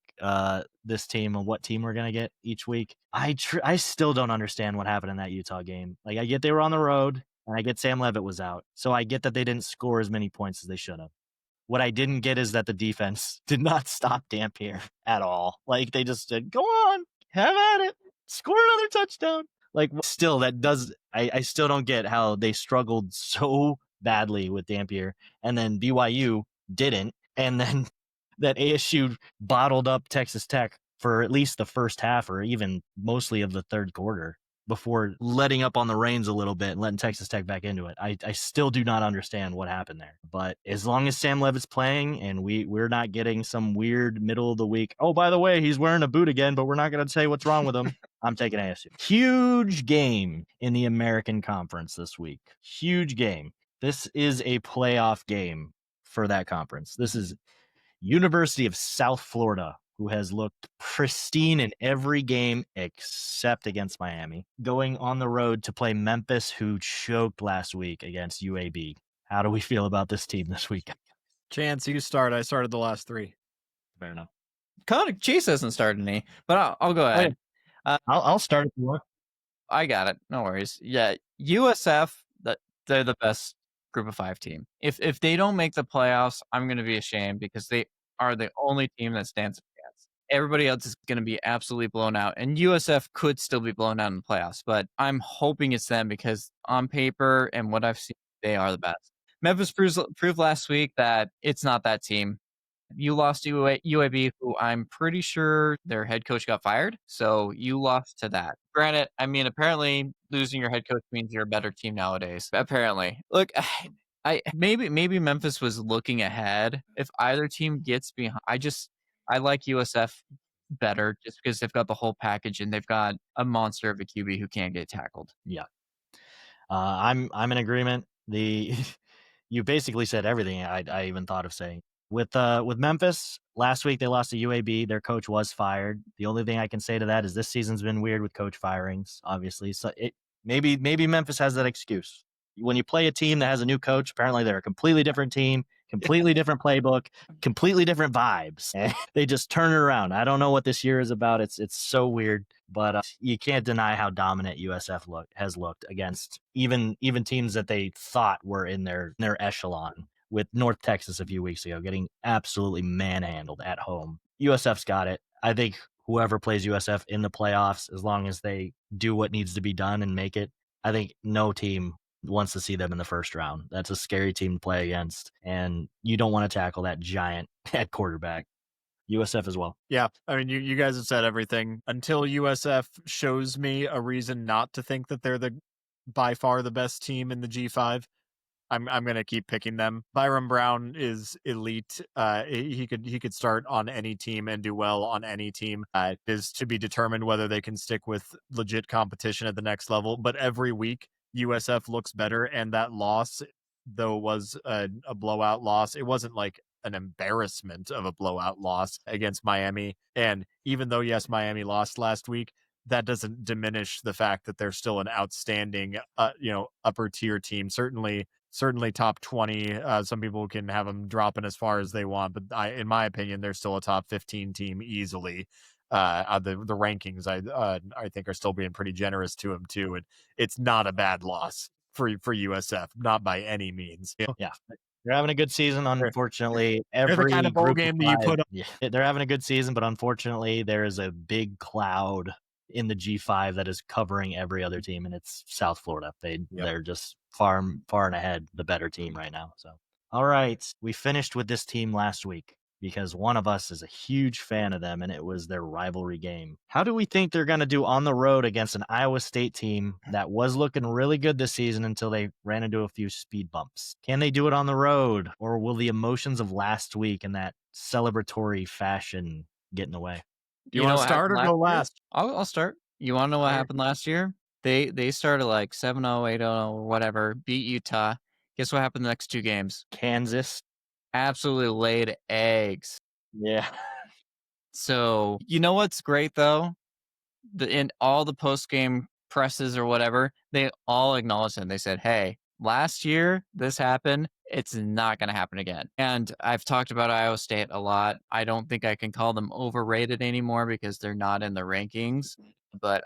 this team and what team we're going to get each week. I still don't understand what happened in that Utah game. Like, I get they were on the road, and I get Sam Leavitt was out. So I get that they didn't score as many points as they should have. What I didn't get is that the defense did not stop Dampier at all. Like, they just said, go on, have at it, score another touchdown. Like, still, that does, I still don't get how they struggled so badly with Dampier, and then BYU didn't, and then that ASU bottled up Texas Tech for at least the first half or even mostly of the third quarter before letting up on the reins a little bit and letting Texas Tech back into it. I still do not understand what happened there. But as long as Sam Leavitt's playing and we're not getting some weird middle of the week, oh, by the way, he's wearing a boot again, but we're not going to say what's wrong with him, I'm taking ASU. Huge game in the American Conference this week. Huge game. This is a playoff game for that conference. This is University of South Florida, who has looked pristine in every game except against Miami, going on the road to play Memphis, who choked last week against UAB. How do we feel about this team this week? Chance, you start. I started the last three. Fair enough. Chase hasn't started any, but I'll go ahead. I'll start if you want. I got it. No worries. Yeah, USF, they're the best group of 5 team. If they don't make the playoffs, I'm going to be ashamed because they are the only team that stands a chance. Everybody else is going to be absolutely blown out, and USF could still be blown out in the playoffs, but I'm hoping it's them because on paper and what I've seen, they are the best. Memphis proved last week that it's not that team. You lost to UAB, who I'm pretty sure their head coach got fired, so you lost to that. Granted, I mean, apparently losing your head coach means you're a better team nowadays. Apparently. Look, maybe Memphis was looking ahead. If either team gets behind, I like USF better just because they've got the whole package and they've got a monster of a QB who can't get tackled. Yeah. I'm in agreement. You basically said everything I even thought of saying. With Memphis, last week they lost to UAB. Their coach was fired. The only thing I can say to that is this season's been weird with coach firings, obviously. So maybe Memphis has that excuse. When you play a team that has a new coach, apparently they're a completely different team, completely different playbook, completely different vibes. And they just turn it around. I don't know what this year is about. It's so weird, but you can't deny how dominant USF has looked against even teams that they thought were in their echelon. With North Texas a few weeks ago, getting absolutely manhandled at home. USF's got it. I think whoever plays USF in the playoffs, as long as they do what needs to be done and make it, I think no team wants to see them in the first round. That's a scary team to play against, and you don't want to tackle that giant at quarterback. USF as well. Yeah, I mean, you guys have said everything. Until USF shows me a reason not to think that they're by far the best team in the G5, I'm going to keep picking them. Byron Brown is elite. He could start on any team and do well on any team. It is to be determined whether they can stick with legit competition at the next level. But every week, USF looks better, and that loss, though it was a blowout loss, it wasn't like an embarrassment of a blowout loss against Miami. And even though, yes, Miami lost last week, that doesn't diminish the fact that they're still an outstanding, upper tier team. Certainly top 20. Some people can have them dropping as far as they want, but in my opinion, they're still a top 15 team easily. The rankings, I think, are still being pretty generous to them too. And it's not a bad loss for USF, not by any means. Yeah. They're having a good season. Unfortunately, every the kind of bowl game that you put up. Yeah, they're having a good season, but unfortunately, there is a big cloud in the G5 that is covering every other team, and it's South Florida. They're just far and ahead, the better team right now. So, all right, we finished with this team last week because one of us is a huge fan of them, and it was their rivalry game. How do we think they're going to do on the road against an Iowa State team that was looking really good this season until they ran into a few speed bumps? Can they do it on the road, or will the emotions of last week and that celebratory fashion get in the way? Do you want to start or go last? I'll start. You want to know what happened last year? They started like 7-0, 8-0, or whatever, beat Utah. Guess what happened the next two games? Kansas absolutely laid eggs. Yeah. So, you know what's great though? In all the post-game presses or whatever, they all acknowledged it. They said, hey, last year this happened. It's not going to happen again. And I've talked about Iowa State a lot. I don't think I can call them overrated anymore because they're not in the rankings. But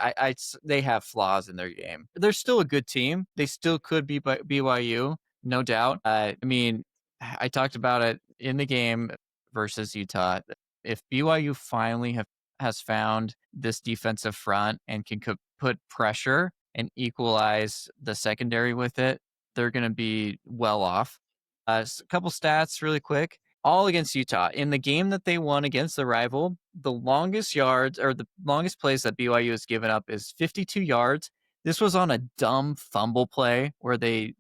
they have flaws in their game. They're still a good team. They still could be BYU, no doubt. I mean, I talked about it in the game versus Utah. If BYU finally has found this defensive front and can put pressure and equalize the secondary with it, they're going to be well off. A couple stats really quick. All against Utah. In the game that they won against the rival, the longest yards or the longest plays that BYU has given up is 52 yards. This was on a dumb fumble play where the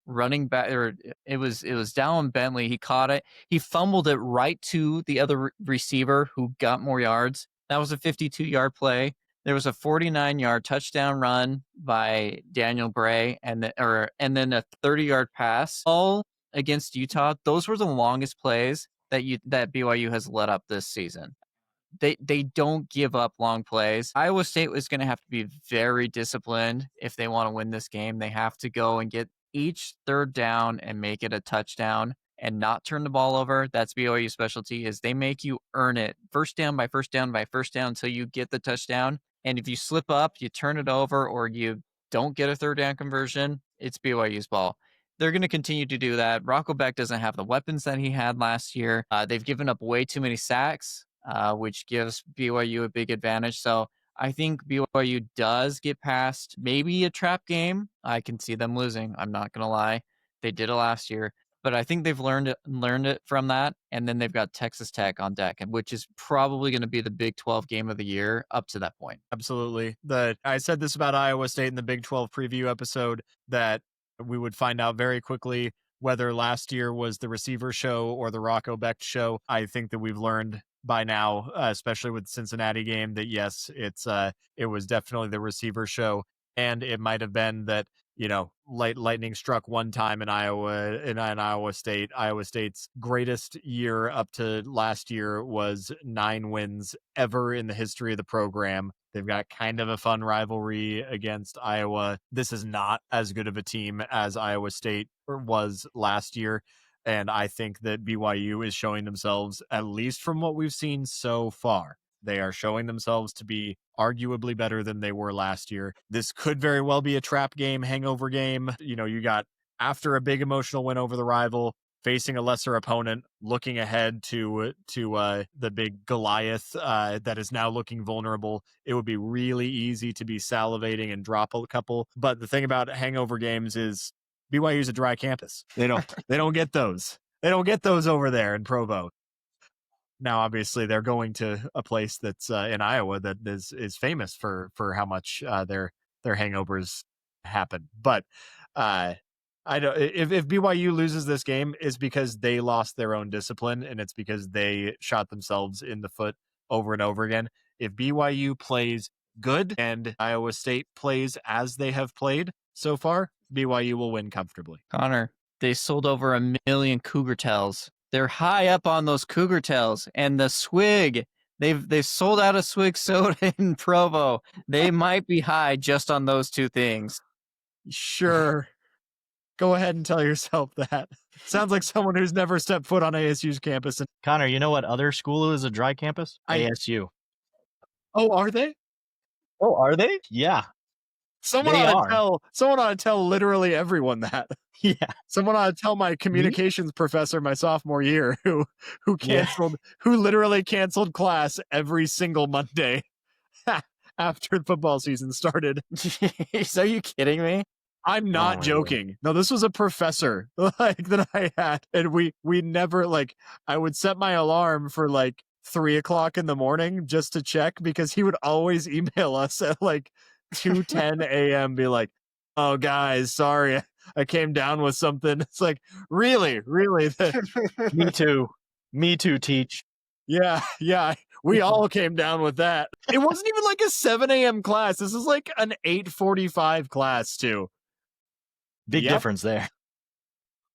running back, or it was Dallin Bentley. He caught it. He fumbled it right to the other receiver who got more yards. That was a 52-yard play. There was a 49-yard touchdown run by Daniel Bray, and then a 30-yard pass. All against Utah. Those were the longest plays that BYU has let up this season. They don't give up long plays. Iowa State was going to have to be very disciplined if they want to win this game. They have to go and get each third down and make it a touchdown and not turn the ball over. That's BYU's specialty, is they make you earn it first down by first down by first down until you get the touchdown. And if you slip up, you turn it over, or you don't get a third down conversion, it's BYU's ball. They're going to continue to do that. Rocco Beck doesn't have the weapons that he had last year. They've given up way too many sacks, which gives BYU a big advantage. So I think BYU does get past maybe a trap game. I can see them losing. I'm not going to lie. They did it last year. But I think they've learned it from that. And then they've got Texas Tech on deck, which is probably going to be the Big 12 game of the year up to that point. Absolutely. I said this about Iowa State in the Big 12 preview episode, that we would find out very quickly whether last year was the receiver show or the Rocco Beck show. I think that we've learned by now, especially with the Cincinnati game, that yes, it was definitely the receiver show. And it might have been that, lightning struck one time in Iowa State. Iowa State's greatest year up to last year was 9 wins ever in the history of the program. They've got kind of a fun rivalry against Iowa. This is not as good of a team as Iowa State was last year. And I think that BYU is showing themselves, at least from what we've seen so far, they are showing themselves to be arguably better than they were last year. This could very well be a trap game, hangover game. You got, after a big emotional win over the rival, facing a lesser opponent, looking ahead to the big Goliath that is now looking vulnerable. It would be really easy to be salivating and drop a couple. But the thing about hangover games is BYU is a dry campus. They don't get those. They don't get those over there in Provo. Now, obviously, they're going to a place that's in Iowa that is famous for how much their hangovers happen. But I don't. If BYU loses this game, it's because they lost their own discipline, and it's because they shot themselves in the foot over and over again. If BYU plays good and Iowa State plays as they have played so far, BYU will win comfortably. Connor, they sold over 1 million Cougar Tails. They're high up on those Cougar Tails, and the Swig. They've sold out a Swig soda in Provo. They might be high just on those two things. Sure. Go ahead and tell yourself that. Sounds like someone who's never stepped foot on ASU's campus. Connor, you know what other school is a dry campus? ASU. Oh, are they? Oh, are they? Yeah. Someone ought to tell literally everyone that. Yeah. Someone ought to tell my communications professor my sophomore year who literally canceled class every single Monday after the football season started. Jeez, are you kidding me? I'm not my joking. No, this was a professor that I had, and we never I would set my alarm for 3:00 in the morning just to check because he would always email us at 2:10 a.m. be like, "Oh guys, sorry, I came down with something." It's like, really. Me too, teach. Yeah, we all came down with that. It wasn't even a 7 a.m. class. This is an 8:45 class too. Big Yep. difference there.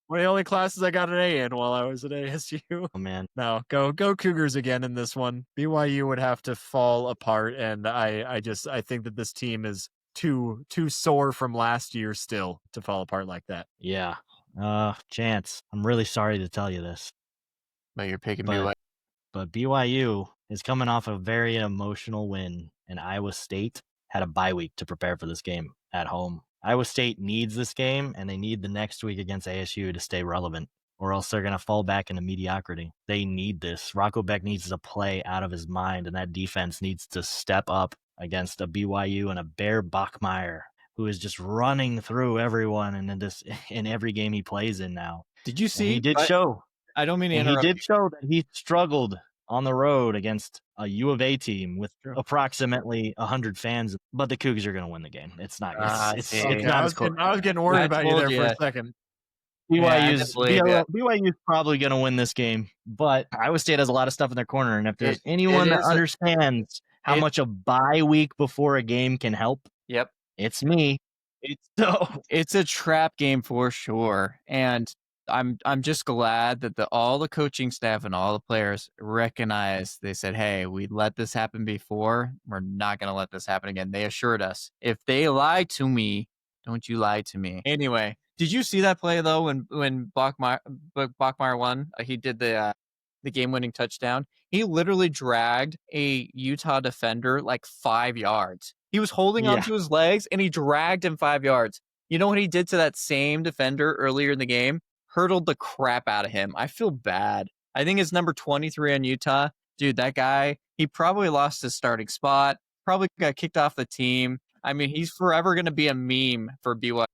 One of the only classes I got an A in while I was at ASU. Oh man. No, go Cougars again in this one. BYU would have to fall apart, and I think that this team is too sore from last year still to fall apart like that. Yeah. Chance, I'm really sorry to tell you this, But you're picking But- BYU. but BYU is coming off a very emotional win, and Iowa State had a bye week to prepare for this game at home. Iowa State needs this game, and they need the next week against ASU to stay relevant, or else they're going to fall back into mediocrity. They need this. Rocco Beck needs to play out of his mind, and that defense needs to step up against a BYU and a Bear Bachmeier, who is just running through everyone in every game he plays in now. Did you And see? he did show. I don't mean to And he interrupt. did show that he struggled on the road against a U of A team with approximately 100 fans, but the Cougars are going to win the game. It's not. It's see. not I as close. was getting worried I about you told there for ya. a second. BYU's probably going to win this game, but Iowa State has a lot of stuff in their corner, and if there's anyone that understands how much a bye week before a game can help, Yep. it's me. It's a trap game for sure, and I'm just glad that all the coaching staff and all the players recognize. They said, "Hey, we let this happen before. We're not going to let this happen again." They assured us. If they lie to me, don't you lie to me. Anyway, did you see that play though when Bachmeier won? He did the game-winning touchdown. He literally dragged a Utah defender 5 yards. He was holding onto his legs and he dragged him 5 yards. You know what he did to that same defender earlier in the game? Hurdled the crap out of him. I feel bad. I think it's number 23 on Utah. Dude, that guy, he probably lost his starting spot, probably got kicked off the team. I mean, he's forever going to be a meme for BYU.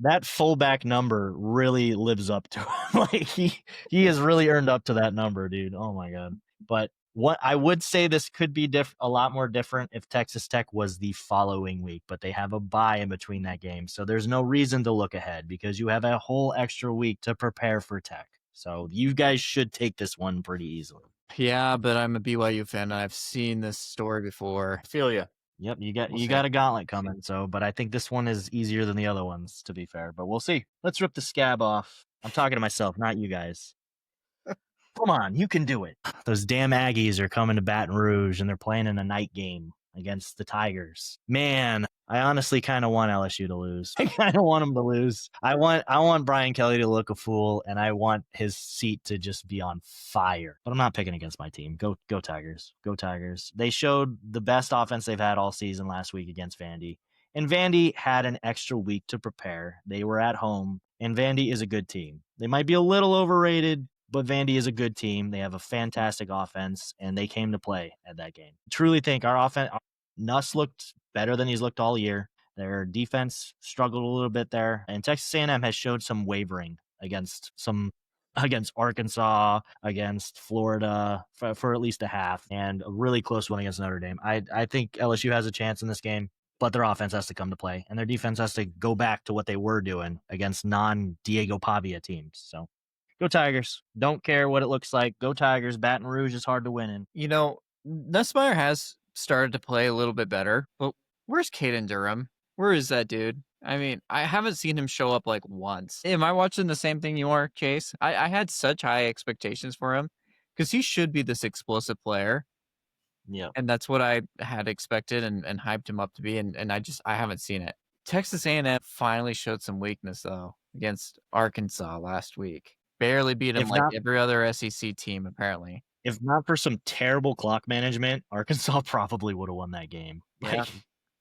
That fullback number really lives up to him. He has really earned up to that number, dude. Oh my God. But what I would say, this could be a lot more different if Texas Tech was the following week, but they have a bye in between that game. So there's no reason to look ahead because you have a whole extra week to prepare for Tech. So you guys should take this one pretty easily. Yeah, but I'm a BYU fan and I've seen this story before. I feel you. Yep, you got a gauntlet coming. So, but I think this one is easier than the other ones, to be fair. But we'll see. Let's rip the scab off. I'm talking to myself, not you guys. Come on, you can do it. Those damn Aggies are coming to Baton Rouge, and they're playing in a night game against the Tigers. Man, I honestly kind of want LSU to lose. I kind of want them to lose. I want Brian Kelly to look a fool, and I want his seat to just be on fire. But I'm not picking against my team. Go Tigers. Go Tigers. They showed the best offense they've had all season last week against Vandy. And Vandy had an extra week to prepare. They were at home, and Vandy is a good team. They might be a little overrated, but Vandy is a good team. They have a fantastic offense, and they came to play at that game. I truly think our offense, Nuss looked better than he's looked all year. Their defense struggled a little bit there, and Texas A&M has showed some wavering against Arkansas, against Florida for at least a half, and a really close one against Notre Dame. I think LSU has a chance in this game, but their offense has to come to play, and their defense has to go back to what they were doing against non-Diego Pavia teams. So go Tigers. Don't care what it looks like. Go Tigers. Baton Rouge is hard to win in. You know, Nussmeier has started to play a little bit better, but where's Caden Durham? Where is that dude? I mean, I haven't seen him show up once. Am I watching the same thing you are, Chase? I had such high expectations for him because he should be this explosive player. Yeah. And that's what I had expected and hyped him up to be. And I haven't seen it. Texas A&M finally showed some weakness, though, against Arkansas last week. Barely beat him every other SEC team, apparently. If not for some terrible clock management, Arkansas probably would have won that game. Yeah.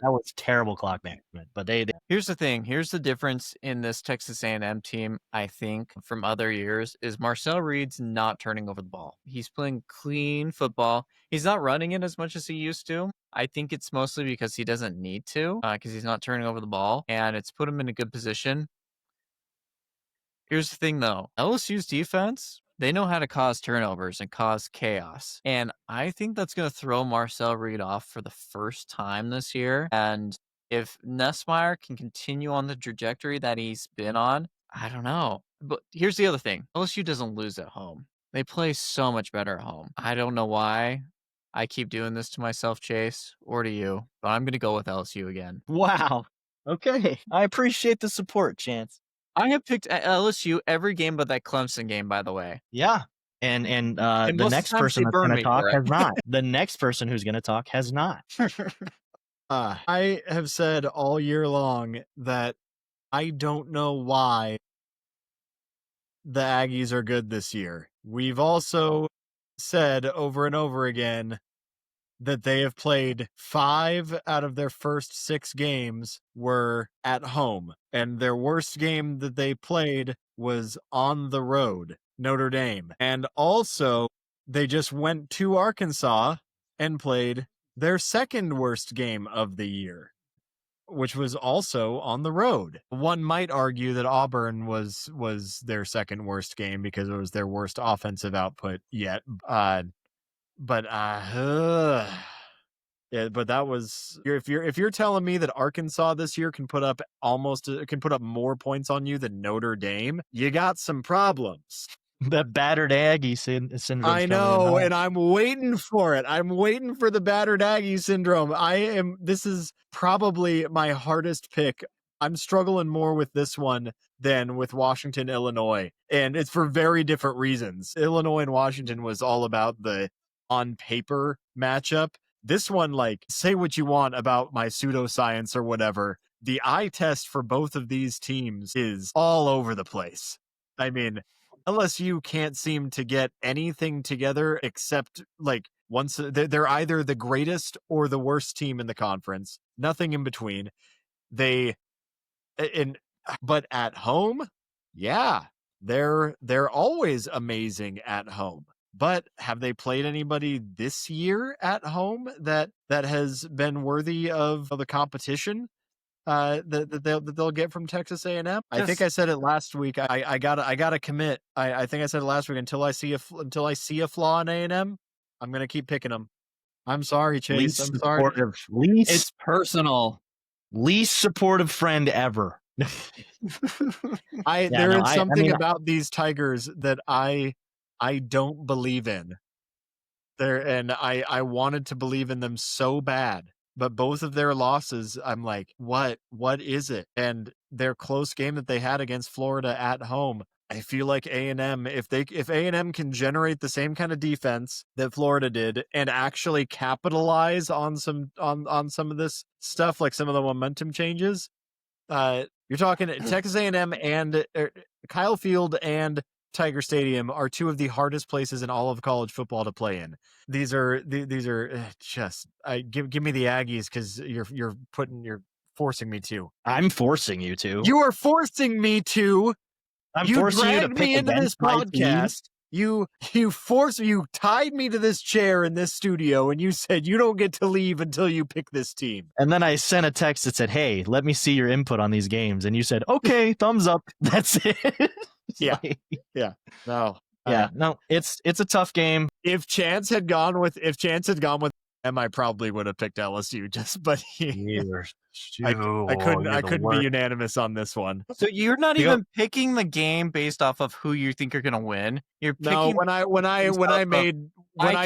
That was terrible clock management. But they Here's the thing. Here's the difference in this Texas A&M team, I think, from other years, is Marcel Reed's not turning over the ball. He's playing clean football. He's not running it as much as he used to, I think it's mostly because he doesn't need to, because he's not turning over the ball, and it's put him in a good position. Here's the thing, though. LSU's defense, they know how to cause turnovers and cause chaos. And I think that's going to throw Marcel Reed off for the first time this year. And if Nussmeier can continue on the trajectory that he's been on, I don't know. But here's the other thing. LSU doesn't lose at home. They play so much better at home. I don't know why I keep doing this to myself, Chase, or to you, but I'm going to go with LSU again. Wow. Okay. I appreciate the support, Chance. I have picked LSU every game but that Clemson game, by the way. Yeah. And And the most of next the times person they that's burn going to me talk for it. has not. The next person who's going to talk has not. I have said all year long that I don't know why the Aggies are good this year. We've also said over and over again that they have played 5 out of their first 6 games were at home, and their worst game that they played was on the road, Notre Dame. And also, they just went to Arkansas and played their second worst game of the year, which was also on the road. One might argue that Auburn was their second worst game because it was their worst offensive output yet. Yeah, but that was if you're telling me that Arkansas this year can put up more points on you than Notre Dame, you got some problems. The battered Aggie syndrome. I know, and I'm waiting for it. I'm waiting for the battered Aggie syndrome. This is probably my hardest pick. I'm struggling more with this one than with Washington, Illinois. And it's for very different reasons. Illinois and Washington was all about the on paper matchup. This one, like, say what you want about my pseudoscience or whatever. The eye test for both of these teams is all over the place. I mean, LSU can't seem to get anything together except like once they're either the greatest or the worst team in the conference. Nothing in between. But at home, yeah, they're always amazing at home. But have they played anybody this year at home that has been worthy of the competition that they'll get from Texas A&M? I think I said it last week. I gotta commit. I think I said it last week. Until I see a flaw in A&M, I'm gonna keep picking them. I'm sorry, Chase. I'm sorry. It's personal. Least supportive friend ever. There is something about these Tigers that I don't believe in. And I wanted to believe in them so bad, but both of their losses, I'm like, what is it? And their close game that they had against Florida at home, I feel like A&M, if A&M can generate the same kind of defense that Florida did and actually capitalize on some of this stuff, like some of the momentum changes, you're talking Texas A&M and Kyle Field and Tiger Stadium are two of the hardest places in all of college football to play in. These are just give me the Aggies because you're forcing me to. I'm forcing you to. You are forcing me to. You forcing you to dragged me into this podcast. You tied me to this chair in this studio, and you said you don't get to leave until you pick this team. And then I sent a text that said, "Hey, let me see your input on these games." And you said, "Okay, thumbs up." That's it. Yeah. No. No. It's a tough game. If Chance had gone with them, I probably would have picked LSU. I couldn't be unanimous on this one. So you're not even picking the game based off of who you think are going to win. You're picking. No, when I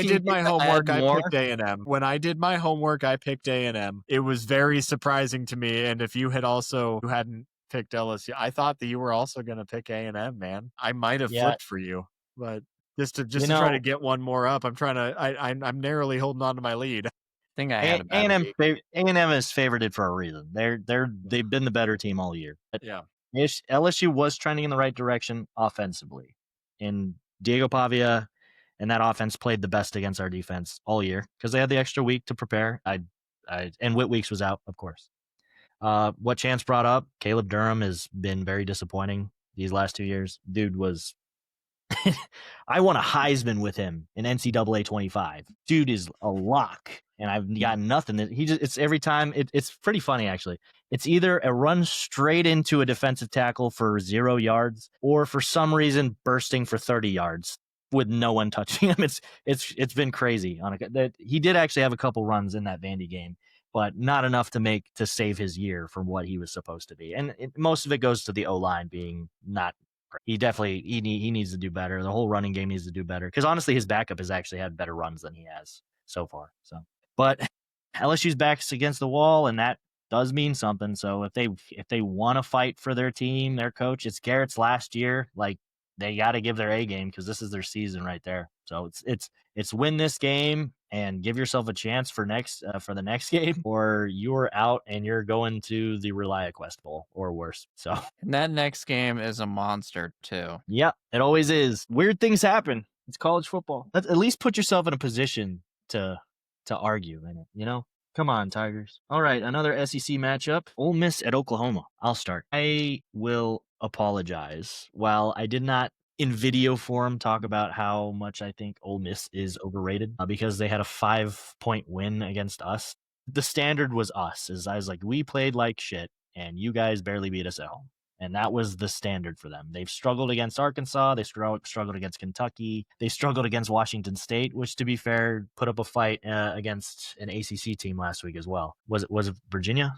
did my homework, I picked A&M. When I did my homework, I picked A&M. It was very surprising to me. And if you hadn't picked LSU, I thought that you were also going to pick A&M, man. I might have flipped for you, but just to try to get one more up, I'm narrowly holding on to my lead. I think I had A&M is favorited for a reason. They've been the better team all year. But yeah, LSU was trending in the right direction offensively, and Diego Pavia and that offense played the best against our defense all year because they had the extra week to prepare. And Whit Weeks was out, of course. What Chance brought up, Caleb Durham has been very disappointing these last 2 years. Dude was I won a Heisman with him in NCAA 25. Dude is a lock, and I've got nothing. It's every time. It's pretty funny, actually. It's either a run straight into a defensive tackle for 0 yards, or for some reason bursting for 30 yards with no one touching him. It's been crazy. He did actually have a couple runs in that Vandy game, but not enough to save his year from what he was supposed to be. And most of it goes to the O-line being not. He definitely he needs to do better. The whole running game needs to do better, because honestly, his backup has actually had better runs than he has so far. So, but LSU's back's against the wall, and that does mean something. So if they want to fight for their team, their coach, it's Garrett's last year. Like, they got to give their A game, because this is their season right there. So it's win this game and give yourself a chance for the next game, or you're out and you're going to the Relia Quest Bowl or worse. So, and that next game is a monster too. Yeah, it always is. Weird things happen. It's college football. At least put yourself in a position to argue in it, you know? Come on, Tigers. All right, another SEC matchup. Ole Miss at Oklahoma. I'll start. I will apologize. While I did not in video form talk about how much I think Ole Miss is overrated, because they had a 5-point win against us. The standard was us. I was like, we played like shit, and you guys barely beat us at home. And that was the standard for them. They've struggled against Arkansas. They struggled against Kentucky. They struggled against Washington State, which, to be fair, put up a fight against an ACC team last week as well. Was it Virginia?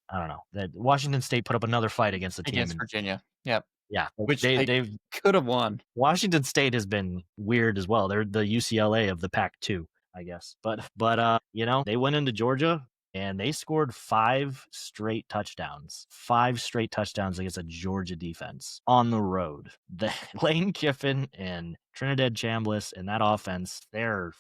I don't know. That Washington State put up another fight against the team. Against Virginia. Yep. Yeah. Which they've could have won. Washington State has been weird as well. They're the UCLA of the Pac-2, I guess. But they went into Georgia, and they scored 5 straight touchdowns. 5 straight touchdowns against a Georgia defense on the road. Lane Kiffin and Trinidad Chambliss and that offense, they're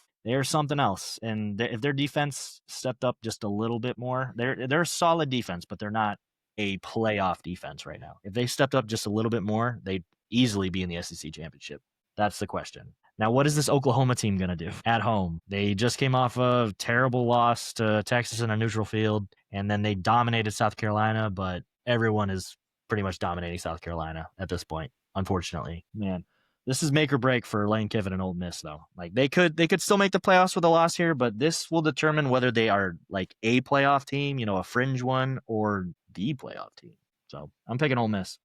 something else. And if their defense stepped up just a little bit more, they're a solid defense, but they're not a playoff defense right now. If they stepped up just a little bit more, they'd easily be in the SEC championship. That's the question. Now, what is this Oklahoma team going to do at home? They just came off a terrible loss to Texas in a neutral field, and then they dominated South Carolina, but everyone is pretty much dominating South Carolina at this point, unfortunately. Man, this is make or break for Lane Kiffin and Ole Miss, though. Like, they could still make the playoffs with a loss here, but this will determine whether they are like a playoff team, a fringe one, or the playoff team. So I'm picking Ole Miss.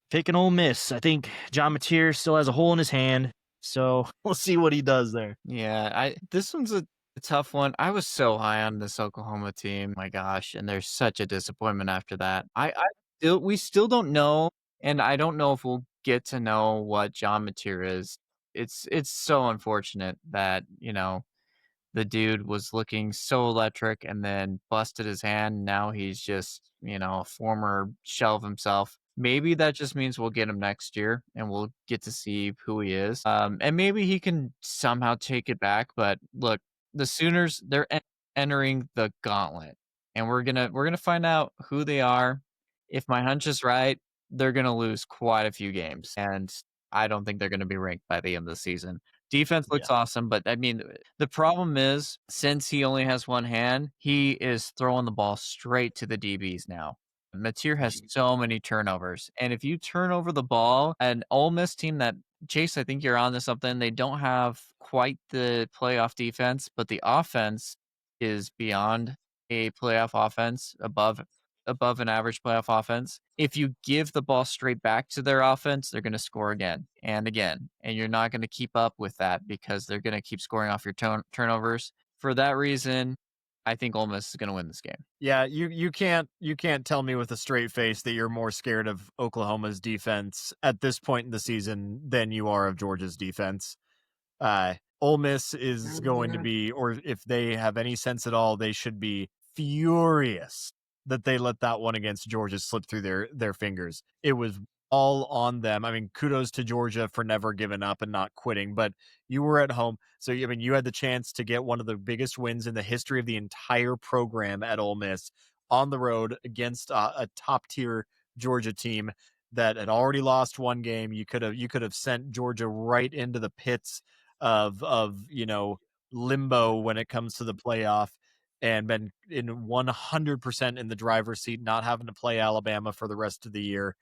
I think John Mateer still has a hole in his hand. So we'll see what he does there. Yeah, this one's a tough one. I was so high on this Oklahoma team. My gosh, and there's such a disappointment after that. We still don't know, and I don't know if we'll get to know what John Mateer is. It's so unfortunate that, the dude was looking so electric and then busted his hand. Now he's just, a former shell of himself. Maybe that just means we'll get him next year and we'll get to see who he is. And maybe he can somehow take it back. But look, the Sooners, they're entering the gauntlet, and we're gonna find out who they are. If my hunch is right, they're gonna lose quite a few games, and I don't think they're gonna be ranked by the end of the season. Defense looks awesome, but I mean, the problem is, since he only has one hand, he is throwing the ball straight to the DBs now. Mateer has so many turnovers, and if you turn over the ball, an Ole Miss team that, Chase, I think you're on to something. They don't have quite the playoff defense, but the offense is beyond a playoff offense, above an average playoff offense. If you give the ball straight back to their offense, they're going to score again and again, and you're not going to keep up with that because they're going to keep scoring off your turnovers. For that reason, I think Ole Miss is going to win this game. Yeah, you can't tell me with a straight face that you're more scared of Oklahoma's defense at this point in the season than you are of Georgia's defense. Ole Miss is going to be, or if they have any sense at all, they should be furious that they let that one against Georgia slip through their fingers. It was all on them. I mean, kudos to Georgia for never giving up and not quitting, but you were at home. So, I mean, you had the chance to get one of the biggest wins in the history of the entire program at Ole Miss on the road against a top tier Georgia team that had already lost one game. You could have sent Georgia right into the pits of limbo when it comes to the playoff, and been in 100% in the driver's seat, not having to play Alabama for the rest of the year,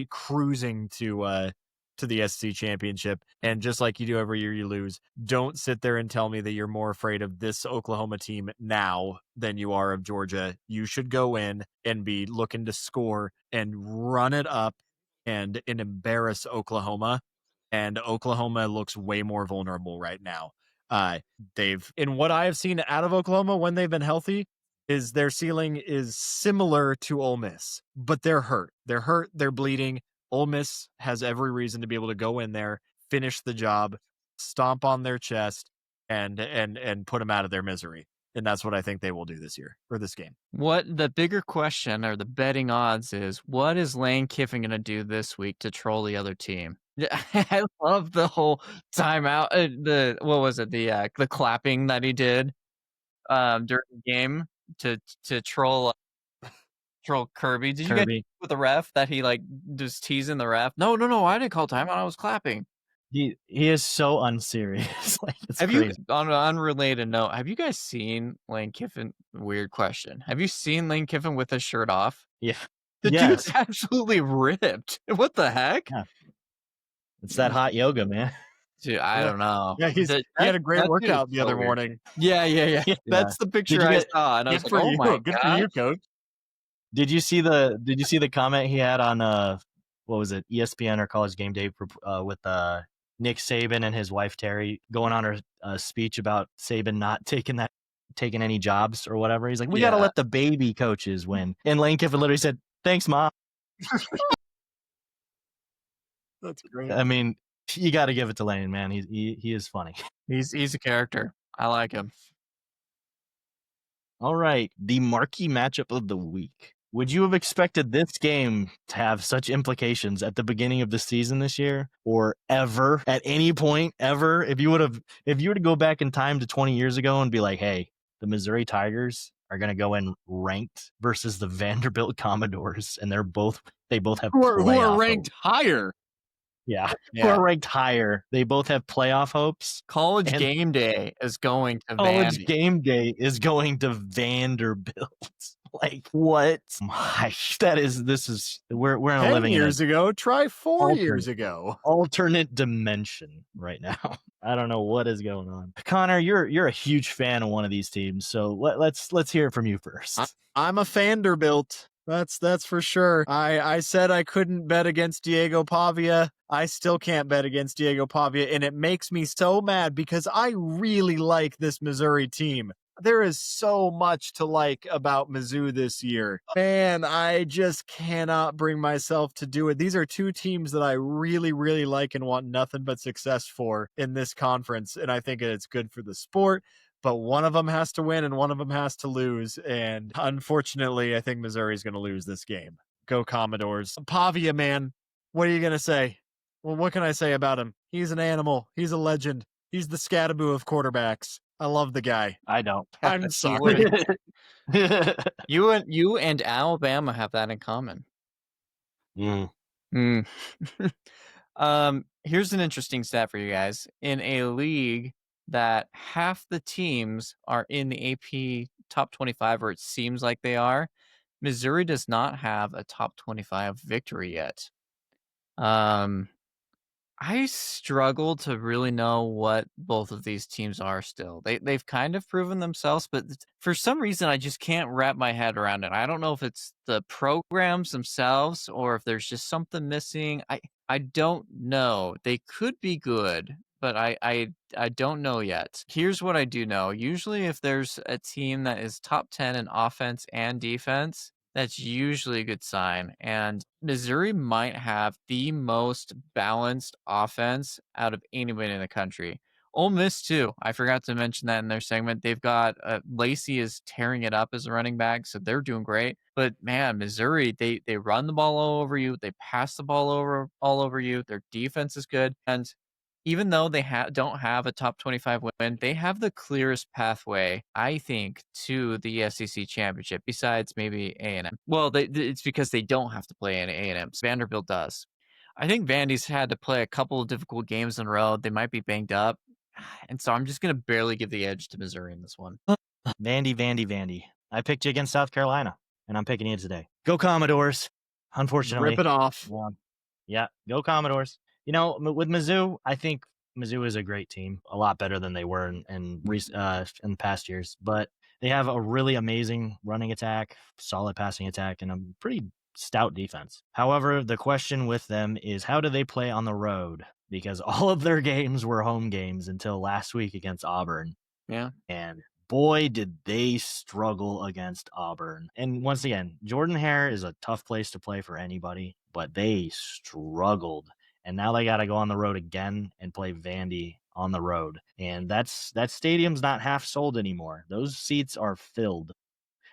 cruising to to the SEC championship. And just like you do every year you lose, don't sit there and tell me that you're more afraid of this Oklahoma team now than you are of Georgia. You should go in and be looking to score and run it up and embarrass Oklahoma. And Oklahoma looks way more vulnerable right now. In what I have seen out of Oklahoma when they've been healthy, is their ceiling is similar to Ole Miss, but they're hurt. They're bleeding. Ole Miss has every reason to be able to go in there, finish the job, stomp on their chest, and put them out of their misery. And that's what I think they will do this year or this game. What the bigger question or the betting odds is, what is Lane Kiffin going to do this week to troll the other team? I love the whole timeout. What was it? The clapping that he did during the game to troll Kirby. Did you get with the ref that he like just teasing the ref? No, I didn't call timeout. I was clapping. He is so unserious. Like, have crazy. You, on an unrelated note, have you guys seen Lane Kiffin? Weird question. Have you seen Lane Kiffin with his shirt off? Yeah. The dude's absolutely ripped. What the heck? Yeah. It's that hot yoga, man. Dude, I don't know. Yeah, he had a great workout the other morning. Yeah. That's the picture I saw, and I was like, "Oh my god, good for you, coach." Did you see the comment he had on what was it, ESPN or College Game Day with Nick Saban and his wife Terry going on her speech about Saban not taking any jobs or whatever? He's like, we got to let the baby coaches win. And Lane Kiffin literally said, "Thanks, Mom." That's great. I mean, you got to give it to Lane, man. He is funny. He's a character. I like him. All right, the marquee matchup of the week. Would you have expected this game to have such implications at the beginning of the season this year, or ever, at any point ever? If you were to go back in time to 20 years ago and be like, hey, the Missouri Tigers are going to go in ranked versus the Vanderbilt Commodores, and they both have who are ranked higher. Yeah, who are ranked higher. They both have playoff hopes. College Game Day is going to College Game Day is going to Vanderbilt. Like, what? We're in 10 years ago. Try 4 years ago. Alternate dimension right now. I don't know what is going on. Connor, you're a huge fan of one of these teams, so let's hear it from you first. I'm a Vanderbilt. That's for sure. I said I couldn't bet against Diego Pavia. I still can't bet against Diego Pavia, and it makes me so mad because I really like this Missouri team. There is so much to like about Mizzou this year. Man, I just cannot bring myself to do it. These are two teams that I really, really like and want nothing but success for in this conference, and I think it's good for the sport. But one of them has to win and one of them has to lose. And unfortunately, I think Missouri is going to lose this game. Go Commodores. Pavia, man, what are you going to say? Well, what can I say about him? He's an animal. He's a legend. He's the Scattaboo of quarterbacks. I love the guy. I don't. I'm sorry. You and Alabama have that in common. Here's an interesting stat for you guys. In a league that half the teams are in the AP top 25, or it seems like they are, Missouri does not have a top 25 victory yet. I struggle to really know what both of these teams are still. They've kind of proven themselves, but for some reason, I just can't wrap my head around it. I don't know if it's the programs themselves or if there's just something missing. I don't know. They could be good, but I don't know yet. Here's what I do know. Usually if there's a team that is top 10 in offense and defense, that's usually a good sign. And Missouri might have the most balanced offense out of anybody in the country. Ole Miss, too. I forgot to mention that in their segment. They've got Lacey is tearing it up as a running back, so they're doing great. But, man, Missouri, they run the ball all over you. They pass the ball all over you. Their defense is good. And even though they don't have a top 25 win, they have the clearest pathway, I think, to the SEC championship, besides maybe A&M. Well, it's because they don't have to play A&M. Vanderbilt does. I think Vandy's had to play a couple of difficult games in a row. They might be banged up. And so I'm just going to barely give the edge to Missouri in this one. Vandy. I picked you against South Carolina, and I'm picking you today. Go Commodores. Unfortunately. Rip it off. Yeah, go Commodores. With Mizzou, I think Mizzou is a great team, a lot better than they were in the past years. But they have a really amazing running attack, solid passing attack, and a pretty stout defense. However, the question with them is, how do they play on the road? Because all of their games were home games until last week against Auburn. Yeah. And boy, did they struggle against Auburn. And once again, Jordan-Hare is a tough place to play for anybody, but they struggled. And now they got to go on the road again and play Vandy on the road. And that stadium's not half sold anymore. Those seats are filled.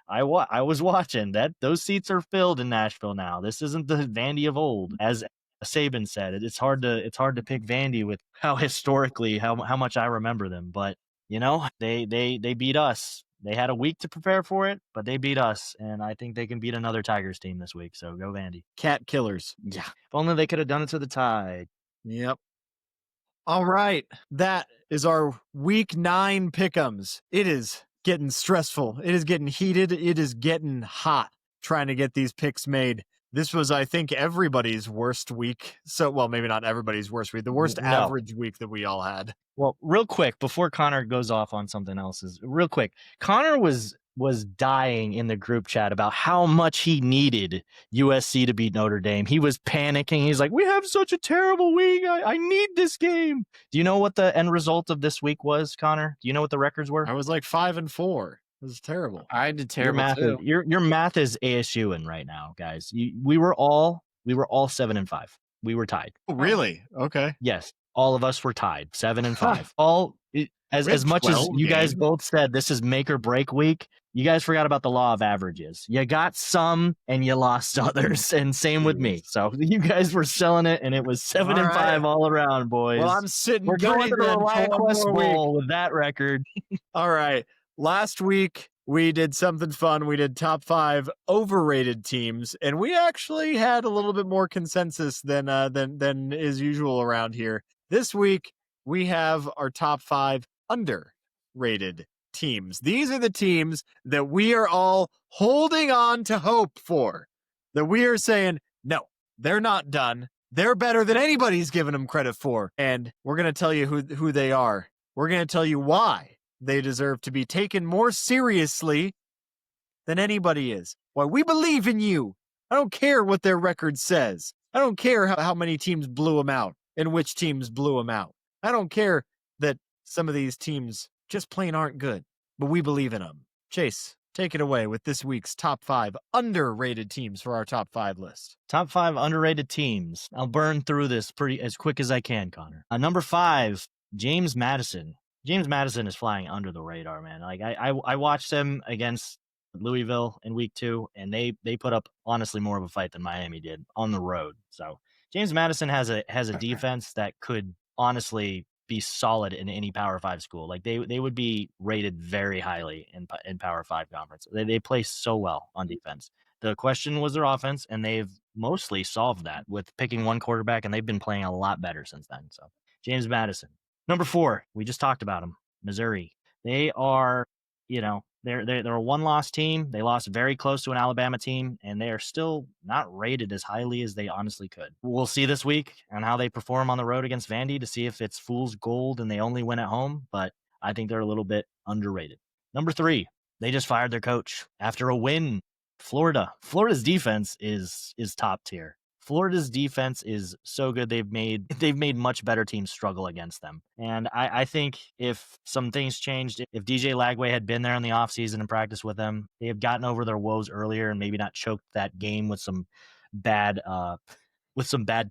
I was watching that. Those seats are filled in Nashville now. This isn't the Vandy of old. As Saban said, it's hard to pick Vandy with how much I remember them. But they beat us. They had a week to prepare for it, but they beat us, and I think they can beat another Tigers team this week. So go Vandy. Cat killers. Yeah. If only they could have done it to the Tide. Yep. All right. That is our week 9 pick'ems. It is getting stressful. It is getting heated. It is getting hot trying to get these picks made. This was, I think, everybody's worst week. So, well, maybe not everybody's worst week. The worst average week that we all had. Well, real quick, before Connor goes off on something else, real quick. Connor was dying in the group chat about how much he needed USC to beat Notre Dame. He was panicking. He's like, we have such a terrible week. I need this game. Do you know what the end result of this week was, Connor? Do you know what the records were? I was like 5-4. It was terrible. I did terrible too. Your math is ASUing right now, guys. We were all 7-5. We were tied. Oh, really? Okay. Yes, all of us were tied, 7-5. As much as you guys both said this is make or break week, you guys forgot about the law of averages. You got some and you lost others, and same with me. So you guys were selling it, and it was 7-5 all around, boys. Well, I'm sitting. We're going to the Quest Bowl with that record. All right. Last week, we did something fun. We did top 5 overrated teams, and we actually had a little bit more consensus than is usual around here. This week, we have our top 5 underrated teams. These are the teams that we are all holding on to hope for, that we are saying, no, they're not done. They're better than anybody's given them credit for. And we're going to tell you who they are. We're going to tell you why they deserve to be taken more seriously than anybody is. Why we believe in you. I don't care what their record says. I don't care how many teams blew them out and which teams blew them out. I don't care that some of these teams just plain aren't good, but we believe in them. Chase, take it away with this week's top 5 underrated teams for our top 5 list. Top 5 underrated teams. I'll burn through this pretty as quick as I can, Connor. Number 5, James Madison. James Madison is flying under the radar, man. Like I watched them against Louisville in week 2, and they put up honestly more of a fight than Miami did on the road. So James Madison has a defense that could honestly be solid in any Power 5 school. Like they would be rated very highly in Power 5 conference. They play so well on defense. The question was their offense, and they've mostly solved that with picking one quarterback, and they've been playing a lot better since then. So James Madison. Number 4, we just talked about them, Missouri. They are, they're a one-loss team. They lost very close to an Alabama team, and they are still not rated as highly as they honestly could. We'll see this week on how they perform on the road against Vandy to see if it's fool's gold and they only win at home, but I think they're a little bit underrated. Number 3, they just fired their coach after a win. Florida's defense is top tier. Florida's defense is so good. They've made much better teams struggle against them. And I think if some things changed, if DJ Lagway had been there in the offseason and practiced with them, they have gotten over their woes earlier and maybe not choked that game with some bad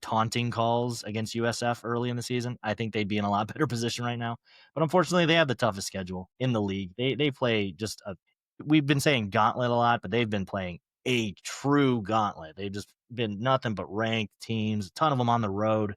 taunting calls against USF early in the season, I think they'd be in a lot better position right now. But unfortunately, they have the toughest schedule in the league. They play we've been saying gauntlet a lot, but they've been playing a true gauntlet. They've just been nothing but ranked teams, a ton of them on the road.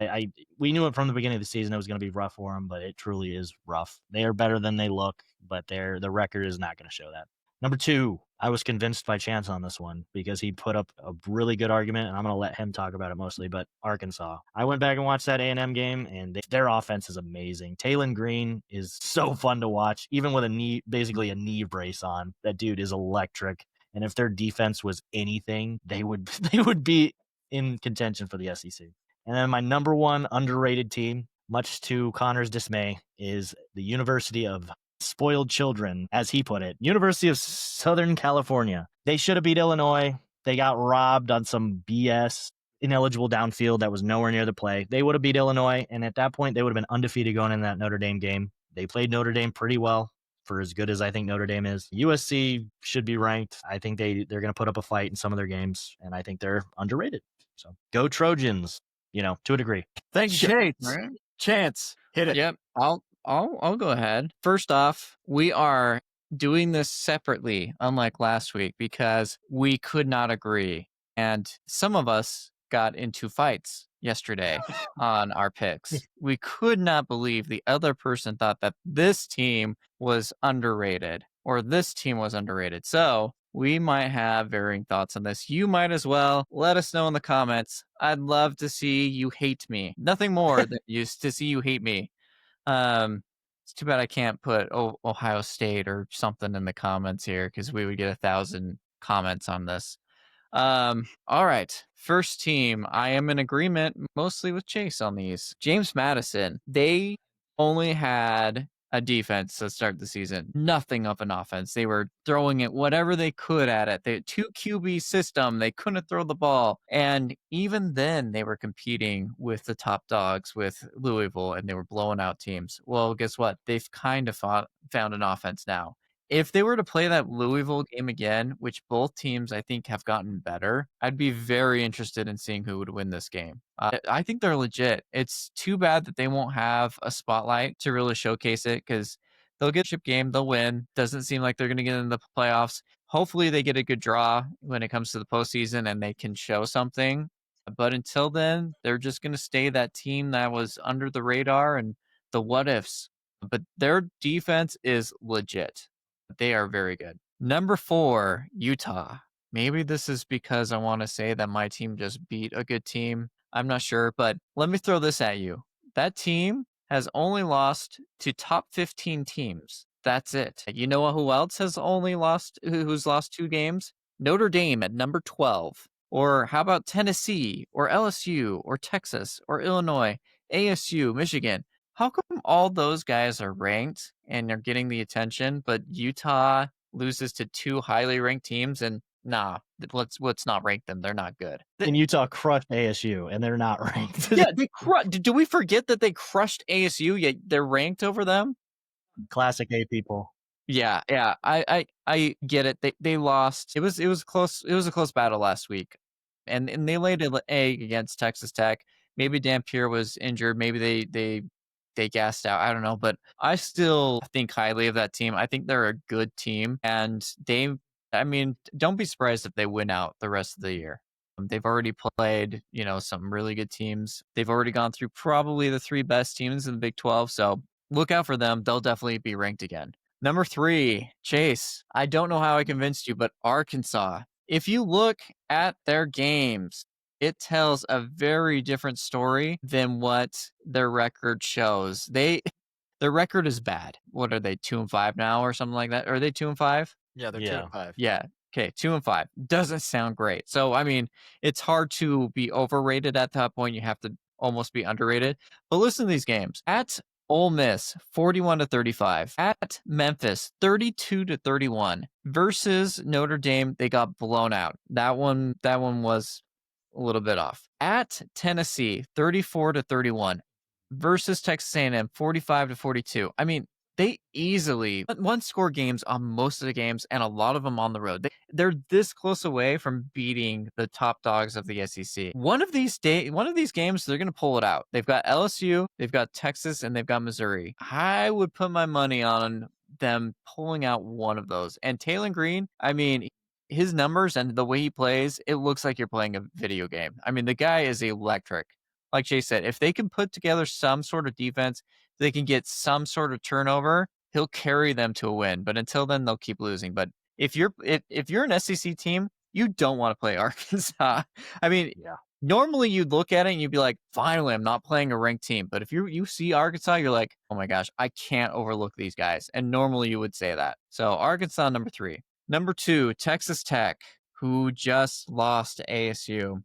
We knew it from the beginning of the season it was going to be rough for them, but it truly is rough. They are better than they look, but the record is not going to show that. Number 2, I was convinced by Chance on this one because he put up a really good argument, and I'm going to let him talk about it mostly, but Arkansas. I went back and watched that A&M game, and their offense is amazing. Taylon Green is so fun to watch, even with basically a knee brace on. That dude is electric. And if their defense was anything, they would be in contention for the SEC. And then my number one underrated team, much to Connor's dismay, is the University of Spoiled Children, as he put it. University of Southern California. They should have beat Illinois. They got robbed on some BS, ineligible downfield that was nowhere near the play. They would have beat Illinois, and at that point, they would have been undefeated going in that Notre Dame game. They played Notre Dame pretty well, for as good as I think Notre Dame is. USC should be ranked. I think they're going to put up a fight in some of their games, and I think they're underrated. So go Trojans, to a degree. Thank you, Chase. Right. Chance, hit it. Yep. I'll go ahead. First off, we are doing this separately, unlike last week, because we could not agree. And some of us got into fights yesterday on our picks. We could not believe the other person thought that this team was underrated or this team was underrated. So we might have varying thoughts on this. You might as well. Let us know in the comments. I'd love to see you hate me. Nothing more than to see you hate me. It's too bad I can't put Ohio State or something in the comments here because we would get 1,000 comments on this. All right. First team, I am in agreement mostly with Chase on these. James Madison, they only had a defense to start the season. Nothing of an offense. They were throwing it whatever they could at it. They 2 QB system. They couldn't throw the ball. And even then they were competing with the top dogs with Louisville and they were blowing out teams. Well, guess what? They've kind of found an offense now. If they were to play that Louisville game again, which both teams I think have gotten better, I'd be very interested in seeing who would win this game. I think they're legit. It's too bad that they won't have a spotlight to really showcase it because they'll get a chip game, they'll win. Doesn't seem like they're going to get in the playoffs. Hopefully they get a good draw when it comes to the postseason and they can show something. But until then, they're just going to stay that team that was under the radar and the what ifs. But their defense is legit. They are very good. Number 4, Utah. Maybe this is because I want to say that my team just beat a good team. I'm not sure, but let me throw this at you. That team has only lost to top 15 teams. That's it. You know who else has only lost, who's lost 2 games? Notre Dame at number 12. Or how about Tennessee or LSU or Texas or Illinois, ASU, Michigan? How come all those guys are ranked and are getting the attention, but Utah loses to 2 highly ranked teams? And let's not rank them. They're not good. And Utah crushed ASU, and they're not ranked. Yeah, do we forget that they crushed ASU, yet they're ranked over them? Classic A people. Yeah. I get it. They lost. It was close. It was a close battle last week, and they laid an egg against Texas Tech. Maybe Dampier was injured. Maybe they gassed out. I don't know, but I still think highly of that team. I think they're a good team, and don't be surprised if they win out the rest of the year. They've already played, some really good teams. They've already gone through probably the 3 best teams in the Big 12, so look out for them. They'll definitely be ranked again. Number 3, Chase. I don't know how I convinced you, but Arkansas. If you look at their games, it tells a very different story than what their record shows. Their record is bad. What are they, 2-5 now or something like that? Are they 2-5? Yeah, they're 2-5. Yeah. Okay, 2-5. Doesn't sound great. So, it's hard to be overrated at that point. You have to almost be underrated. But listen to these games. At Ole Miss, 41-35. At Memphis, 32-31. Versus Notre Dame, they got blown out. That one was a little bit off. At Tennessee, 34-31. Versus Texas A&M, 45-42. They easily one-score games on most of the games, and a lot of them on the road. They're this close away from beating the top dogs of the SEC. One of these games, they're going to pull it out. They've got LSU, they've got Texas, and they've got Missouri. I would put my money on them pulling out one of those. And Taylor Green, his numbers and the way he plays, it looks like you're playing a video game. The guy is electric. Like Jay said, if they can put together some sort of defense, they can get some sort of turnover, he'll carry them to a win. But until then, they'll keep losing. But if you're an SEC team, you don't want to play Arkansas. Normally you'd look at it and you'd be like, finally, I'm not playing a ranked team. But if you see Arkansas, you're like, oh my gosh, I can't overlook these guys. And normally you would say that. So Arkansas, number 3. Number 2, Texas Tech, who just lost to ASU.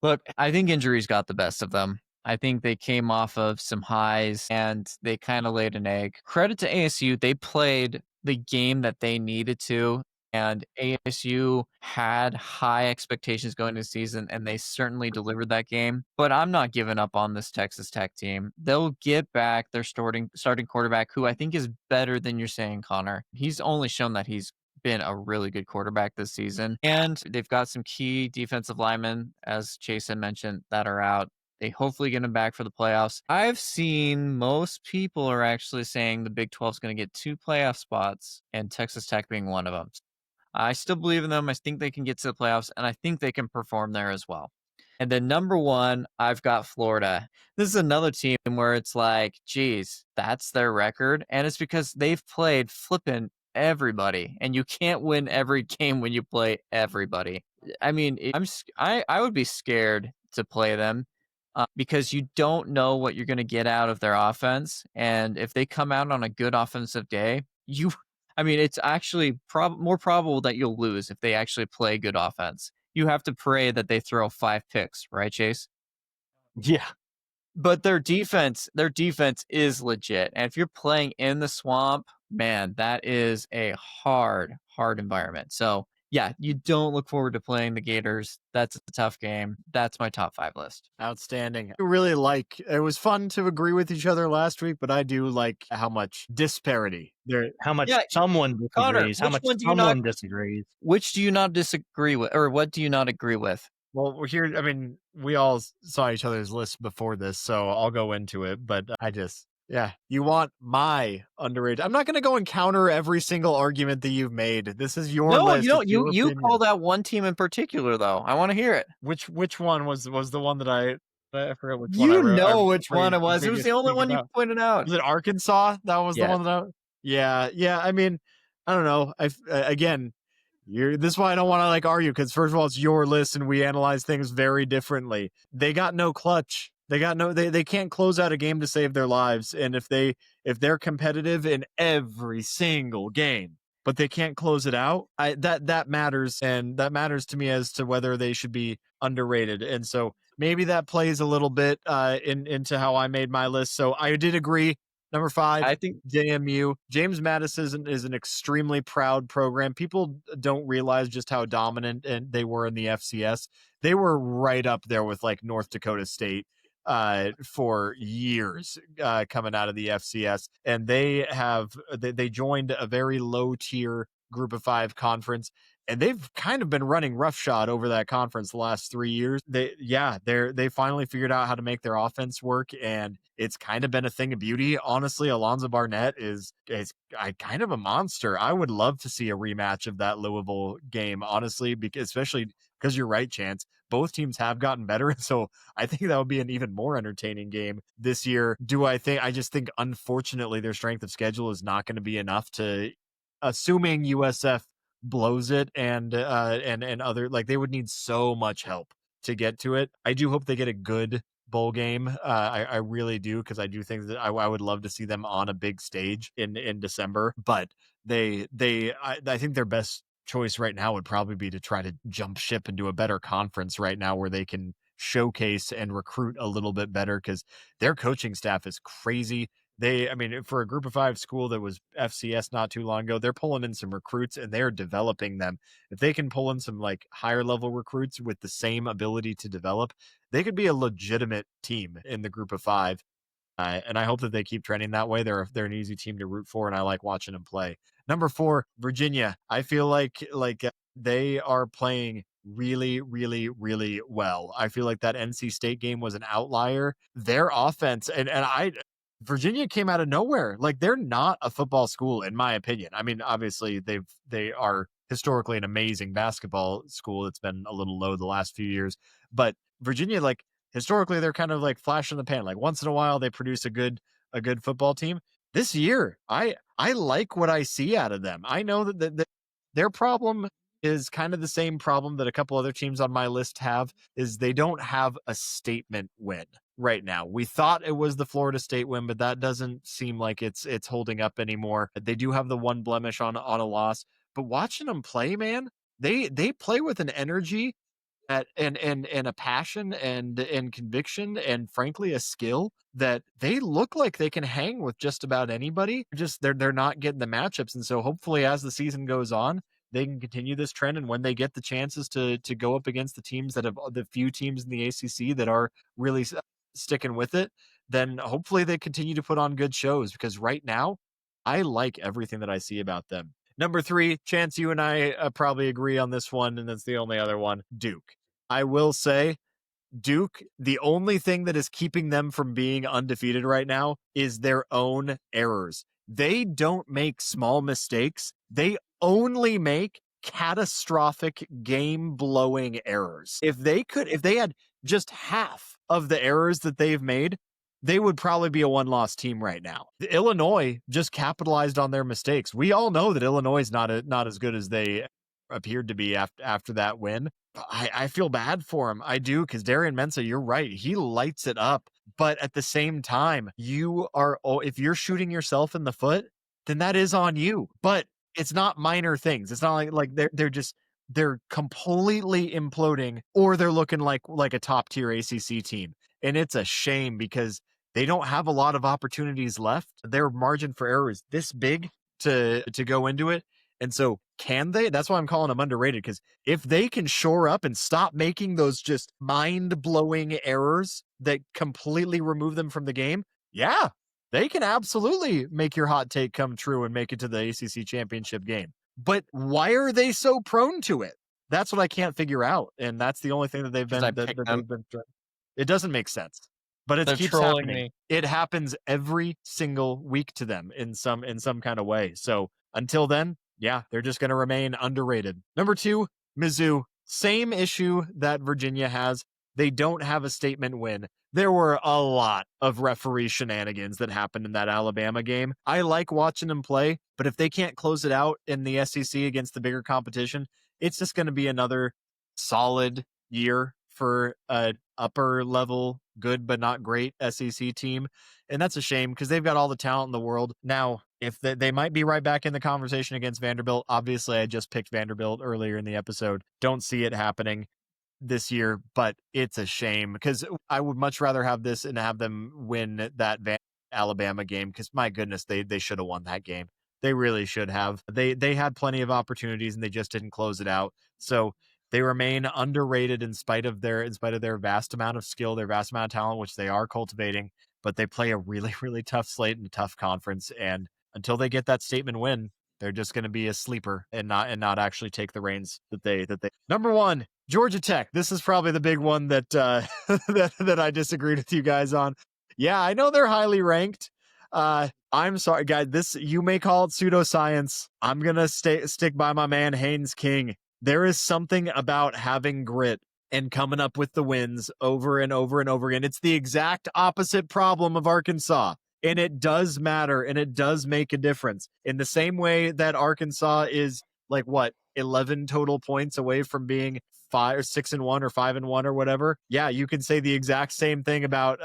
Look, I think injuries got the best of them. I think they came off of some highs and they kind of laid an egg. Credit to ASU. They played the game that they needed to. And ASU had high expectations going into the season, and they certainly delivered that game. But I'm not giving up on this Texas Tech team. They'll get back their starting quarterback, who I think is better than you're saying, Connor. He's only shown that he's been a really good quarterback this season. And they've got some key defensive linemen, as Chase had mentioned, that are out. They hopefully get him back for the playoffs. I've seen most people are actually saying the Big 12 is going to get 2 playoff spots, and Texas Tech being one of them. I still believe in them. I think they can get to the playoffs, and I think they can perform there as well. And then number 1, I've got Florida. This is another team where it's like, geez, that's their record. And it's because they've played flipping everybody, and you can't win every game when you play everybody. I mean, I would be scared to play them because you don't know what you're going to get out of their offense. And if they come out on a good offensive day, it's actually more probable that you'll lose if they actually play good offense. You have to pray that they throw 5 picks, right, Chase? Yeah. But their defense is legit. And if you're playing in the swamp, man, that is a hard environment. So, yeah, you don't look forward to playing the Gators. That's a tough game. That's my top 5 list. Outstanding. I really like, it was fun to agree with each other last week, but I do like how much disparity there. How much Yeah, someone Connor, disagrees. How which much one do you someone not- disagrees. Which do you not disagree with, or what do you not agree with? Well, we're here. I mean, we all saw each other's lists before this, so I'll go into it. But you want my underrated. I'm not going to go and counter every single argument that you've made. This is your No, list. you don't. It's your You opinion. called out one team in particular, though. I want to hear it. Which one was the one that I forgot which one. You know which one it was. It was the only one you pointed out. Was it Arkansas? That was the one that Yeah. I mean, I don't know. Again, this is why I don't want to argue, because first of all, it's your list and we analyze things very differently. They got no clutch. They can't close out a game to save their lives. And if they're competitive in every single game, but they can't close it out, that matters, and that matters to me as to whether they should be underrated. And so maybe that plays a little bit into how I made my list. So I did agree. Number 5, I think JMU. James Madison is an extremely proud program. People don't realize just how dominant they were in the FCS. They were right up there with North Dakota State for years coming out of the FCS, and they joined a very low tier Group of 5 conference, and they've kind of been running roughshod over that conference the last 3 years. They finally figured out how to make their offense work, and it's kind of been a thing of beauty. Honestly, Alonzo Barnett is kind of a monster. I would love to see a rematch of that Louisville game, honestly, especially because you're right, Chance. Both teams have gotten better, so I think that would be an even more entertaining game this year. I just think, unfortunately, their strength of schedule is not going to be enough to, assuming USF blows it and other, they would need so much help to get to it. I do hope they get a good bowl game. I really do, because I do think that I would love to see them on a big stage in December. But I think their best choice right now would probably be to try to jump ship into a better conference right now, where they can showcase and recruit a little bit better, because their coaching staff is crazy. For a Group of 5 school that was FCS not too long ago, they're pulling in some recruits and they're developing them. If they can pull in some higher level recruits with the same ability to develop, they could be a legitimate team in the Group of 5. And I hope that they keep trending that way. They're an easy team to root for, and I like watching them play. Number 4, Virginia. I feel like they are playing really, really, really well. I feel like that NC State game was an outlier. Their offense Virginia came out of nowhere. They're not a football school, in my opinion. I mean, obviously they are historically an amazing basketball school. It's been a little low the last few years, but Virginia, historically, they're kind of flash in the pan. Once in a while, they produce a good football team. This year, I like what I see out of them. I know that their problem is kind of the same problem that a couple other teams on my list have, is they don't have a statement win right now. We thought it was the Florida State win, but that doesn't seem like it's holding up anymore. They do have the one blemish on a loss, but watching them play, man, they play with an energy and a passion and conviction and frankly a skill that they look like they can hang with just about anybody. Just they're not getting the matchups, and so hopefully as the season goes on, they can continue this trend. And when they get the chances to go up against the teams that have the few teams in the ACC that are really sticking with it, then hopefully they continue to put on good shows, because right now I like everything that I see about them. Number 3, Chance, you and I probably agree on this one, and that's the only other one, Duke. I will say, Duke, the only thing that is keeping them from being undefeated right now is their own errors. They don't make small mistakes. They only make catastrophic game-blowing errors. If they had just half of the errors that they've made, they would probably be a one-loss team right now. Illinois just capitalized on their mistakes. We all know that Illinois is not as good as they appeared to be after that win. I feel bad for him. I do, because Darian Mensah, you're right. He lights it up. But at the same time, if you're shooting yourself in the foot, then that is on you. But it's not minor things. It's not like they're completely imploding, or they're looking like a top tier ACC team. And it's a shame, because they don't have a lot of opportunities left. Their margin for error is this big to go into it. And so can they? That's why I'm calling them underrated, because if they can shore up and stop making those just mind-blowing errors that completely remove them from the game, yeah, they can absolutely make your hot take come true and make it to the ACC championship game. But why are they so prone to it? That's what I can't figure out. And that's the only thing that they've been. It doesn't make sense. But it keeps happening. It happens every single week to them in some kind of way. So until then, yeah, they're just going to remain underrated. Number 2, Mizzou. Same issue that Virginia has. They don't have a statement win. There were a lot of referee shenanigans that happened in that Alabama game. I like watching them play, but if they can't close it out in the SEC against the bigger competition, it's just going to be another solid year for an upper level, good but not great SEC team. And that's a shame, because they've got all the talent in the world. Now, if they might be right back in the conversation against Vanderbilt. Obviously, I just picked Vanderbilt earlier in the episode. Don't see it happening this year, but it's a shame, because I would much rather have this and have them win that Alabama game, because my goodness, they should have won that game. They really should have. They had plenty of opportunities and they just didn't close it out. So they remain underrated in spite of their vast amount of skill, their vast amount of talent, which they are cultivating. But they play a really, really tough slate and a tough conference, and until they get that statement win, they're just going to be a sleeper and not actually take the reins that they. Number 1, Georgia Tech. This is probably the big one that that I disagreed with you guys on. Yeah, I know they're highly ranked. I'm sorry, guys. You may call it pseudoscience. I'm gonna stick by my man Haynes King. There is something about having grit and coming up with the wins over and over and over again. It's the exact opposite problem of Arkansas. And it does matter, and it does make a difference. In the same way that Arkansas is 11 total points away from being 6-1 or 5-1 or whatever. Yeah, you can say the exact same thing about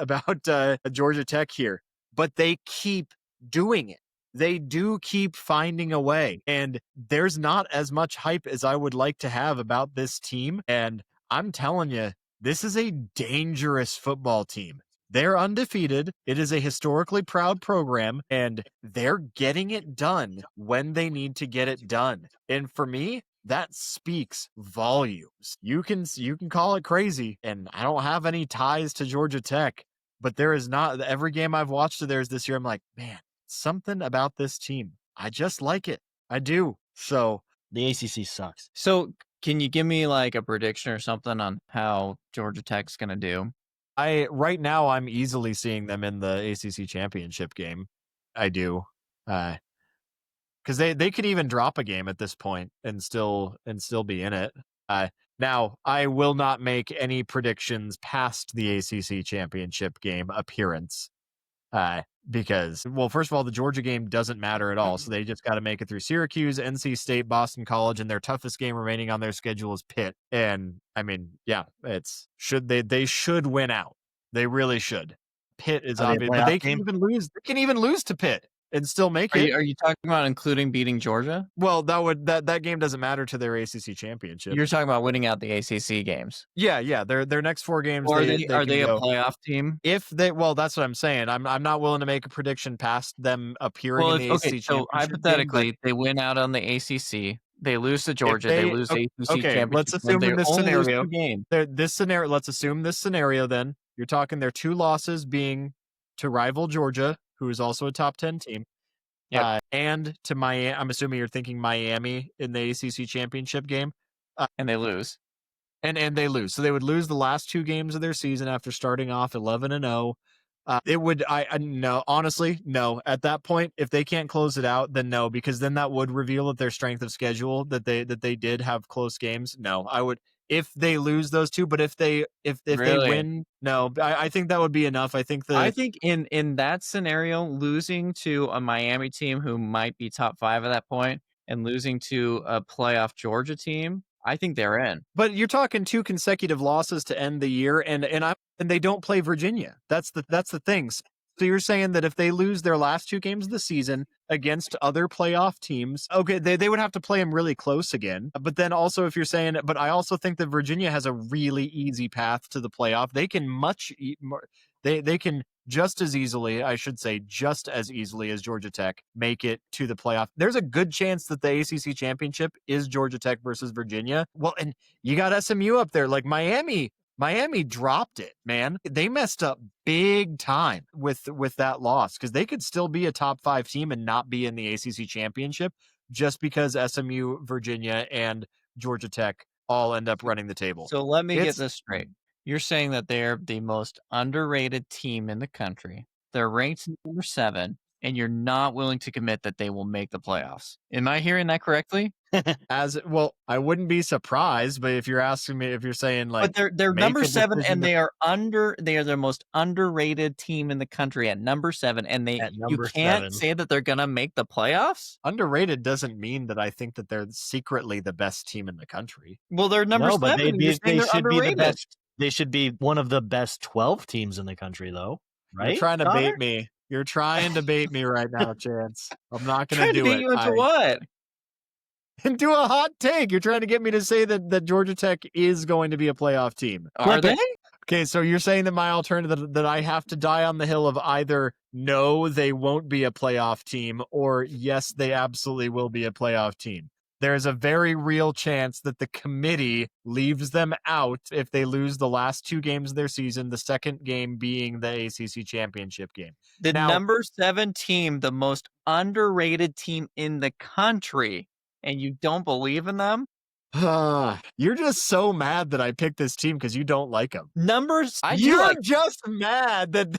Georgia Tech here. But they keep doing it. They do keep finding a way. And there's not as much hype as I would like to have about this team. And I'm telling you, this is a dangerous football team. They're undefeated. It is a historically proud program, and they're getting it done when they need to get it done. And for me, that speaks volumes. You can call it crazy, and I don't have any ties to Georgia Tech, but there is not every game I've watched of theirs this year. I'm like, man, something about this team. I just like it. I do. So the ACC sucks. So can you give me a prediction or something on how Georgia Tech's going to do? Right now I'm easily seeing them in the ACC championship game. I do. Because they could even drop a game at this point and still be in it. Now, I will not make any predictions past the ACC championship game appearance. Because, well, first of all, the Georgia game doesn't matter at all. So they just got to make it through Syracuse, NC State, Boston College, and their toughest game remaining on their schedule is Pitt. And I mean, yeah, they should win out. They really should. Pitt is obvious, but they can even lose. They can even lose to Pitt. and still make Are it. you talking about including beating Georgia? Well, that game doesn't matter to their ACC championship. You're talking about winning out the ACC games. Yeah. Their next 4 games. Or they are can they a go. playoff team? If they, well, that's what I'm saying. I'm not willing to make a prediction past them appearing in the ACC championship. So hypothetically, they win out on the ACC. They lose to Georgia. They lose the ACC championship. Let's assume in this scenario. Let's assume this scenario. Then you're talking their 2 losses being to rival Georgia, who is also a top 10 team. Yep. And to Miami. I'm assuming you're thinking Miami in the ACC championship game. And they lose. And they lose. So they would lose the last 2 games of their season after starting off 11-0. It would, no, honestly, no. At that point, if they can't close it out, then no, because then that would reveal that their strength of schedule, that they did have close games. No, I would, if they lose those 2, but if they win, no, I think that would be enough. I think in that scenario, losing to a Miami team who might be top 5 at that point and losing to a playoff Georgia team, I think they're in. But you're talking 2 consecutive losses to end the year, and they don't play Virginia. That's the thing. So you're saying that if they lose their last 2 games of the season against other playoff teams, okay, they would have to play them really close again. But then also, if you're saying, but I also think that Virginia has a really easy path to the playoff. They can they can just as easily, I should say, just as easily as Georgia Tech make it to the playoff. There's a good chance that the ACC championship is Georgia Tech versus Virginia. Well, and you got SMU up there, like Miami dropped it, man. They messed up big time with that loss, because they could still be a top 5 team and not be in the ACC championship just because SMU, Virginia, and Georgia Tech all end up running the table. So let me get this straight. You're saying that they're the most underrated team in the country. They're ranked number 7, and you're not willing to commit that they will make the playoffs. Am I hearing that correctly? As well, I wouldn't be surprised, but if you're asking me, if you're saying like, but they're number 7, and they are the most underrated team in the country at number 7, and you can't say that they're gonna make the playoffs. Underrated doesn't mean that I think that they're secretly the best team in the country. Well, they're number 7. But they should underrated. be the best. They should be one of the best 12 teams in the country, though. Right? You're trying to bait me. You're trying to bait me right now, Chance. I'm not going to do it. Bait you into what? Into a hot take. You're trying to get me to say that Georgia Tech is going to be a playoff team. Are they? Okay, so you're saying that my alternative, that I have to die on the hill of either no, they won't be a playoff team, or yes, they absolutely will be a playoff team. There's a very real chance that the committee leaves them out if they lose the last 2 games of their season, the second game being the ACC championship game. Number 7 team, the most underrated team in the country, and you don't believe in them? You're just so mad that I picked this team because you don't like them. You're just mad that...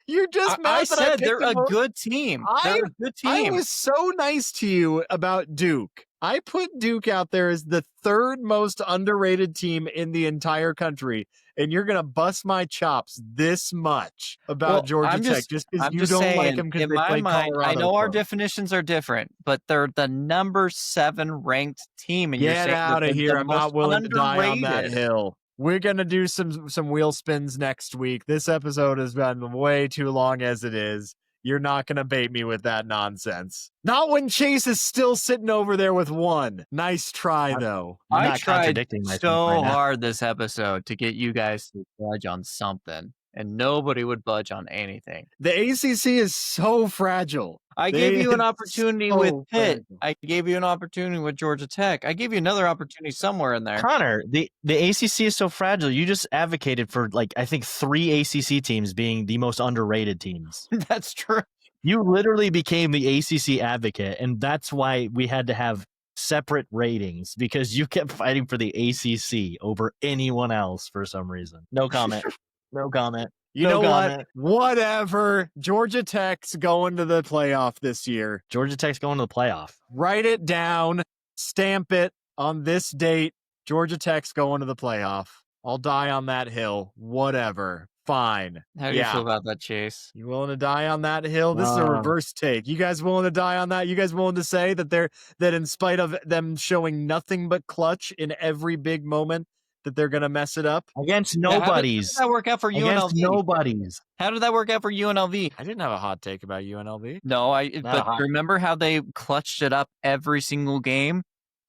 You're just mad I said they're a good team. They're a good team. I was so nice to you about Duke. I put Duke out there as the 3rd most underrated team in the entire country, and you're going to bust my chops this much about Georgia Tech just because you don't like them because they play Colorado. I know our definitions are different, but they're the number 7 ranked team. And get out of here. I'm not willing to die on that hill. We're going to do some wheel spins next week. This episode has been way too long as it is. You're not going to bait me with that nonsense. Not when Chase is still sitting over there with 1. Nice try, though. I tried so hard this episode to get you guys to budge on something, and nobody would budge on anything. The ACC is so fragile. I gave you an opportunity with Pitt. I gave you an opportunity with Georgia Tech. I gave you another opportunity somewhere in there. Connor, the ACC is so fragile. You just advocated for, I think 3 ACC teams being the most underrated teams. That's true. You literally became the ACC advocate, and that's why we had to have separate ratings, because you kept fighting for the ACC over anyone else for some reason. No comment. No comment. You know what? Whatever. Georgia Tech's going to the playoff this year. Georgia Tech's going to the playoff. Write it down. Stamp it on this date. Georgia Tech's going to the playoff. I'll die on that hill. Whatever. Fine. How do you feel about that, Chase? You willing to die on that hill? This is a reverse take. You guys willing to die on that? You guys willing to say that in spite of them showing nothing but clutch in every big moment, that they're going to mess it up? Against Yeah, nobodies. How did that work out for Against UNLV? nobodies. How did that work out for UNLV? I didn't have a hot take about UNLV. No, Not but hot. remember how they clutched it up every single game,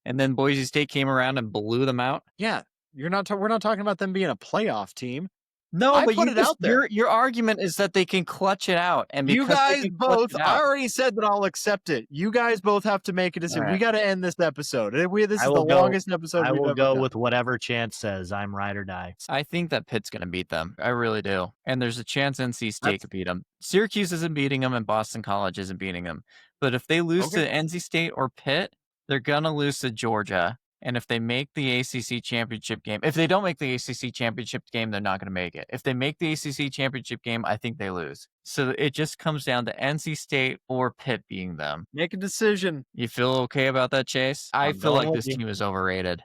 and then Boise State came around and blew them out? Yeah, we're not talking about them being a playoff team. No, I but put it out there. Your argument is that they can clutch it out, and You because they guys can clutch both, it I out- already said that I'll accept it. You guys both have to make a decision. All right. We got to end this episode. This is I the will go- longest episode I we've will ever go done. with whatever Chance says. I'm ride or die. I think that Pitt's going to beat them. I really do. And there's a chance NC State could beat them. Syracuse isn't beating them, and Boston College isn't beating them. But if they lose to NC State or Pitt, they're going to lose to Georgia. And if they make the ACC championship game, if they don't make the ACC championship game, they're not going to make it. If they make the ACC championship game, I think they lose. So it just comes down to NC State or Pitt beating them. Make a decision. You feel okay about that, Chase? I I'm feel going like with this you. team is overrated.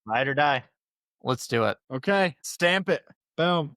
Ride or die. Let's do it. Okay, stamp it. Boom.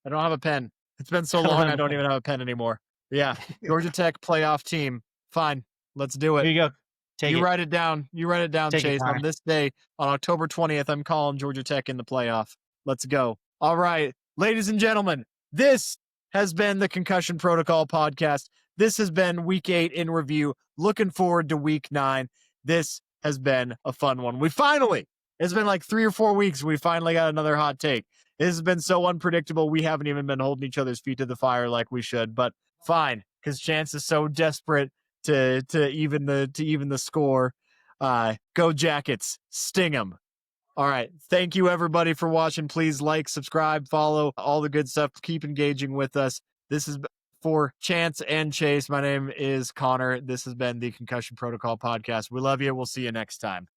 I don't have a pen. It's been so long, I don't even have a pen anymore. Yeah, Georgia Tech playoff team. Fine, let's do Here it. you go. Take You it. write it down. You write it down, Take it, Chase. Connor. On this day, on October 20th, I'm calling Georgia Tech in the playoff. Let's go. All right, ladies and gentlemen, this has been the Concussion Protocol Podcast. This has been Week 8 in review. Looking forward to Week 9. This has been a fun one. It's been like 3 or 4 weeks. We finally got another hot take. This has been so unpredictable. We haven't even been holding each other's feet to the fire like we should, but fine, because Chance is so desperate to even the score. Go Jackets, sting them. All right, thank you everybody for watching. Please like, subscribe, follow, all the good stuff. Keep engaging with us. This is for Chance and Chase. My name is Connor. This has been the Concussion Protocol Podcast. We love you. We'll see you next time.